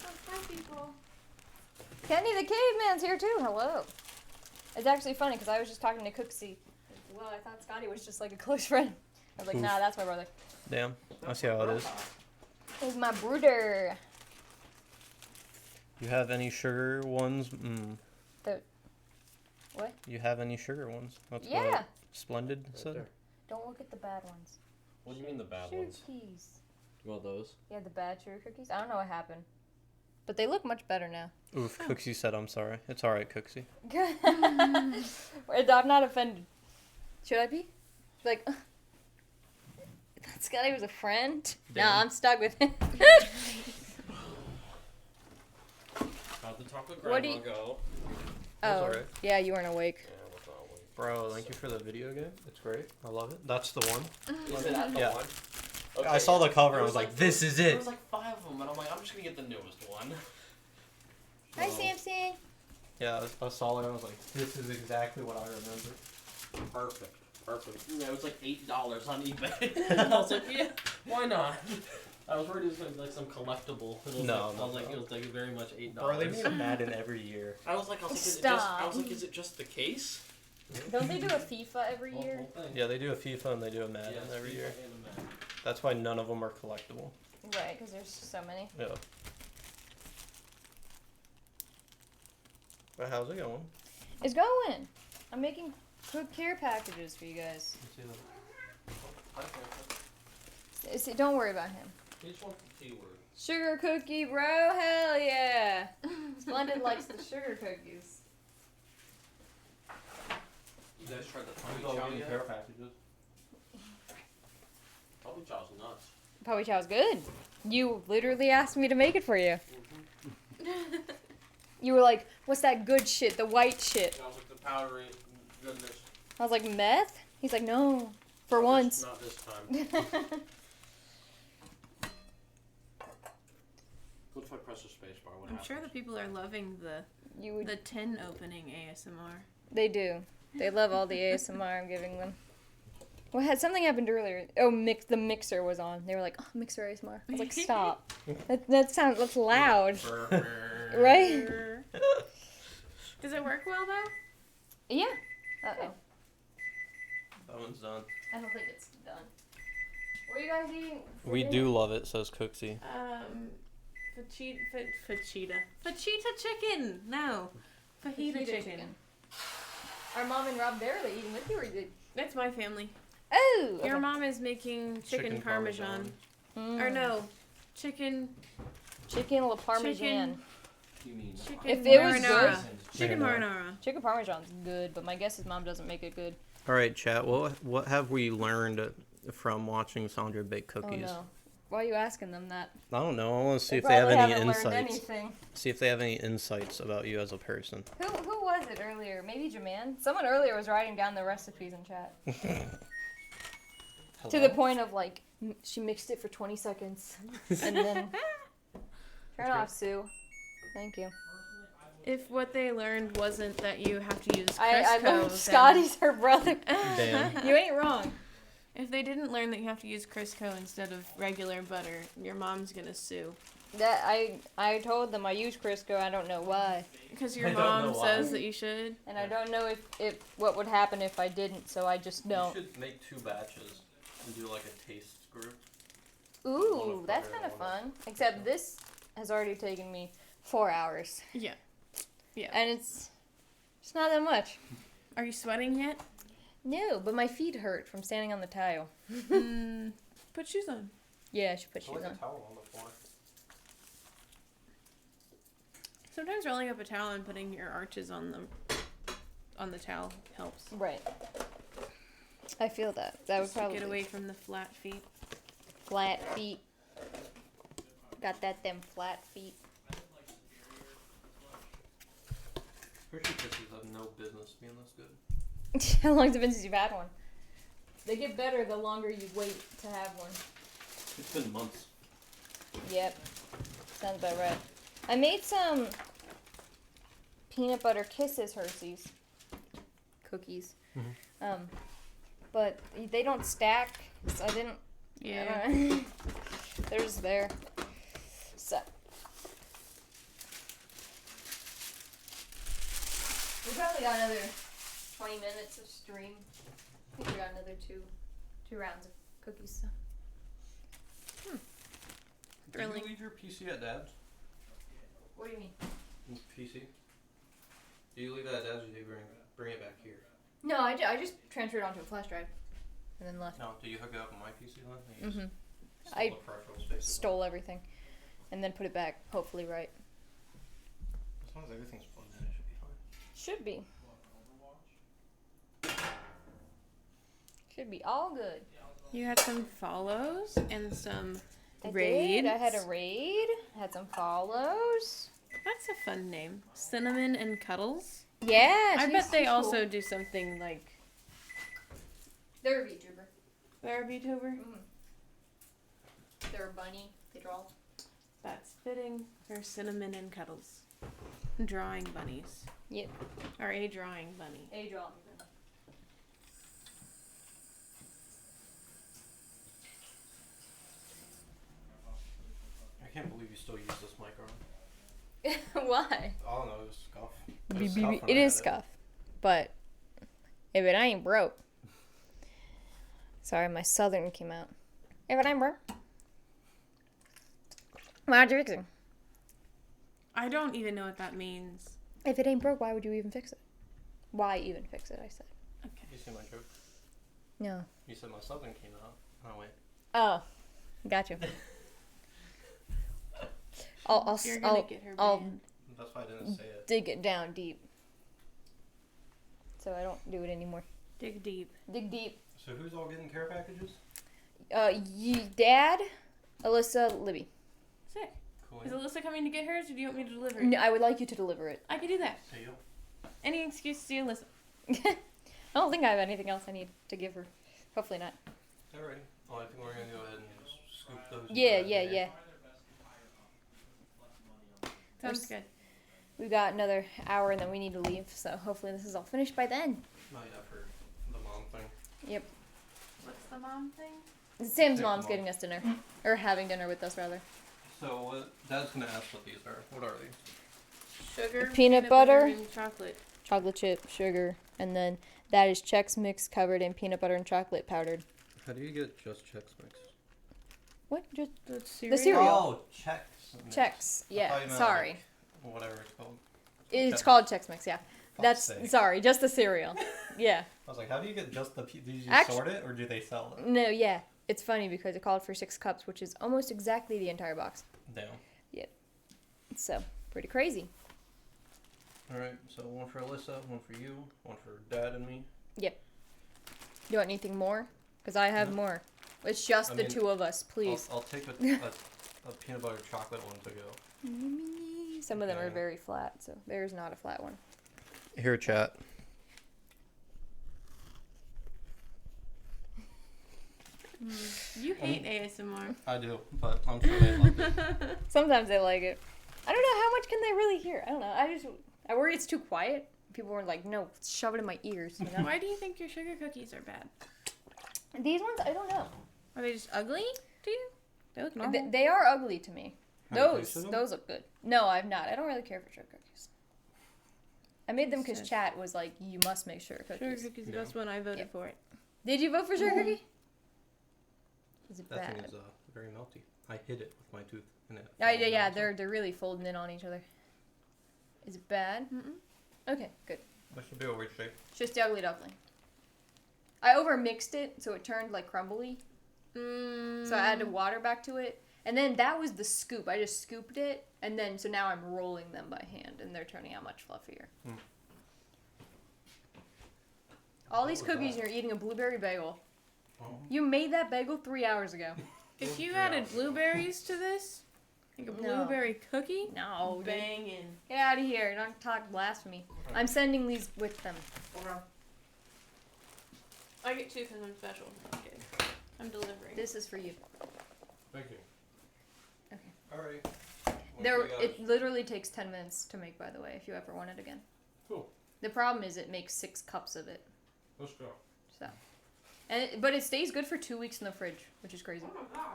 Oh, hi, people. Kenny the caveman's here too. Hello. It's actually funny because I was just talking to Cooksey. Well, I thought Scotty was just like a close friend. I was like, nah, that's my brother. Damn. I see how it is. He's my brother. You have any sugar ones? What? You have any sugar ones? That's Yeah. what Splendid said. there. Don't look at the bad ones. What do you mean the bad Sugar ones? cookies. You want those? Yeah, the bad sugar cookies. I don't know what happened. But they look much better now. Oof, Cooksey said I'm sorry. It's alright, Cooksey. I'm not offended. Should I be? Like, Scotty was a friend? Damn. Nah, I'm stuck with him. How'd the chocolate What do grandma you- go? That's Oh, alright. yeah, you weren't awake. Yeah, what's wrong with Bro, thank you for the video game. It's great. I love it. That's the one. you? Is it that the Yeah. one? I saw the cover There and I was like, this is There it. was like 5 of them, and I'm like, I'm just gonna get the newest one. Hi, So, Samson. Yeah, I saw it and I was like, this is exactly what I remember. Perfect. Yeah, it was like $8 on eBay. I was like, yeah, why not? I was worried it was gonna be like some collectible. It was No, like, no, I was like, no. it was like very much $8. Bro, they made a Madden every year. I was like, Stop. is it just the case? Don't they do a FIFA every Whole- year? whole thing. Yeah, they do a FIFA and they do a Madden Yes, every FIFA year. and a Madden. That's why none of them are collectible. Right, because there's so many. Yeah. But how's it going? It's going. I'm making good care packages for you guys. Let's see that. I can't. Don't worry about him. He just wants the T word. Sugar cookie, bro. Hell yeah. Splendid likes the sugar cookies. You guys tried the Who's Puppy all Chow getting yet? care packages? Puppy Chow's nuts. Puppy chow's good. You literally asked me to make it for you. You were like, what's that good shit? The white shit. I was like, the powdery goodness. I was like, meth? He's like, no. For Not once. Not this time. What if I press the space bar? What I'm happens? sure the people are loving You would. the tin opening ASMR. They do. They love all the ASMR I'm giving them. What had something happened earlier? Oh, the mixer was on. They were like, "Oh, mixer ASMR." I was like, "Stop! That's loud, right?" Does it work well though? Yeah. Uh-oh. That one's done. I don't think it's done. What are you guys eating? for We dinner? do love it, says Cooksey. Fajita chicken. No, fajita chicken. Are Mom and Rob there? Are they eating with you, or did? That's my family. Oh. Your mom is making chicken parmesan. Or no, chicken Chicken parmesan. You mean? chicken If it was marinara. good- Chicken Marinara. marinara. Chicken parmesan's good, but my guess is Mom doesn't make it good. All right, chat. What have we learned from watching Sandra bake Oh cookies? no. Why are you asking them that? I don't know. I want to see if they probably have any haven't learned insights. anything. See if they have any insights about you as a person. Who was it earlier? Maybe Jaman? Someone earlier was writing down the recipes in chat. To the point of like, she mixed it for 20 seconds. And then. Turn off, Sue. Thank you. If what they learned wasn't that you have to use Crisco, I learned then- Scotty's her brother. Damn. You ain't wrong. If they didn't learn that you have to use Crisco instead of regular butter, your mom's gonna sue. That I told them I use Crisco. I don't know why, Because your I don't know mom why. says that you should. and I don't know if what would happen if I didn't. So I just don't. You should make 2 batches and do like a taste group. Ooh, that's kind of fun. Except this has already taken me 4 hours. Yeah. Yeah. And it's not that much. Are you sweating yet? No, but my feet hurt from standing on the tile. Put shoes on. Yeah, I should put shoes Like on. a towel on the floor. Sometimes rolling up a towel and putting your arches on the towel helps. Right. I feel that. That would Just to probably get away from the flat feet. flat feet. Got them flat feet. Hershey Kisses have no business being this good. How long has it been since you've had one? They get better the longer you wait to have one. It's been months. Yep. Sounds about right. I made some peanut butter kisses Hershey's cookies. Mm-hmm. But they don't stack, so I didn't. Yeah. They're just there. So. We probably got another 20 minutes of stream. I think we got another two rounds of cookies. So. Did you leave your PC at Dad's? What do you mean? PC? Do you leave that at Dad's or do you bring it back here? No, I just transferred it onto a flash drive and then left. No, do you hook it up on my PC then? Mm-hmm. Stole I the peripheral space. Stole everything and then put it back, hopefully right. As long as everything's plugged in, it should be fine. Should be. Should be all good. You had some follows and some I raids. did. I had a raid. Had some follows. That's a fun name. Cinnamon and Cuddles. Yeah, I bet they she's also cool. do something like They're a VTuber. They're a VTuber. Mm-hmm. They're a bunny. They draw. That's fitting for Cinnamon and Cuddles. Drawing bunnies. Yep. Or a drawing bunny. A draw. I can't believe you still use this mic on. Why? I don't know, it was scuff. It is scuff, but if it ain't broke. Sorry, my southern came out. If it ain't broke, why aren't you fixing? I don't even know what that means. If it ain't broke, why would you even fix it? Why even fix it? I said. Okay. You see my joke? No. You said my southern came out. Oh, wait. Oh, got you. You're gonna get her banned. That's why I didn't say it. Dig it down deep. So I don't do it anymore. Dig deep. Dig deep. So who's all getting care packages? Dad, Alyssa, Libby. Sick. Cool. Is Alyssa coming to get hers, or do you want me to deliver it? No, I would like you to deliver it. I could do that. See you. Any excuse to see Alyssa. I don't think I have anything else I need to give her. Hopefully not. Alrighty. Well, I think we're gonna go ahead and scoop those. Yeah. Sounds good. We've got another hour and then we need to leave, so hopefully this is all finished by then. Oh yeah, for the mom thing. Yep. What's the mom thing? Sam's mom's getting us dinner. Or having dinner with us, rather. So Dad's gonna ask what these are. What are these? Sugar, Peanut butter. and chocolate. Chocolate chip, sugar, and then that is Chex Mix covered in peanut butter and chocolate powdered. How do you get just Chex Mix? What? Just The the cereal. Oh, Chex Mix. Chex. I Yeah. thought you meant, Sorry. like, whatever it's called. It's called Chex Mix, yeah. Fuck's sake. Sorry, just the cereal. Yeah. I was like, how do you get just the? Did you sort it or do they sell it? No, yeah. It's funny because it called for 6 cups, which is almost exactly the entire box. Damn. So, pretty crazy. All right. So one for Alyssa, one for you, one for Dad and me. Do you want anything more? Because I have No. more. It's just I the mean, two of us, please. I'll take a peanut butter chocolate one to go. Some of them are Okay. very flat, so there's not a flat one. Here, chat. You hate ASMR. I do, but I'm sure they like it. Sometimes they like it. I don't know how much can they really hear. I don't know. I worry it's too quiet. People were like, "No, shove it in my ears." You know? Why do you think your sugar cookies are bad? These ones, I don't know. Are they just ugly to you? They look normal. They are ugly to me. Have you tasted them? Those look good. No, I've not. I don't really care for sugar cookies. I made them because It's chat was like, "You must make sugar cookies." Sugar cookies, the best one. I voted Yep. for it. Did you vote for sugar cookie? Is it That bad? thing is very melty. I hit it with my tooth. And it Yeah, they're really folding in on each other. Is it bad? Okay, good. That should be a weird shape. It's just the ugly duckling. I overmixed it, so it turned like crumbly. So I added water back to it. And then that was the scoop. I just scooped it, and then so now I'm rolling them by hand, and they're turning out much fluffier. All these cookies, and you're eating a blueberry bagel. Oh. You made that bagel 3 hours ago. If you added blueberries to this, like a blueberry cookie, No, dude. banging. Get out of here. Don't talk blasphemy. I'm sending these with them. I get 2 because I'm special. Okay. I'm delivering. This is for you. Thank you. Okay. Alright. It literally takes 10 minutes to make, by the way, if you ever want it again. Cool. The problem is it makes 6 cups of it. Let's go. So, but it stays good for 2 weeks in the fridge, which is crazy. Oh my god.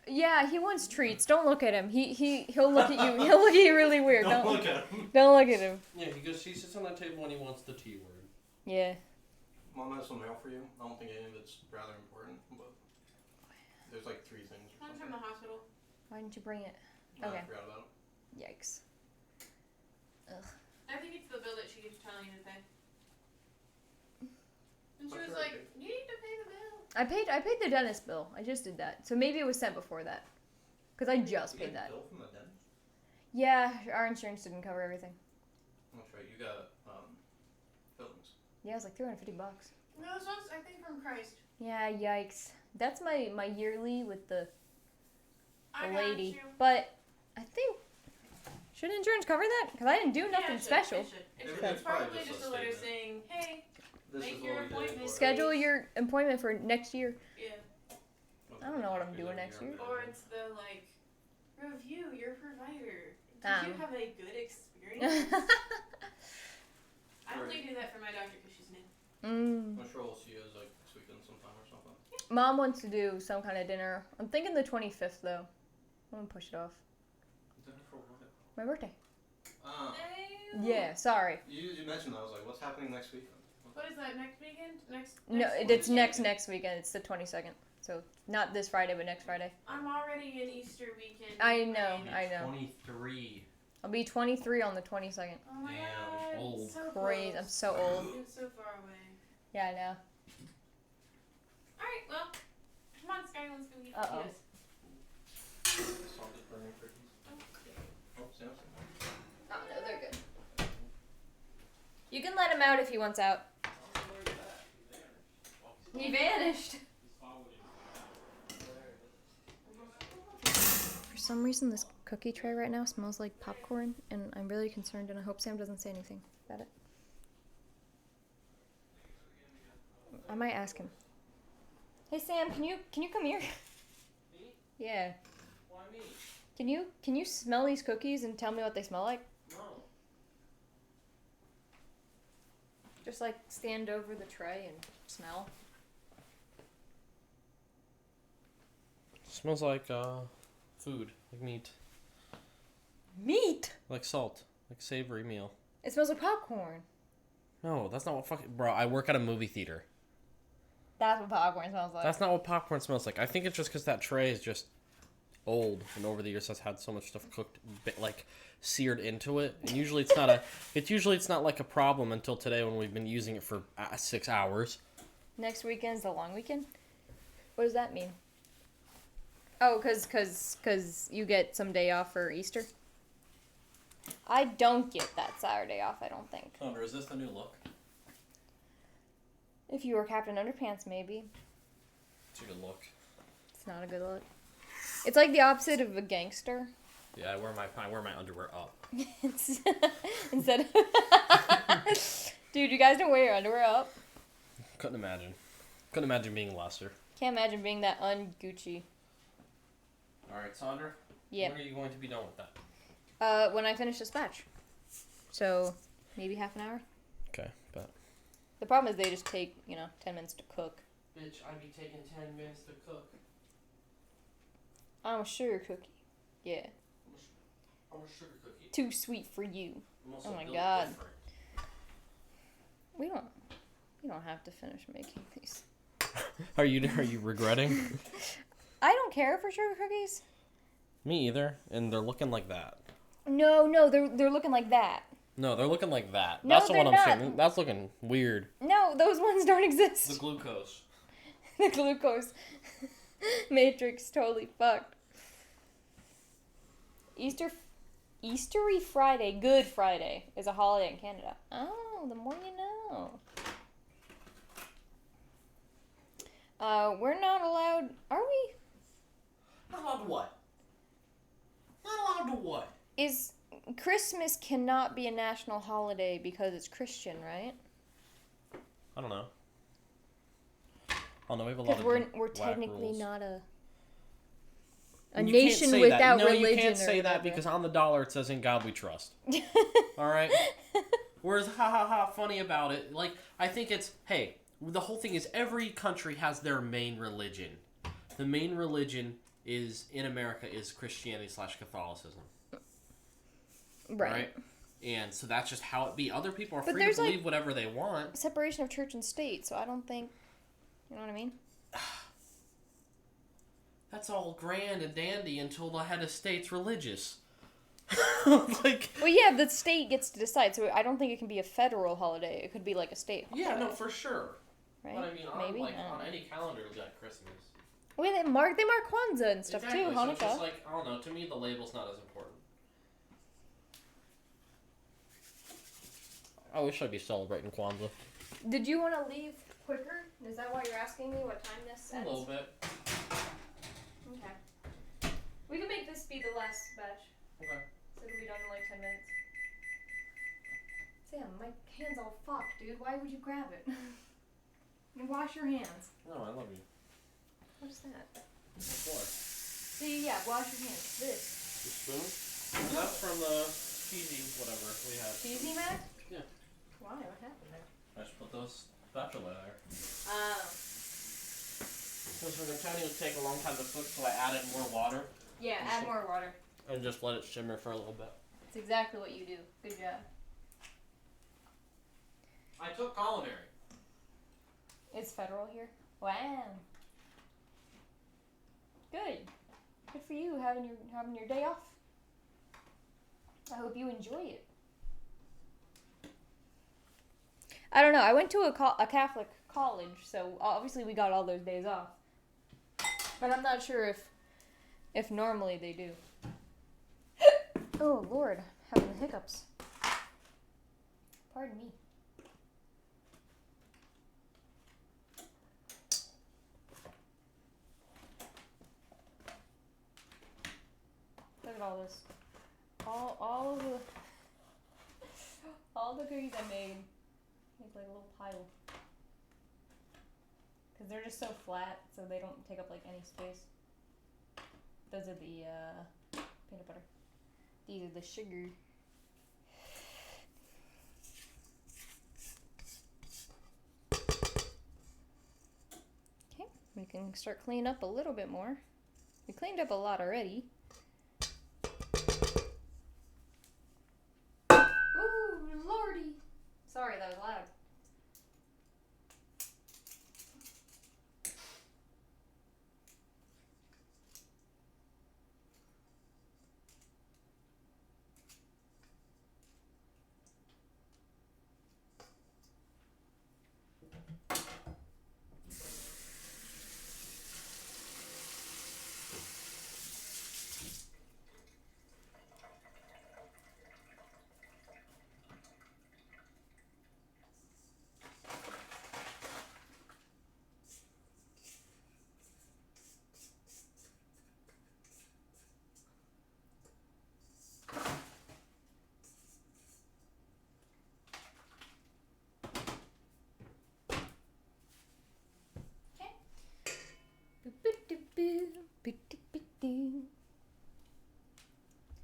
Yeah, he wants treats. Don't look at him. He'll look at you. He'll look at you really weird. Don't look at him. Don't look at him. Yeah, he sits on that table when he wants the T word. Yeah. Mom has some mail for you. I don't think any of it's rather important, but there's like 3 things. I'm from the hospital. Why didn't you bring it? I Okay. forgot about it. Yikes. Ugh. I think it's the bill that she keeps telling you to pay. And she What's was your like, idea? you need to pay the bill. I paid the dentist bill. I just did that. So maybe it was sent before that. Because I just You paid get a that. bill from the dentist? Yeah, our insurance didn't cover everything. That's right. You got fillings. Yeah, it was like $350. No, this one's, I think, from Christ. Yeah, yikes. That's my yearly with the I got lady. you. But I think, should insurance cover that? Because I didn't do Yeah, nothing it should, special. It should. It should. Everything's It's probably probably just just a a letter statement. saying, hey, This Make is your what we did appointment. for it. Schedule your appointment for next year. yeah. I don't know what I'm doing next year. Or it's the, like, review your provider. Did you Um. have a good experience? I only do that for my doctor because she's new. Mm. I'm sure we'll see you like this weekend sometime or something. Mom wants to do some kind of dinner. I'm thinking the 25th though. I'm gonna push it off. Dinner for what? My birthday. Ah. Yeah, sorry. You mentioned that. I was like, what's happening next weekend? What is that, next weekend? No, it's weekend? next weekend. It's the 22nd. So not this Friday, but next Friday. I'm already in Easter weekend. I know, brain. I know. 23. I'll be 23 on the 22nd. Oh my Damn, god. old. So Crazy. close. I'm so old. It's so far away. Yeah, I know. Alright, well, come on, Sky, let's go eat Uh-oh. potatoes. Salted burning cookies. Oh, Samson. Oh no, they're good. You can let him out if he wants out. He vanished. For some reason, this cookie tray right now smells like popcorn, and I'm really concerned, and I hope Sam doesn't say anything about it. I might ask him. Hey Sam, can you come here? Me? Yeah. Why me? Can you smell these cookies and tell me what they smell like? No. Just like stand over the tray and smell. Smells like food, like meat, Meat. like salt, like savory meal. It smells like popcorn. No, that's not what fucking bro. I work at a movie theater. That's what popcorn smells like. That's not what popcorn smells like. I think it's just because that tray is just old, and over the years has had so much stuff cooked, like seared into it. And usually it's not it's not like a problem until today when we've been using it for 6 hours. Next weekend's the long weekend? What does that mean? Oh, cause you get some day off for Easter? I don't get that Saturday off, I don't think. Thunder, is this the new look? If you were Captain Underpants, maybe. It's a good look. It's not a good look. It's like the opposite of a gangster. Yeah, I wear my underwear up. It's instead of... Dude, you guys don't wear your underwear up? Couldn't imagine being lesser. Can't imagine being that un-Gucci. Alright, Sandra? Yep. When are you going to be done with that? When I finish this batch. So, maybe half an hour. Okay, bet. The problem is they just take, 10 minutes to cook. Bitch, I be taking 10 minutes to cook. I'm a sugar cookie. Yeah. I'm a sugar cookie. Too sweet for you. I'm also Oh my built God. different. We don't have to finish making these. Are you regretting? I don't care for sugar cookies. Me either. And they're looking like that. No, they're looking like that. No, they're looking like that. No, That's the they're one I'm not. saying. That's looking weird. No, those ones don't The exist. glucose. The glucose matrix totally fucked. Eastery Friday, Good Friday, is a holiday in Canada. Oh, the more you know. We're not allowed, are we? Not allowed to what? Not allowed to what? Christmas cannot be a national holiday because it's Christian, right? I don't know. Oh no, we have a lot Because of we're technically rules. not a You can't nation say without that. No, religion. you can't say or that whatever. because on the dollar it says "In God We Trust." All right. Whereas, funny about it. Like, I think it's the whole thing is every country has their main religion. The main religion in America is Christianity/Catholicism. Right. And so that's just how it be. Other people are But free to there's, believe whatever they want. Separation of church and state, so I don't think, you know what I mean? That's all grand and dandy until the head of state's religious. Like, Well, yeah, the state gets to decide, so I don't think it can be a federal holiday. It could be like a state holiday. yeah, no, for sure. Right? But I mean, Maybe? on any calendar, it'll be like Christmas. Well, they mark Kwanzaa and stuff Exactly. too, So Hanukkah. it's just like, I don't know. To me, the label's not as important. I wish I'd be celebrating Kwanzaa. Did you want to leave quicker? Is that why you're asking me what time this A ends? little bit. Okay. We can make this be the last batch. Okay. So it'll be done in like 10 minutes. Sam, my hand's all fucked, dude. Why would you grab it? And wash your hands. No, I love you. What is that? What for? See, yeah, wash your hands. This. The spoon? That's from the cheesy whatever we had. Cheesy Mac? Yeah. Why? What happened there? I just put those spatula there. Oh. Because for the tiny would take a long time to cook, so I added more water. Yeah, add more water. And just let it simmer for a little bit. It's exactly what you do. Good job. I took culinary. It's federal here. Wow. Good. Good for you having your day off. I hope you enjoy it. I don't know. I went to a Catholic college, so obviously we got all those days off. But I'm not sure if normally they do. Oh Lord, having the hiccups. Pardon me. Look at all this. All the cookies I made. Make like a little pile. Because they're just so flat, so they don't take up like any space. Those are the peanut butter. These are the sugar. Okay, we can start cleaning up a little bit more. We cleaned up a lot already. Ooh, lordy! Sorry, that was loud.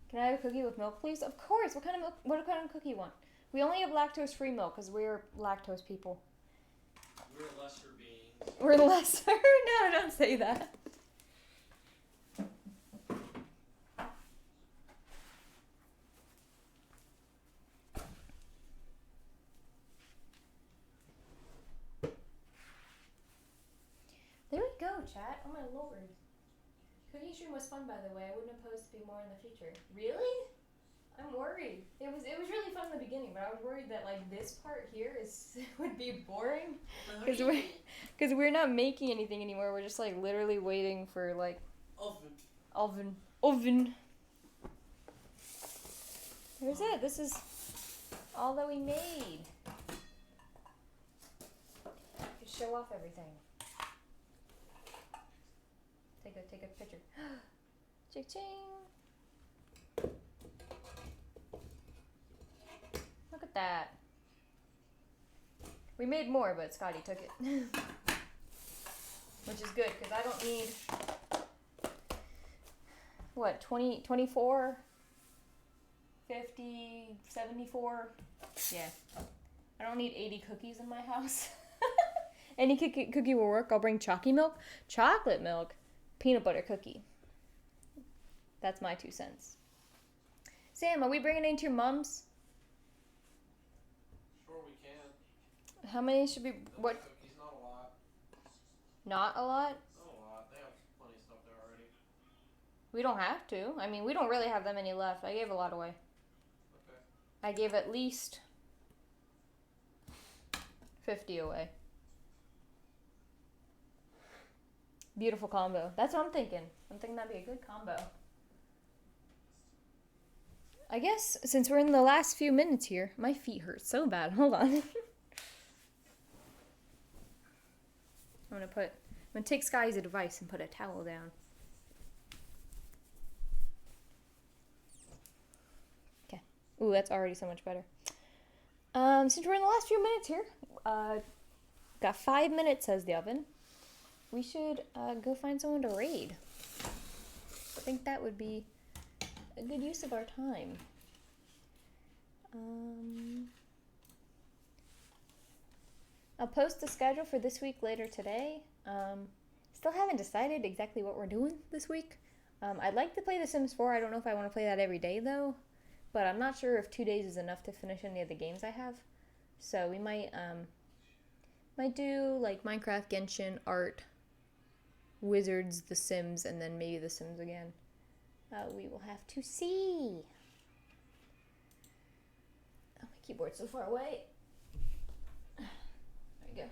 Can I have a cookie with milk, please? Of course. What kind of milk? What kind of cookie you want? We only have lactose-free milk because we're lactose people. We're lesser beings. We're lesser? No, don't say that. There we go, chat. Oh my lord. Cooking stream was fun, by the way. I wouldn't oppose to be more in the future. Really? I'm worried. It was really fun in the beginning, but I was worried that like this part here would be boring because we're not making anything anymore. We're just like literally waiting for like oven. There's it. This is all that we made. Just show off everything. Take a picture. Ching. Look at that. We made more, but Scotty took it. Which is good, because I don't need, 24? 50, 74? Yeah. I don't need 80 cookies in my house. Any cookie will work. I'll bring chocolate milk, peanut butter cookie. That's my 2 cents. Sam, are we bringing it into your mom's? Sure, we can. How many should be? What? Cookies, not a lot. Not a lot? Not a lot. They have plenty of stuff there already. We don't have to. I mean, we don't really have that many left. I gave a lot away. Okay. I gave at least 50 away. Beautiful combo. That's what I'm thinking. I'm thinking that'd be a good combo. I guess since we're in the last few minutes here, my feet hurt so bad. Hold on. I'm gonna take Sky's advice and put a towel down. Okay. Ooh, that's already so much better. Since we're in the last few minutes here, got 5 minutes, says the oven. We should go find someone to raid. I think that would be a good use of our time. I'll post the schedule for this week later today. Still haven't decided exactly what we're doing this week. I'd like to play The Sims 4. I don't know if I want to play that every day though, but I'm not sure if 2 days is enough to finish any of the games I have. So we might do like Minecraft, Genshin, Art, Wizards, The Sims, and then maybe The Sims again. We will have to see. Oh, my keyboard's so far away. There we go.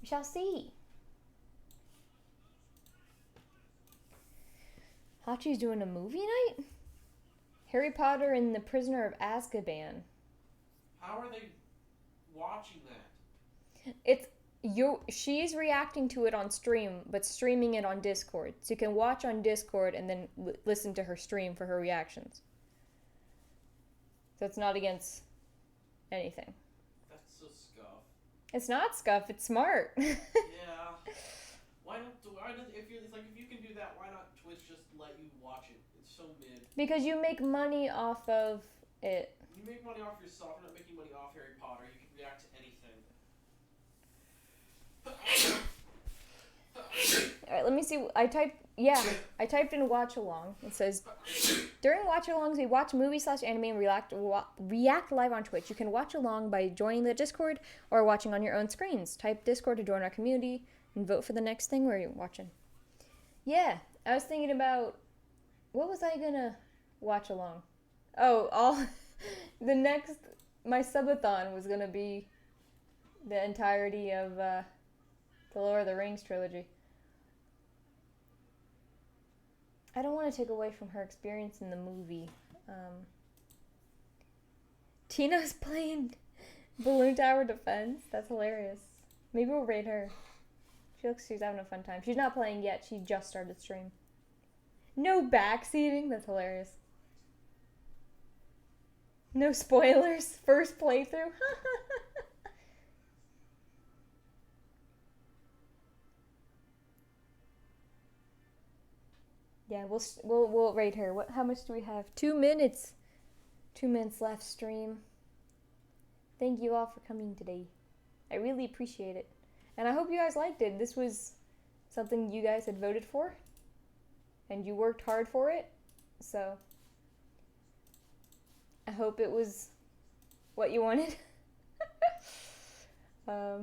We shall see. Hachi's doing a movie night? Harry Potter and the Prisoner of Azkaban. How are they watching that? She's reacting to it on stream, but streaming it on Discord. So you can watch on Discord and then listen to her stream for her reactions. So it's not against anything. That's so scuff. It's not scuff, it's smart. Yeah. If you can do that, why not Twitch just let you watch it? It's so mid. Because you make money off of it. You make money off yourself. You're not making money off Harry Potter. You can react to anything. Alright, let me see. I typed in watch along. It says, during watch alongs, we watch movies / anime and react live on Twitch. You can watch along by joining the Discord or watching on your own screens. Type Discord to join our community and vote for the next thing where you're watching. Yeah, I was thinking about, what was I gonna watch along? Oh, my subathon was gonna be the entirety of the Lord of the Rings trilogy. I don't want to take away from her experience in the movie. Tina's playing Balloon Tower Defense. That's hilarious. Maybe we'll raid her. She looks she's having a fun time. She's not playing yet. She just started stream. No backseating. That's hilarious. No spoilers. First playthrough. Yeah, we'll rate her. How much do we have? 2 minutes. 2 minutes left stream. Thank you all for coming today. I really appreciate it. And I hope you guys liked it. This was something you guys had voted for. And you worked hard for it. So I hope it was what you wanted. I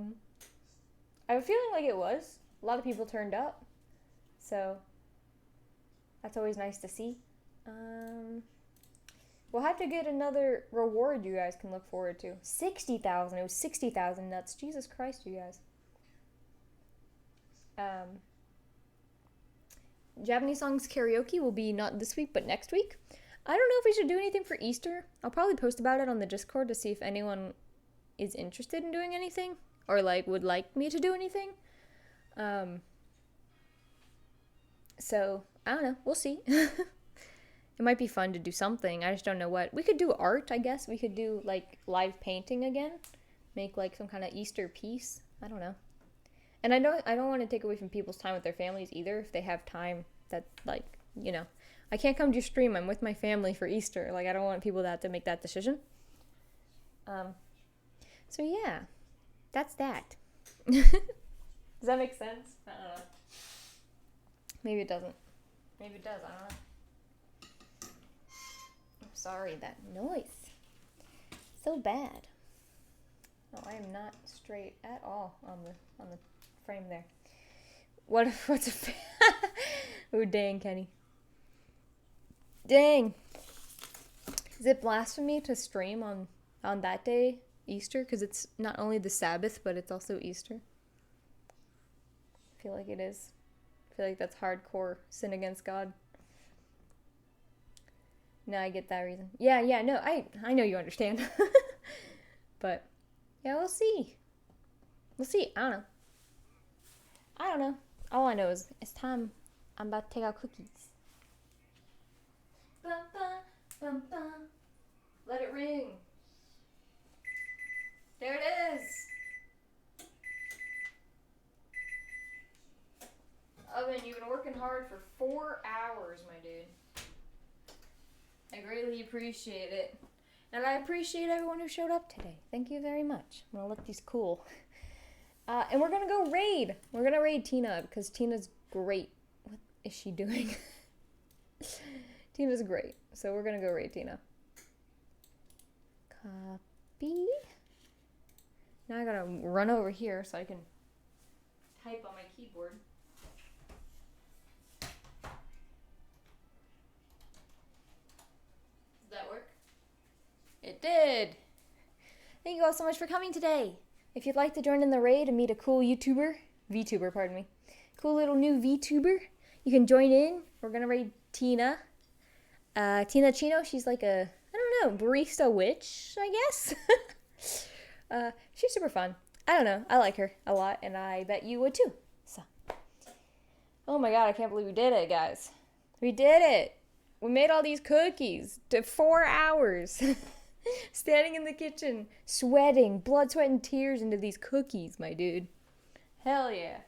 have a feeling like it was. a lot of people turned up. So that's always nice to see. We'll have to get another reward you guys can look forward to. 60,000. It was 60,000 nuts. Jesus Christ, you guys. Japanese songs karaoke will be not this week, but next week. I don't know if we should do anything for Easter. I'll probably post about it on the Discord to see if anyone is interested in doing anything or like would like me to do anything. So I don't know. We'll see. It might be fun to do something. I just don't know what. We could do art, I guess. We could do like live painting again. Make like some kind of Easter piece. I don't know. And I don't want to take away from people's time with their families either. If they have time that like, you know, I can't come to your stream. I'm with my family for Easter. Like I don't want people to have to make that decision. So yeah, that's that. Does that make sense? I don't know. Maybe it doesn't. Maybe it does. I don't know. I'm sorry, that noise. So bad. Oh, I am not straight at all on the frame there. What's a oh dang, Kenny. Dang. Is it blasphemy to stream on that day, Easter? Because it's not only the Sabbath, but it's also Easter. I feel like it is. I feel like that's hardcore sin against God. No, I get that reason. Yeah, no, I know you understand. But, yeah, we'll see. We'll see. I don't know. All I know is it's time. I'm about to take out cookies. Bum, bum, bum, bum. Let it ring. There it is. Oven, you've been working hard for 4 hours, my dude. I greatly appreciate it. And I appreciate everyone who showed up today. Thank you very much. I'm gonna let these cool. And we're gonna go raid. We're gonna raid Tina because Tina's great. What is she doing? Tina's great. So we're gonna go raid Tina. Copy. Now I gotta run over here so I can type on my keyboard. Did that work? It did. Thank you all so much for coming today. If you'd like to join in the raid and meet a cool VTuber, pardon me. Cool little new VTuber, you can join in. We're gonna raid Tina. Tina Chino, she's like a, I don't know, barista witch, I guess. She's super fun. I don't know, I like her a lot, and I bet you would too. So, oh my god, I can't believe we did it, guys. We did it. We made all these cookies to 4 hours. Standing in the kitchen, sweating, blood, sweat, and tears into these cookies, my dude. Hell yeah.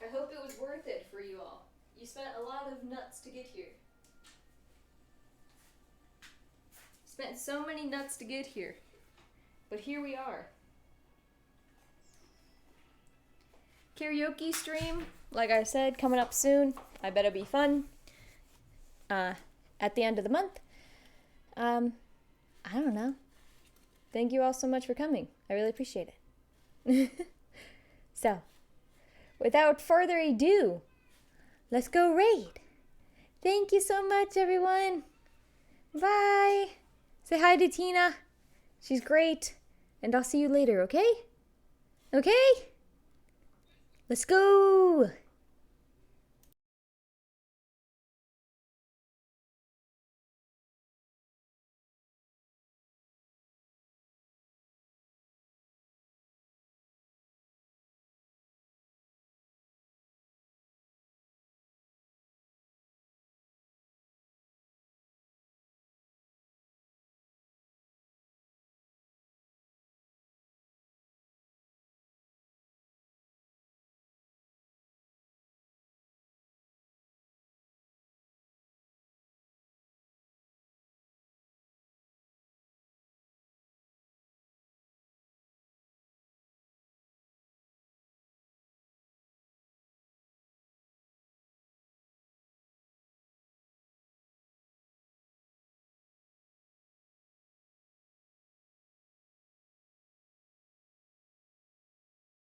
I hope it was worth it for you all. You spent a lot of nuts to get here. Spent so many nuts to get here. But here we are. Karaoke stream, like I said, coming up soon. I bet it'll be fun. At the end of the month. I don't know. Thank you all so much for coming. I really appreciate it. So, without further ado, let's go raid. Thank you so much, everyone. Bye. Say hi to Tina. She's great. And I'll see you later, okay? Okay? Let's go!